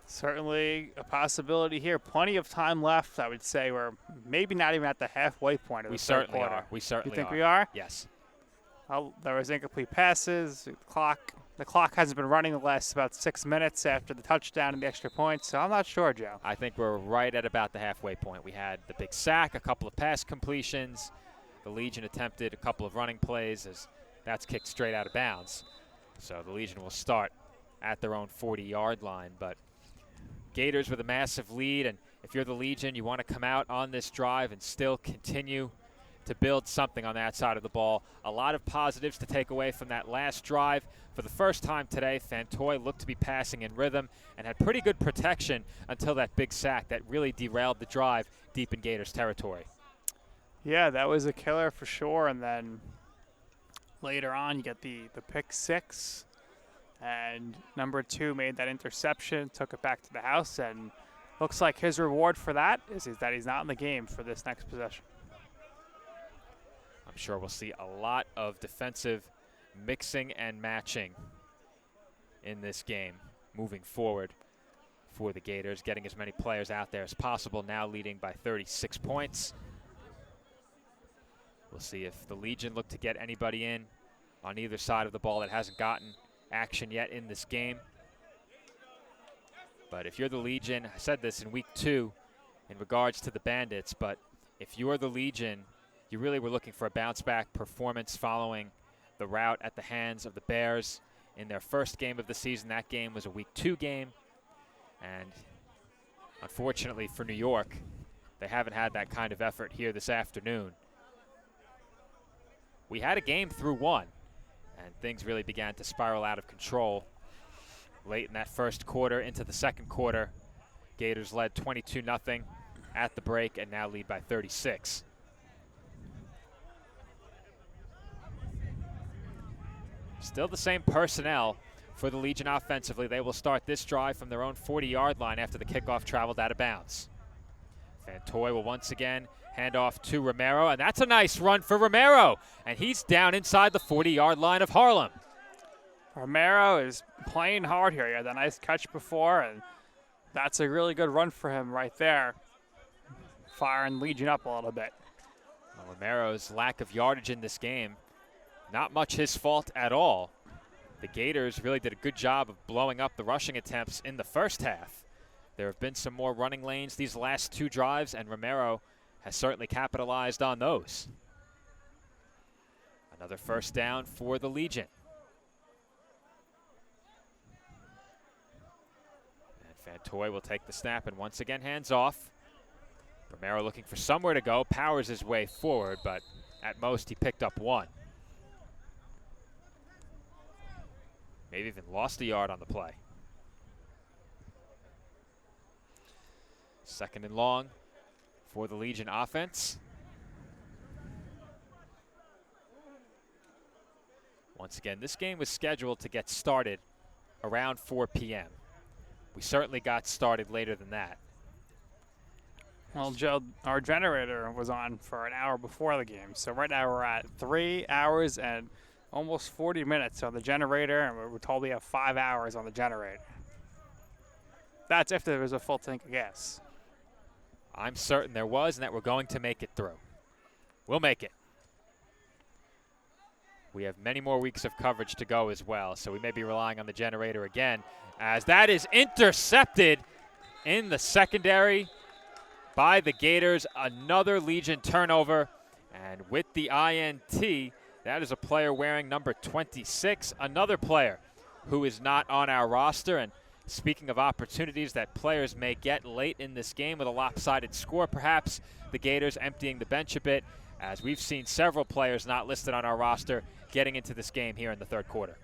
Certainly a possibility here. Plenty of time left, I would say. We're maybe not even at the halfway point of the third quarter. We certainly are. You think we are? Yes. Well, there was incomplete passes. The clock hasn't been running the last about 6 minutes after the touchdown and the extra points, so I'm not sure, Joe. I think we're right at about the halfway point. We had the big sack, a couple of pass completions. The Legion attempted a couple of running plays as that's kicked straight out of bounds. So the Legion will start at their own 40-yard line. But Gators with a massive lead, and if you're the Legion, you want to come out on this drive and still continue to build something on that side of the ball. A lot of positives to take away from that last drive. For the first time today, Fantoy looked to be passing in rhythm and had pretty good protection until that big sack that really derailed the drive deep in Gators territory. Yeah, that was a killer for sure. And then later on, you get the pick six. And number 2 made that interception, took it back to the house, and looks like his reward for that is that he's not in the game for this next possession. I'm sure we'll see a lot of defensive mixing and matching in this game moving forward for the Gators, getting as many players out there as possible, now leading by 36 points. We'll see if the Legion look to get anybody in on either side of the ball that hasn't gotten action yet in this game. But if you're the Legion, I said this in week 2 in regards to the Bandits, but if you're the Legion, you really were looking for a bounce-back performance following the rout at the hands of the Bears in their first game of the season. That game was a week 2 game, and unfortunately for New York, they haven't had that kind of effort here this afternoon. We had a game through 1, and things really began to spiral out of control late in that first quarter into the second quarter. Gators led 22-0 at the break and now lead by 36. Still the same personnel for the Legion offensively. They will start this drive from their own 40-yard line after the kickoff traveled out of bounds. Fantoy will once again hand off to Romero, and that's a nice run for Romero. And he's down inside the 40-yard line of Harlem. Romero is playing hard here. He had a nice catch before, and that's a really good run for him right there, firing Legion up a little bit. Well, Romero's lack of yardage in this game, not much his fault at all. The Gators really did a good job of blowing up the rushing attempts in the first half. There have been some more running lanes these last 2 drives, and Romero has certainly capitalized on those. Another first down for the Legion. And Fantoy will take the snap and once again hands off. Romero looking for somewhere to go, powers his way forward, but at most he picked up 1. Maybe even lost a yard on the play. Second and long for the Legion offense. Once again, this game was scheduled to get started around 4 p.m. We certainly got started later than that. Well, Joe, our generator was on for an hour before the game. So right now we're at 3 hours and almost 40 minutes on the generator, and we're told we have 5 hours on the generator. That's if there was a full tank of gas. I'm certain there was, and that we're going to make it through. We'll make it. We have many more weeks of coverage to go as well, so we may be relying on the generator again, as that is intercepted in the secondary by the Gators. Another Legion turnover, and with the INT, that is a player wearing number 26, another player who is not on our roster. And speaking of opportunities that players may get late in this game with a lopsided score, perhaps the Gators emptying the bench a bit, as we've seen several players not listed on our roster getting into this game here in the third quarter.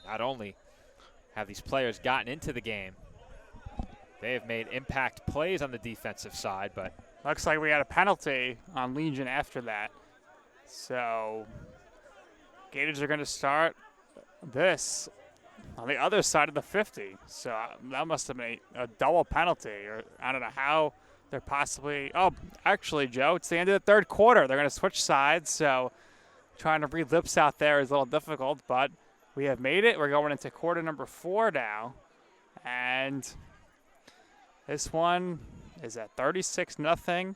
Not only have these players gotten into the game, they have made impact plays on the defensive side, but looks like we had a penalty on Legion after that. So Gators are going to start this on the other side of the 50. So that must have been a double penalty, or I don't know how they're possibly. Oh, actually, Joe, it's the end of the third quarter. They're going to switch sides. So trying to read lips out there is a little difficult, but we have made it. We're going into quarter number 4 now. And this one is at 36-0.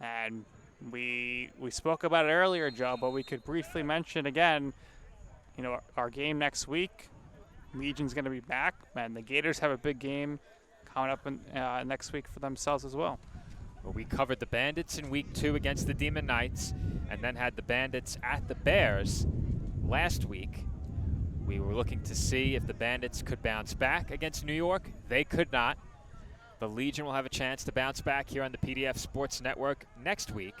And we spoke about it earlier, Joe, but we could briefly mention again, you know, our game next week. Legion's going to be back, and the Gators have a big game coming up next week for themselves as well. Well, we covered the Bandits in week 2 against the Demon Knights, and then had the Bandits at the Bears last week. We were looking to see if the Bandits could bounce back against New York. They could not. The Legion will have a chance to bounce back here on the PDF Sports Network next week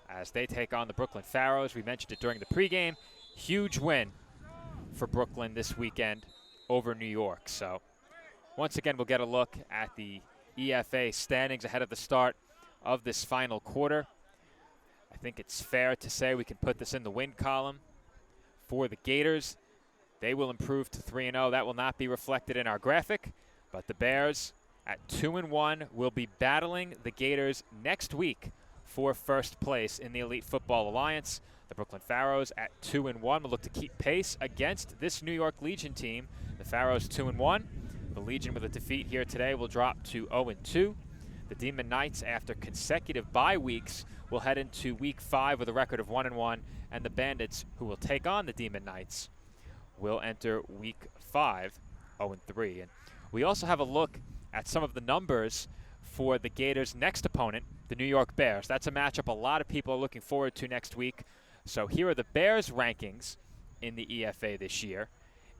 as they take on the Brooklyn Pharaohs. We mentioned it during the pregame. Huge win for Brooklyn this weekend over New York. So once again, we'll get a look at the EFA standings ahead of the start of this final quarter. I think it's fair to say we can put this in the win column for the Gators. They will improve to 3-0. That will not be reflected in our graphic, but the Bears at 2-1 will be battling the Gators next week for first place in the Elite Football Alliance. The Brooklyn Pharaohs at 2-1 will look to keep pace against this New York Legion team. The Pharaohs 2-1. The Legion with a defeat here today will drop to 0-2. The Demon Knights, after consecutive bye weeks, will head into Week 5 with a record of 1-1, and the Bandits, who will take on the Demon Knights, will enter Week 5 0-3. And we also have a look at some of the numbers for the Gators' next opponent, the New York Bears. That's a matchup a lot of people are looking forward to next week. So here are the Bears' rankings in the EFA this year.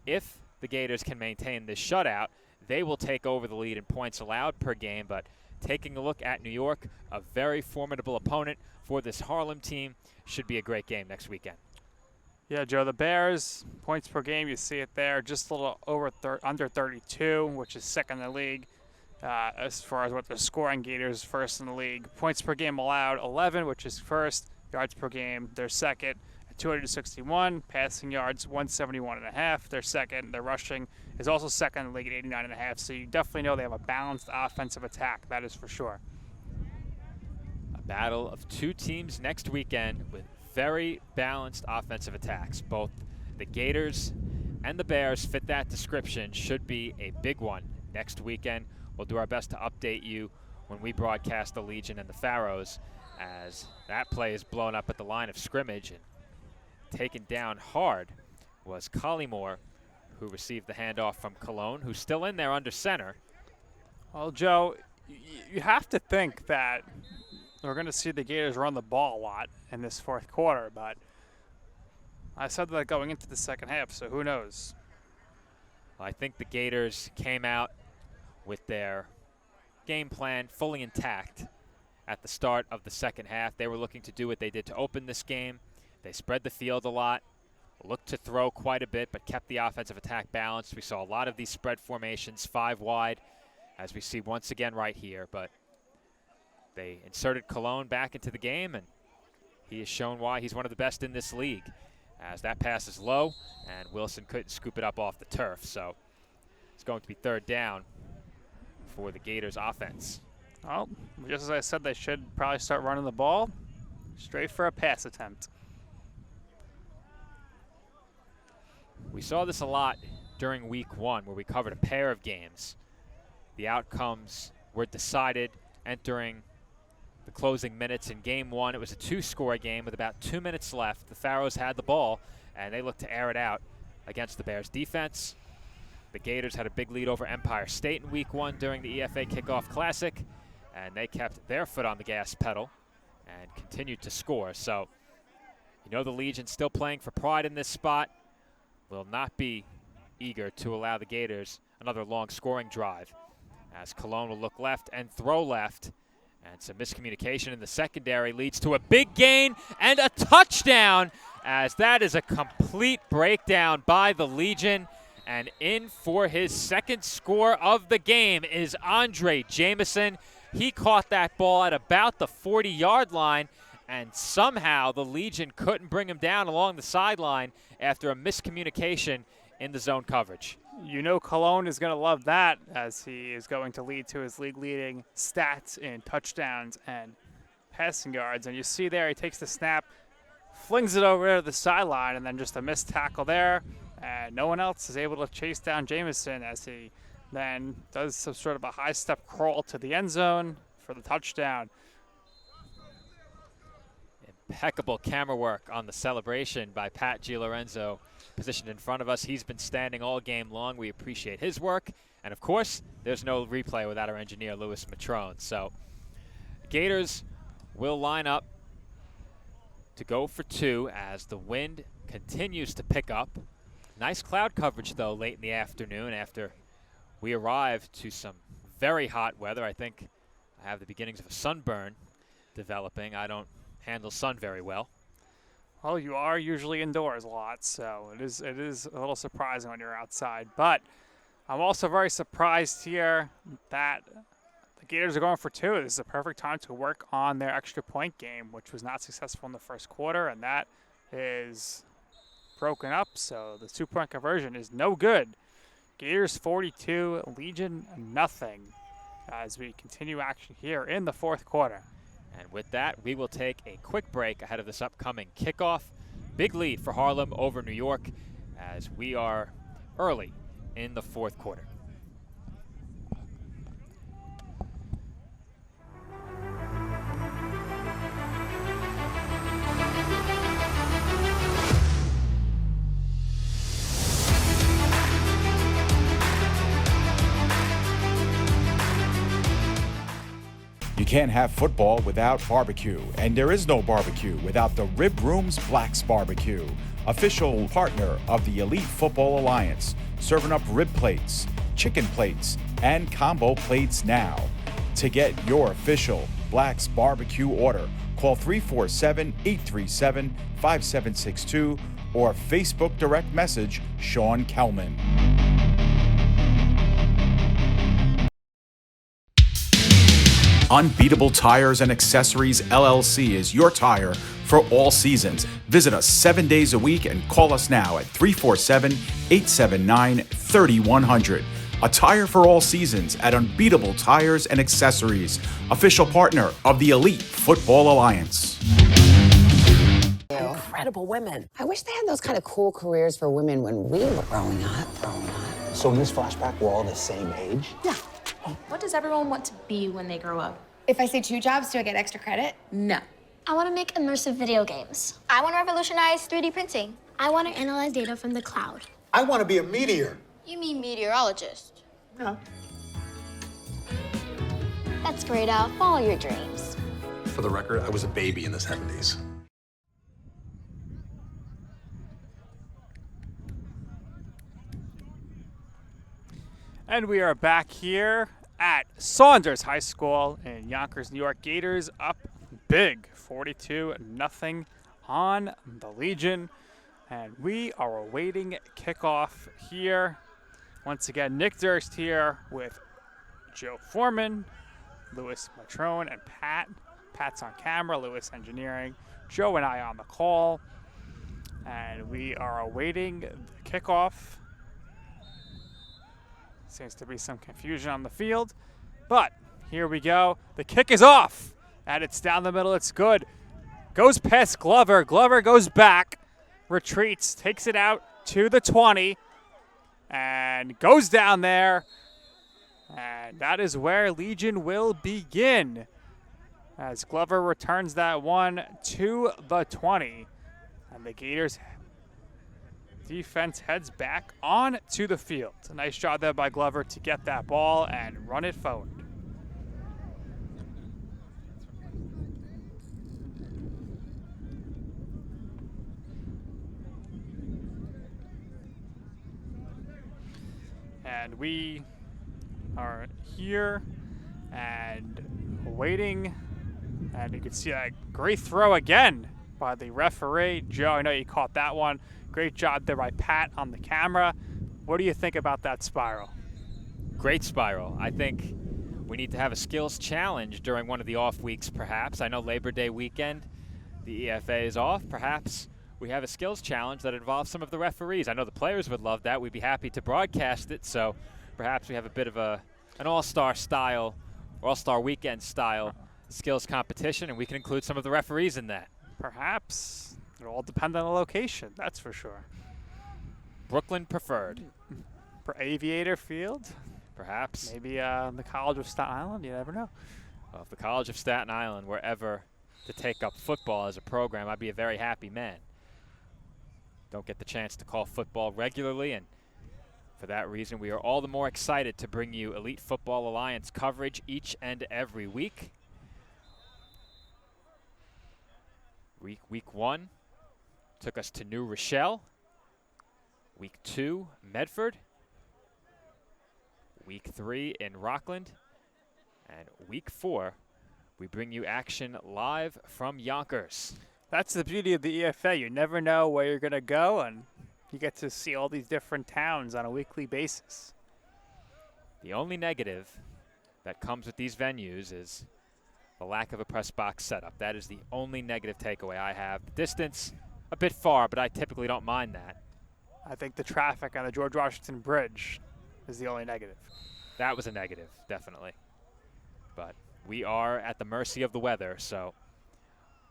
If the Gators can maintain this shutout, they will take over the lead in points allowed per game. But taking a look at New York, a very formidable opponent for this Harlem team, should be a great game next weekend. Yeah, Joe, the Bears, points per game, you see it there, just a little under 32, which is second in the league. As far as what they're scoring, Gators first in the league. Points per game allowed, 11, which is first. Yards per game, they're second at 261. Passing yards, 171.5. They're second. Their rushing is also second in the league at 89.5. So you definitely know they have a balanced offensive attack. That is for sure. A battle of two teams next weekend with very balanced offensive attacks. Both the Gators and the Bears fit that description. Should be a big one next weekend. We'll do our best to update you when we broadcast the Legion and the Pharaohs, as that play is blown up at the line of scrimmage, and taken down hard was Collymore, who received the handoff from Cologne, who's still in there under center. Well, Joe, you have to think that we're going to see the Gators run the ball a lot in this fourth quarter, but I said that going into the second half, so who knows? I think the Gators came out with their game plan fully intact at the start of the second half. They were looking to do what they did to open this game. They spread the field a lot, looked to throw quite a bit, but kept the offensive attack balanced. We saw a lot of these spread formations, 5 wide, as we see once again right here. But they inserted Cologne back into the game, and he has shown why he's one of the best in this league, as that pass is low, and Wilson couldn't scoop it up off the turf. So it's going to be third down for the Gators offense. Well, just as I said, they should probably start running the ball straight for a pass attempt. We saw this a lot during Week 1, where we covered a pair of games. The outcomes were decided entering the closing minutes. In Game 1, it was a 2-score game with about 2 minutes left. The Pharaohs had the ball, and they looked to air it out against the Bears' defense. The Gators had a big lead over Empire State in Week 1 during the EFA Kickoff Classic, and they kept their foot on the gas pedal and continued to score. So, you know, the Legion still playing for pride in this spot, will not be eager to allow the Gators another long scoring drive, as Cologne will look left and throw left, and some miscommunication in the secondary leads to a big gain and a touchdown, as that is a complete breakdown by the Legion. And in for his second score of the game is Andre Jameson. He caught that ball at about the 40-yard line, and somehow the Legion couldn't bring him down along the sideline after a miscommunication in the zone coverage. You know Cologne is going to love that, as he is going to lead to his league-leading stats in touchdowns and passing yards. And you see there, he takes the snap, flings it over to the sideline, and then just a missed tackle there. And no one else is able to chase down Jameson, as he then does some sort of a high-step crawl to the end zone for the touchdown. Impeccable camera work on the celebration by Pat Gilorenzo, positioned in front of us. He's been standing all game long. We appreciate his work. And, of course, there's no replay without our engineer, Louis Matrone. So Gators will line up to go for 2 as the wind continues to pick up. Nice cloud coverage, though, late in the afternoon after we arrived to some very hot weather. I think I have the beginnings of a sunburn developing. I don't handle sun very well. Well, you are usually indoors a lot, so it is a little surprising when you're outside. But I'm also very surprised here that the Gators are going for 2. This is a perfect time to work on their extra point game, which was not successful in the first quarter, and that is broken up, so the 2-point conversion is no good. Gators 42, Legion nothing, as we continue action here in the fourth quarter. And with that, we will take a quick break ahead of this upcoming kickoff. Big lead for Harlem over New York as we are early in the fourth quarter. You can't have football without barbecue, and there is no barbecue without the Rib Room's Black's Barbecue, official partner of the Elite Football Alliance, serving up rib plates, chicken plates, and combo plates now. To get your official Black's Barbecue order, call 347-837-5762 or Facebook direct message Sean Kelman. Unbeatable Tires and Accessories LLC is your tire for all seasons. Visit us 7 days a week and call us now at 347-879-3100. A tire for all seasons at Unbeatable Tires and Accessories, official partner of the Elite Football Alliance. Incredible women. I wish they had those kind of cool careers for women when we were growing up. So in this flashback, we're all the same age? Yeah. What does everyone want to be when they grow up? If I say 2 jobs, do I get extra credit? No. I want to make immersive video games. I want to revolutionize 3D printing. I want to analyze data from the cloud. I want to be a meteor. You mean meteorologist? No. That's great, Al. Follow your dreams. For the record, I was a baby in the 70s. And we are back here at Saunders High School in Yonkers, New York. Gators up big, 42-0 on the Legion. And we are awaiting kickoff here. Once again, Nick Durst here with Joe Foreman, Louis Matrone, and Pat. Pat's on camera, Louis engineering, Joe and I on the call. And we are awaiting the kickoff. Seems to be some confusion on the field, but here we go. The kick is off, and it's down the middle. It's good. Goes past Glover. Glover goes back, retreats, takes it out to the 20, and goes down there. And that is where Legion will begin, as Glover returns that one to the 20, and the Gators defense heads back on to the field. A nice job there by Glover to get that ball and run it forward. And we are here and waiting. And you can see a great throw again by the referee. Joe, I know you caught that one. Great job there by Pat on the camera. What do you think about that spiral? Great spiral. I think we need to have a skills challenge during one of the off weeks, perhaps. I know Labor Day weekend, the EFA is off. Perhaps we have a skills challenge that involves some of the referees. I know the players would love that. We'd be happy to broadcast it. So perhaps we have a bit of an all-star style, all-star weekend style skills competition, and we can include some of the referees in that. Perhaps. It'll all depend on the location, that's for sure. Brooklyn preferred. For Aviator Field? Perhaps. Maybe the College of Staten Island, you never know. Well, if the College of Staten Island were ever to take up football as a program, I'd be a very happy man. Don't get the chance to call football regularly, and for that reason, we are all the more excited to bring you Elite Football Alliance coverage each and every week. Week 1 took us to New Rochelle. Week 2, Medford. Week 3 in Rockland. And week 4, we bring you action live from Yonkers. That's the beauty of the EFA. You never know where you're going to go, and you get to see all these different towns on a weekly basis. The only negative that comes with these venues is the lack of a press box setup. That is the only negative takeaway I have. The distance, a bit far, but I typically don't mind that. I think the traffic on the George Washington Bridge is the only negative. That was a negative, definitely. But we are at the mercy of the weather, so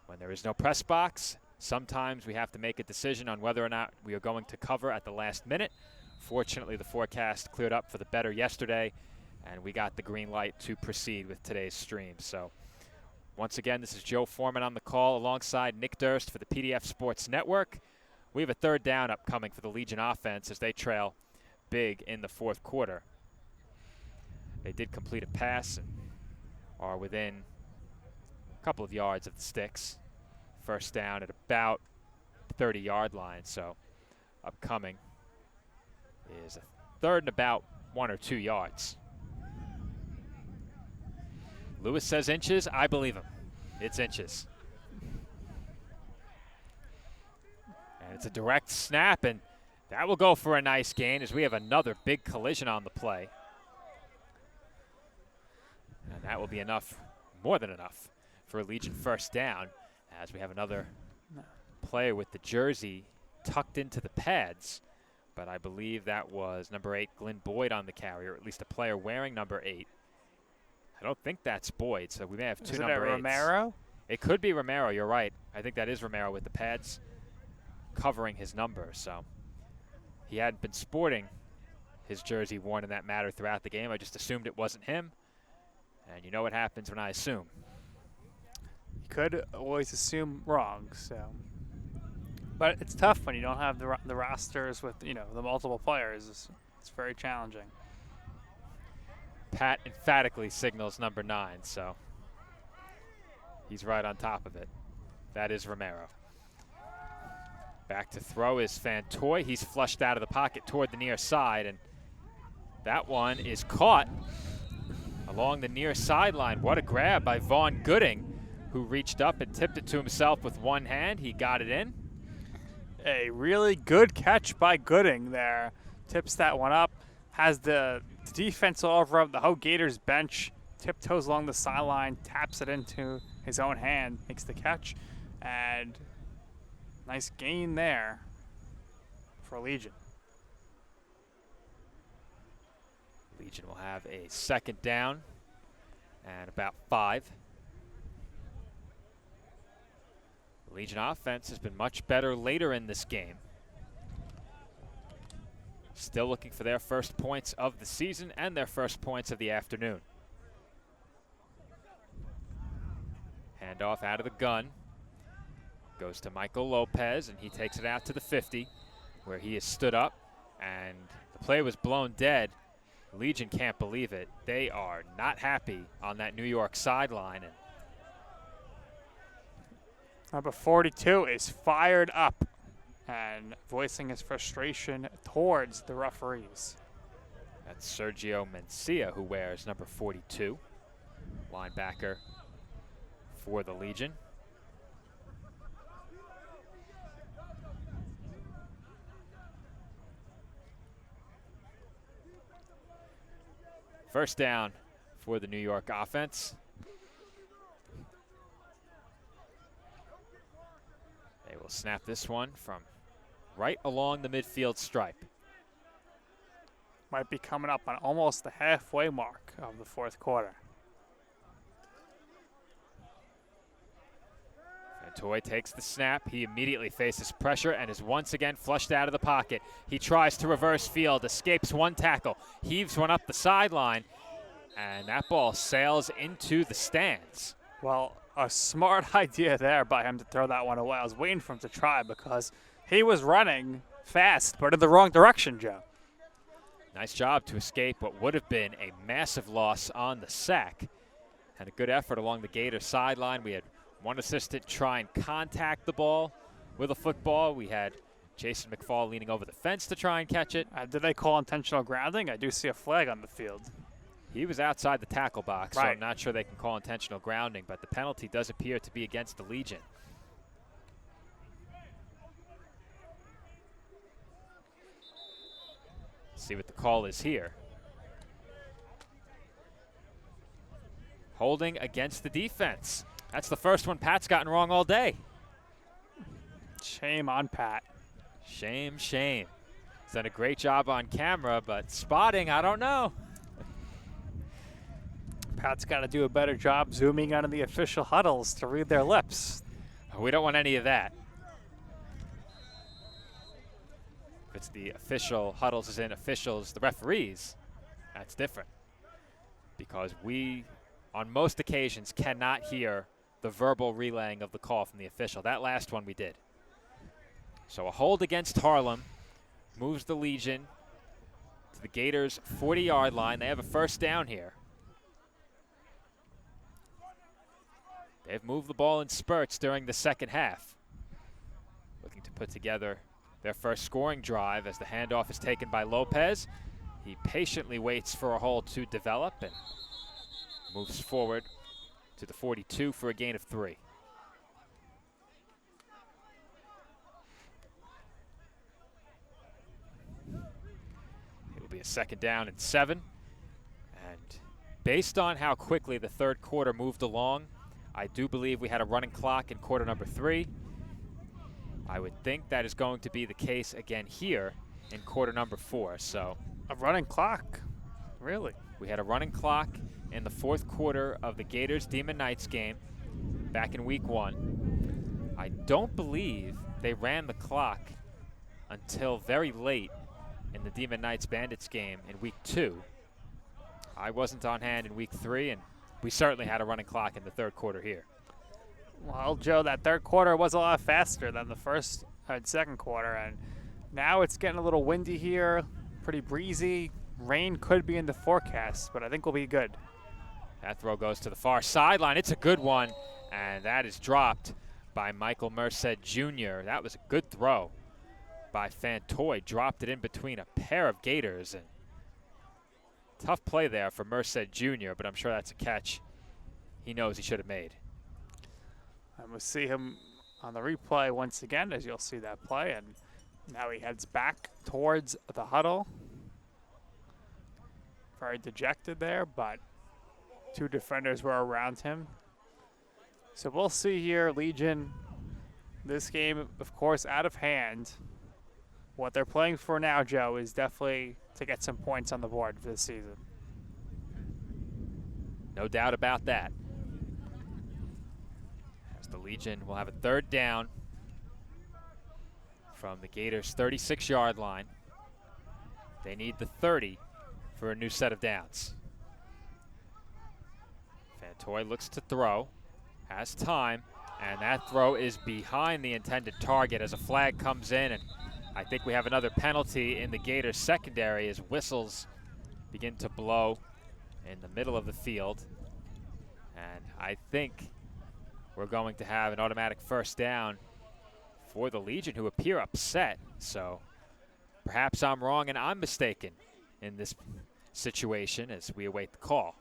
when there is no press box, sometimes we have to make a decision on whether or not we are going to cover at the last minute. Fortunately, the forecast cleared up for the better yesterday, and we got the green light to proceed with today's stream. So once again, this is Joe Foreman on the call alongside Nick Durst for the PDF Sports Network. We have a third down upcoming for the Legion offense as they trail big in the fourth quarter. They did complete a pass and are within a couple of yards of the sticks. First down at about the 30-yard line, so upcoming is a third and about 1 or 2 yards. Lewis says inches. I believe him. It's inches. And it's a direct snap, and that will go for a nice gain as we have another big collision on the play. And that will be enough, more than enough, for a Legion first down as we have another player with the jersey tucked into the pads. But I believe that was number 8, Glenn Boyd on the carry, or at least a player wearing number 8. I don't think that's Boyd, so we may have two number 8s. Romero? It could be Romero, you're right. I think that is Romero with the pads covering his number. So he hadn't been sporting his jersey worn in that matter throughout the game. I just assumed it wasn't him. And you know what happens when I assume. You could always assume wrong, so. But it's tough when you don't have the rosters with, the multiple players. It's very challenging. Pat emphatically signals number 9, so he's right on top of it. That is Romero. Back to throw is Fantoy. He's flushed out of the pocket toward the near side, and that one is caught along the near sideline. What a grab by Vaughn Gooding, who reached up and tipped it to himself with one hand. He got it in. A really good catch by Gooding there. Tips that one up. Has the defense all over him. The whole Gators bench tiptoes along the sideline, taps it into his own hand, makes the catch. And nice gain there for Legion. Legion will have a second down and about 5. The Legion offense has been much better later in this game. Still looking for their first points of the season and their first points of the afternoon. Handoff out of the gun. Goes to Michael Lopez, and he takes it out to the 50, where he is stood up, and the play was blown dead. Legion can't believe it. They are not happy on that New York sideline. And number 42 is fired up and voicing his frustration towards the referees. That's Sergio Mencia, who wears number 42, linebacker for the Legion. First down for the New York offense. They will snap this one from right along the midfield stripe. Might be coming up on almost the halfway mark of the fourth quarter. Fantoy takes the snap. He immediately faces pressure and is once again flushed out of the pocket. He tries to reverse field, escapes one tackle, heaves one up the sideline, and that ball sails into the stands. Well, a smart idea there by him to throw that one away. I was waiting for him to try because he was running fast, but in the wrong direction, Joe. Nice job to escape what would have been a massive loss on the sack. And a good effort along the Gator sideline. We had one assistant try and contact the ball with a football. We had Jason McFall leaning over the fence to try and catch it. Did they call intentional grounding? I do see a flag on the field. He was outside the tackle box, so Right. I'm not sure they can call intentional grounding, but the penalty does appear to be against the Legion. See what the call is here. Holding against the defense. That's the first one Pat's gotten wrong all day. Shame on Pat. Shame, shame. He's done a great job on camera, but spotting, I don't know. Pat's got to do a better job zooming onto the official huddles to read their lips. We don't want any of that. If it's the official huddles as in officials, the referees, that's different. Because we, on most occasions, cannot hear the verbal relaying of the call from the official. That last one we did. So a hold against Harlem moves the Legion to the Gators' 40-yard line. They have a first down here. They've moved the ball in spurts during the second half. Looking to put together their first scoring drive as the handoff is taken by Lopez. He patiently waits for a hole to develop and moves forward to the 42 for a gain of 3. It'll be a second down and 7. And based on how quickly the third quarter moved along, I do believe we had a running clock in quarter number 3. I would think that is going to be the case again here in quarter number 4. So a running clock, really? We had a running clock in the fourth quarter of the Gators Demon Knights game back in week 1. I don't believe they ran the clock until very late in the Demon Knights Bandits game in week 2. I wasn't on hand in week 3, and we certainly had a running clock in the third quarter here. Well, Joe, that third quarter was a lot faster than the first and second quarter, and now it's getting a little windy here, pretty breezy. Rain could be in the forecast, but I think we'll be good. That throw goes to the far sideline. It's a good one, and that is dropped by Michael Merced Jr. That was a good throw by Fantoy. Dropped it in between a pair of Gators, and tough play there for Merced Jr., but I'm sure that's a catch he knows he should have made. And we'll see him on the replay once again, as you'll see that play. And now he heads back towards the huddle. Very dejected there, but 2 defenders were around him. So we'll see here, Legion. This game, of course, out of hand. What they're playing for now, Joe, is definitely to get some points on the board for this season. No doubt about that. As the Legion will have a third down from the Gators' 36-yard line. They need the 30 for a new set of downs. Fantoy looks to throw, has time, and that throw is behind the intended target as a flag comes in, and I think we have another penalty in the Gators secondary as whistles begin to blow in the middle of the field. And I think we're going to have an automatic first down for the Legion, who appear upset. So perhaps I'm wrong and I'm mistaken in this situation as we await the call.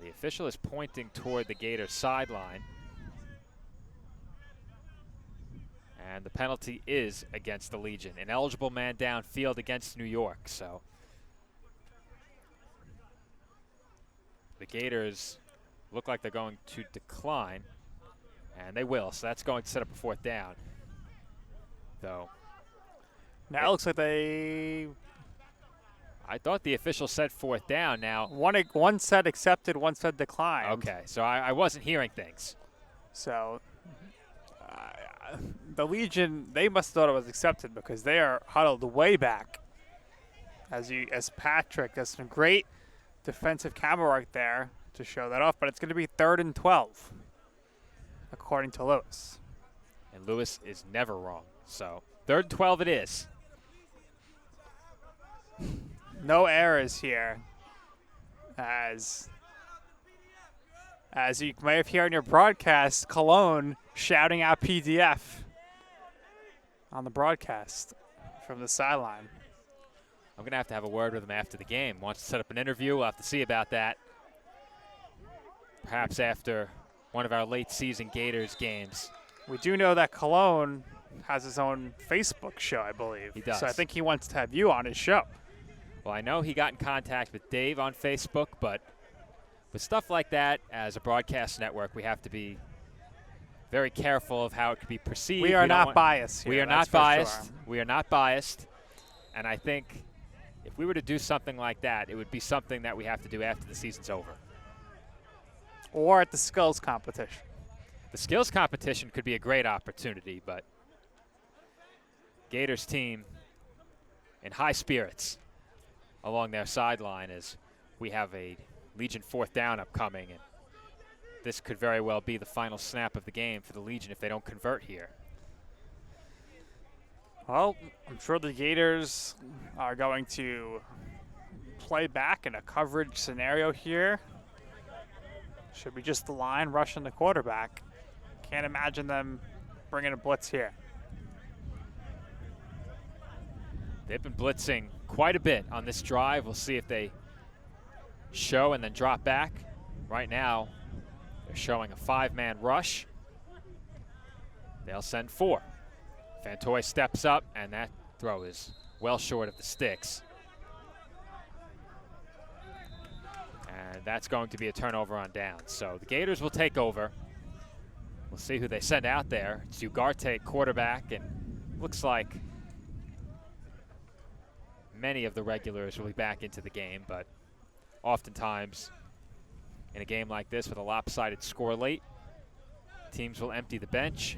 The official is pointing toward the Gators sideline. And the penalty is against the Legion. An eligible man downfield against New York. So the Gators look like they're going to decline. And they will. So that's going to set up a fourth down. Though. Now it looks like they... I thought the official said fourth down. Now one said accepted, one said declined. Okay, so I wasn't hearing things. So the Legion, they must have thought it was accepted because they are huddled way back. As Patrick does some great defensive camera work there to show that off, but it's going to be 3rd and 12, according to Lewis. And Lewis is never wrong. So 3rd and 12 it is. No errors here, as you may have heard in your broadcast, Cologne shouting out PDF on the broadcast from the sideline. I'm going to have a word with him after the game. Wants to set up an interview. We'll have to see about that. Perhaps after one of our late season Gators games. We do know that Cologne has his own Facebook show, I believe. He does. So I think he wants to have you on his show. Well, I know he got in contact with Dave on Facebook, but with stuff like that, as a broadcast network, we have to be very careful of how it could be perceived. We are not biased here. We are not biased. We are not biased. And I think if we were to do something like that, it would be something that we have to do after the season's over. Or at the skills competition. The skills competition could be a great opportunity, but Gators team in high spirits along their sideline as we have a Legion 4th down upcoming, and this could very well be the final snap of the game for the Legion if they don't convert here. Well, I'm sure the Gators are going to play back in a coverage scenario here. Should be just the line rushing the quarterback. Can't imagine them bringing a blitz here. They've been blitzing quite a bit on this drive. We'll see if they show and then drop back. Right now, they're showing a 5-man rush. They'll send 4. Fantoy steps up, and that throw is well short of the sticks. And that's going to be a turnover on downs. So the Gators will take over. We'll see who they send out there. It's Ugarte, quarterback, and looks like many of the regulars will be back into the game, but oftentimes in a game like this with a lopsided score late, teams will empty the bench.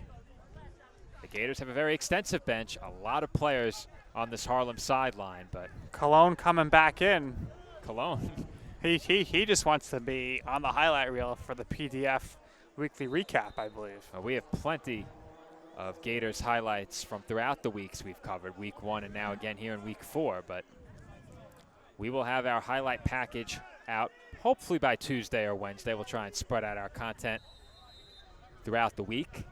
The Gators have a very extensive bench, a lot of players on this Harlem sideline, but Cologne coming back in. Cologne. He just wants to be on the highlight reel for the PDF weekly recap, I believe. We have plenty of Gators highlights from throughout the weeks we've covered, week 1 and now again here in week 4, but we will have our highlight package out hopefully by Tuesday or Wednesday. We'll try and spread out our content throughout the week.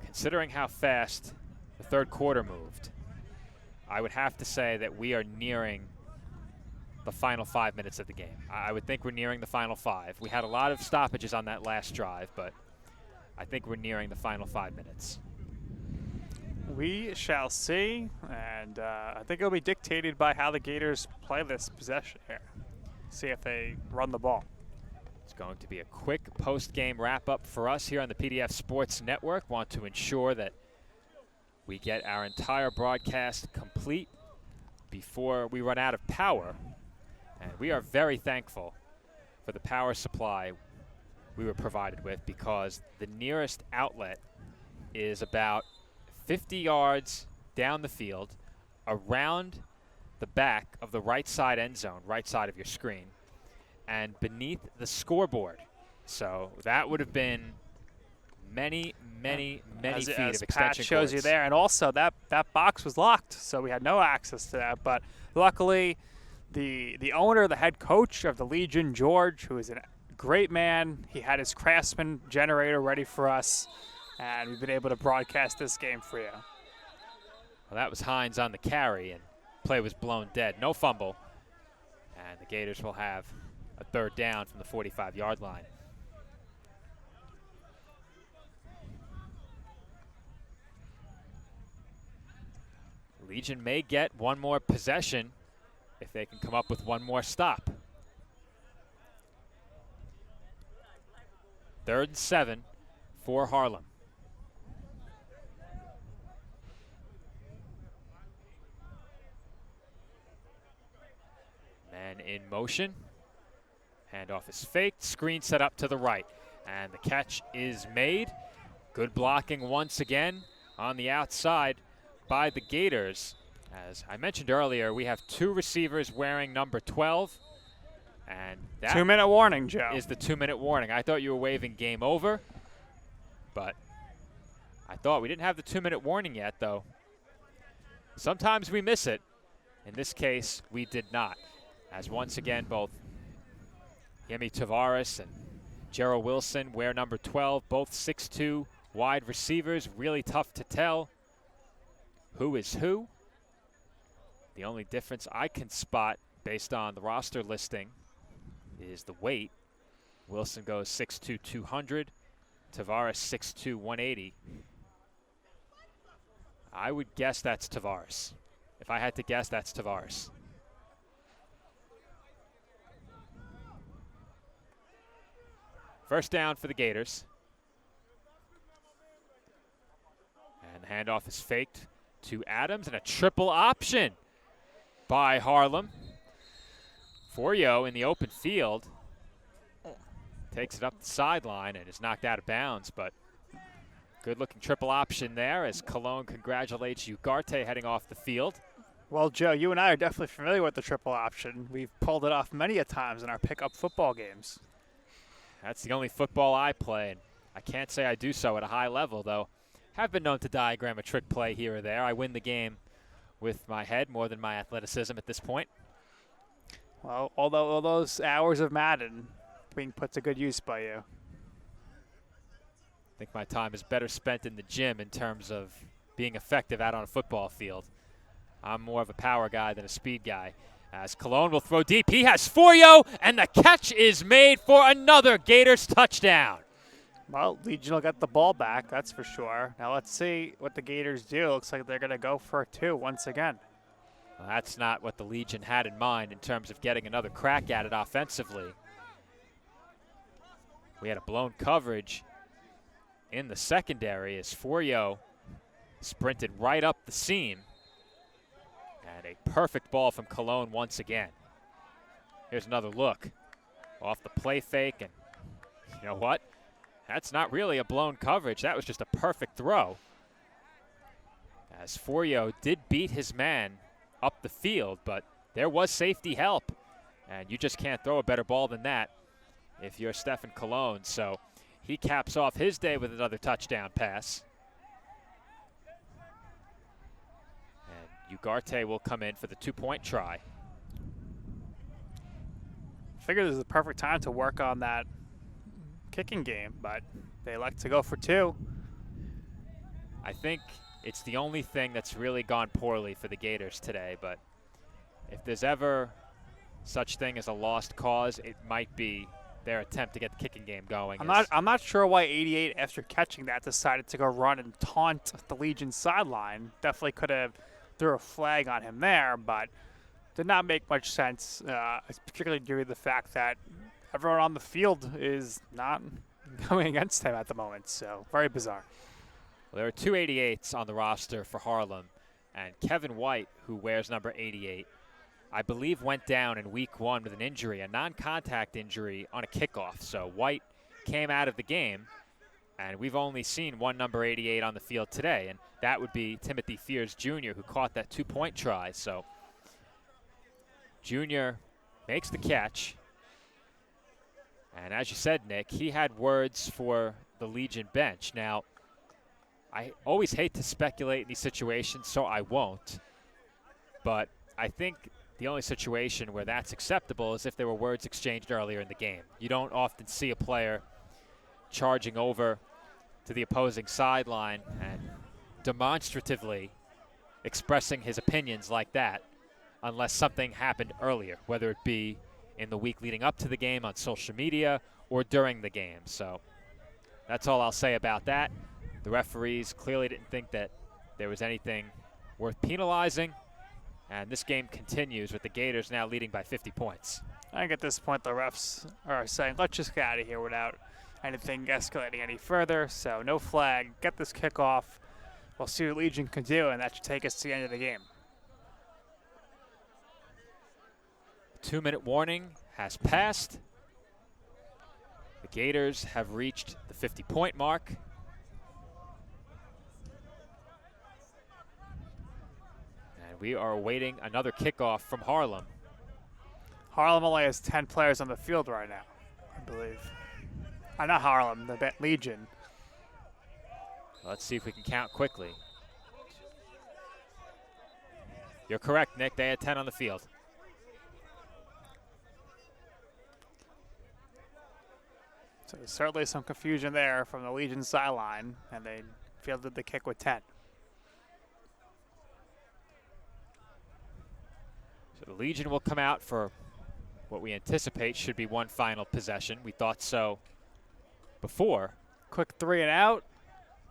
Considering how fast the third quarter moved, I would have to say that we are nearing the final 5 minutes of the game. I would think we're nearing the final 5. We had a lot of stoppages on that last drive, but I think we're nearing the final 5 minutes. We shall see, and I think it'll be dictated by how the Gators play this possession here. See if they run the ball. It's going to be a quick post-game wrap-up for us here on the PDF Sports Network. Want to ensure that we get our entire broadcast complete before we run out of power. And we are very thankful for the power supply we were provided with, because the nearest outlet is about 50 yards down the field around the back of the right side end zone, right side of your screen, and beneath the scoreboard. So that would have been many feet of extension Pat shows cords. you there, and also that box was locked, so we had no access to that. But luckily, the owner, the head coach of the Legion, George, who is a great man, he had his Craftsman generator ready for us, and we've been able to broadcast this game for you. Well, that was Hines on the carry, and play was blown dead. No fumble, and the Gators will have a third down from the 45-yard line. Legion may get one more possession if they can come up with one more stop. 3rd and 7 for Harlem. Man in motion. Handoff is faked. Screen set up to the right. And the catch is made. Good blocking once again on the outside by the Gators. As I mentioned earlier, we have 2 receivers wearing number 12. And that 2-minute warning, Joe. Is the 2-minute warning. I thought you were waving game over, but I thought we didn't have the 2-minute warning yet, though. Sometimes we miss it. In this case, we did not. As once again, both Yemi Tavares and Gerald Wilson wear number 12, both 6'2", wide receivers, really tough to tell who is who. The only difference I can spot based on the roster listing is the weight. Wilson goes 6'2", 200. Tavares 6'2", 180. I would guess that's Tavares. If I had to guess, that's Tavares. First down for the Gators. And the handoff is faked to Adams, and a triple option by Harlem. Forio in the open field takes it up the sideline and is knocked out of bounds, but good-looking triple option there as Cologne congratulates Ugarte heading off the field. Well, Joe, you and I are definitely familiar with the triple option. We've pulled it off many a times in our pickup football games. That's the only football I play, and I can't say I do so at a high level, though. Have been known to diagram a trick play here or there. I win the game with my head more than my athleticism at this point. Well, although all those hours of Madden being put to good use by you. I think my time is better spent in the gym in terms of being effective out on a football field. I'm more of a power guy than a speed guy. As Cologne will throw deep, he has Forio, and the catch is made for another Gators touchdown. Well, Legion will get the ball back, that's for sure. Now let's see what the Gators do. Looks like they're going to go for a 2 once again. Well, that's not what the Legion had in mind in terms of getting another crack at it offensively. We had a blown coverage in the secondary as Forio sprinted right up the seam. And a perfect ball from Cologne once again. Here's another look off the play fake, and you know what? That's not really a blown coverage. That was just a perfect throw. As Forio did beat his man up the field, but there was safety help. And you just can't throw a better ball than that if you're Stephen Cologne. So he caps off his day with another touchdown pass. And Ugarte will come in for the 2-point try. I figure this is the perfect time to work on that kicking game, but they elect to go for 2. I think it's the only thing that's really gone poorly for the Gators today, but if there's ever such thing as a lost cause, it might be their attempt to get the kicking game going. I'm not sure why 88, after catching that, decided to go run and taunt the Legion sideline. Definitely could have threw a flag on him there, but did not make much sense, particularly due to the fact that everyone on the field is not going against him at the moment, so very bizarre. Well, there are 2 88s on the roster for Harlem, and Kevin White, who wears number 88, I believe went down in week 1 with an injury, a non-contact injury on a kickoff. So White came out of the game, and we've only seen one number 88 on the field today, and that would be Timothy Fears Jr., who caught that 2-point try. So Jr. makes the catch. And as you said, Nick, he had words for the Legion bench. Now, I always hate to speculate in these situations, so I won't. But I think the only situation where that's acceptable is if there were words exchanged earlier in the game. You don't often see a player charging over to the opposing sideline and demonstratively expressing his opinions like that unless something happened earlier, whether it be in the week leading up to the game on social media or during the game. So that's all I'll say about that. The referees clearly didn't think that there was anything worth penalizing. And this game continues with the Gators now leading by 50 points. I think at this point the refs are saying, let's just get out of here without anything escalating any further. So no flag, get this kickoff. We'll see what Legion can do, and that should take us to the end of the game. 2-minute warning has passed. The Gators have reached the 50-point mark. We are awaiting another kickoff from Harlem. Harlem only has 10 players on the field right now, I believe. Not Harlem, the Legion. Let's see if we can count quickly. You're correct, Nick. They had 10 on the field. So there's certainly some confusion there from the Legion sideline, and they fielded the kick with 10. So the Legion will come out for what we anticipate should be one final possession. We thought so before. Quick 3 and out,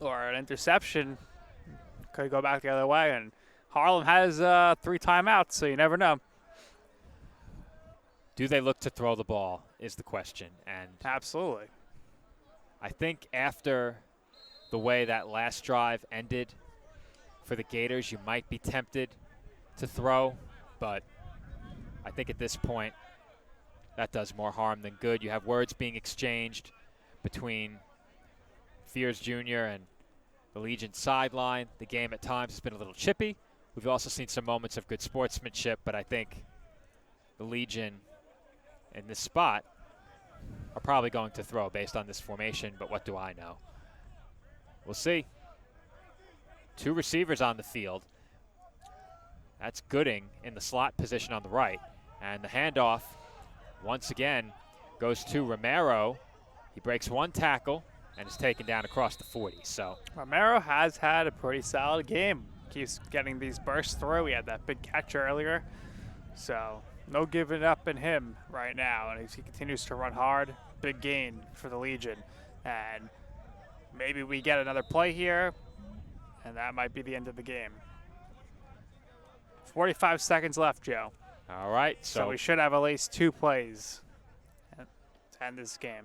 or an interception. Could go back the other way, and Harlem has 3 timeouts, so you never know. Do they look to throw the ball is the question. And absolutely. I think after the way that last drive ended for the Gators, you might be tempted to throw, but I think at this point that does more harm than good. You have words being exchanged between Fears Jr. and the Legion sideline. The game at times has been a little chippy. We've also seen some moments of good sportsmanship, but I think the Legion in this spot are probably going to throw based on this formation, but what do I know? We'll see. 2 receivers on the field. That's Gooding in the slot position on the right. And the handoff, once again, goes to Romero. He breaks 1 tackle and is taken down across the 40. So Romero has had a pretty solid game. Keeps getting these bursts through. He had that big catch earlier. So no giving up in him right now. And he continues to run hard. Big gain for the Legion. And maybe we get another play here, and that might be the end of the game. 45 seconds left, Joe. All right. So we should have at least 2 plays to end this game.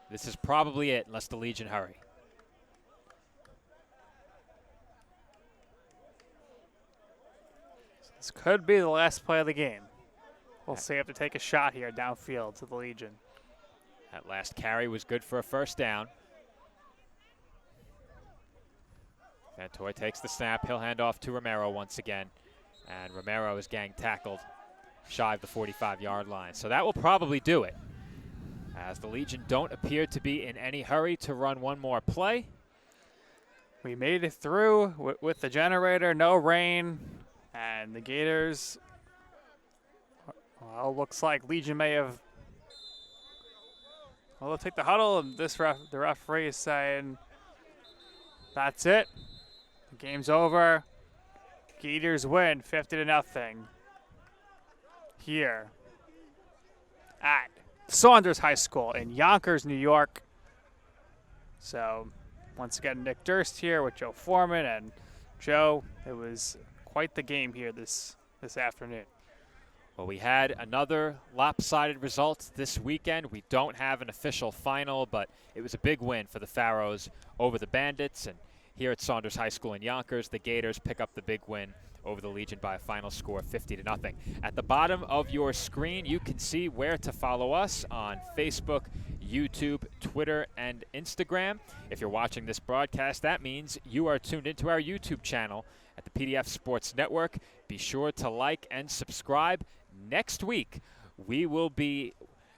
This is probably it, unless the Legion hurry. This could be the last play of the game. We'll see if they take a shot here downfield to the Legion. That last carry was good for a first down. Vantoy takes the snap. He'll hand off to Romero once again. And Romero is gang tackled shy of the 45-yard line. So that will probably do it, as the Legion don't appear to be in any hurry to run one more play. We made it through with the generator, no rain, and the Gators, well, looks like Legion may have, well, they'll take the huddle, and the referee is saying, that's it. The game's over. Gators win 50-0 here at Saunders High School in Yonkers, New York. So once again, Nick Durst here with Joe Foreman, and Joe, it was quite the game here this afternoon. Well, we had another lopsided result this weekend. We don't have an official final, but it was a big win for the Pharaohs over the Bandits. And here at Saunders High School in Yonkers, the Gators pick up the big win over the Legion by a final score of 50-0. At the bottom of your screen, you can see where to follow us on Facebook, YouTube, Twitter, and Instagram. If you're watching this broadcast, that means you are tuned into our YouTube channel at the PDF Sports Network. Be sure to like and subscribe. Next week, we will be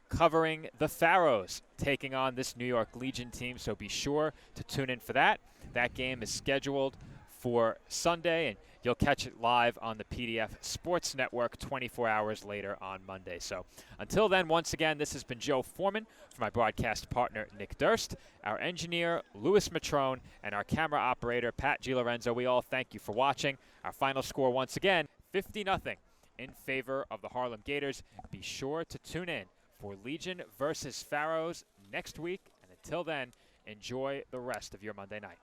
covering the Pharaohs taking on this New York Legion team, so be sure to tune in for that. That game is scheduled for Sunday, and you'll catch it live on the PDF Sports Network 24 hours later on Monday. So until then, once again, this has been Joe Foreman for my broadcast partner, Nick Durst, our engineer, Louis Matrone, and our camera operator, Pat Gilorenzo. We all thank you for watching. Our final score, once again, 50-0 in favor of the Harlem Gators. Be sure to tune in for Legion versus Pharaohs next week. And until then, enjoy the rest of your Monday night.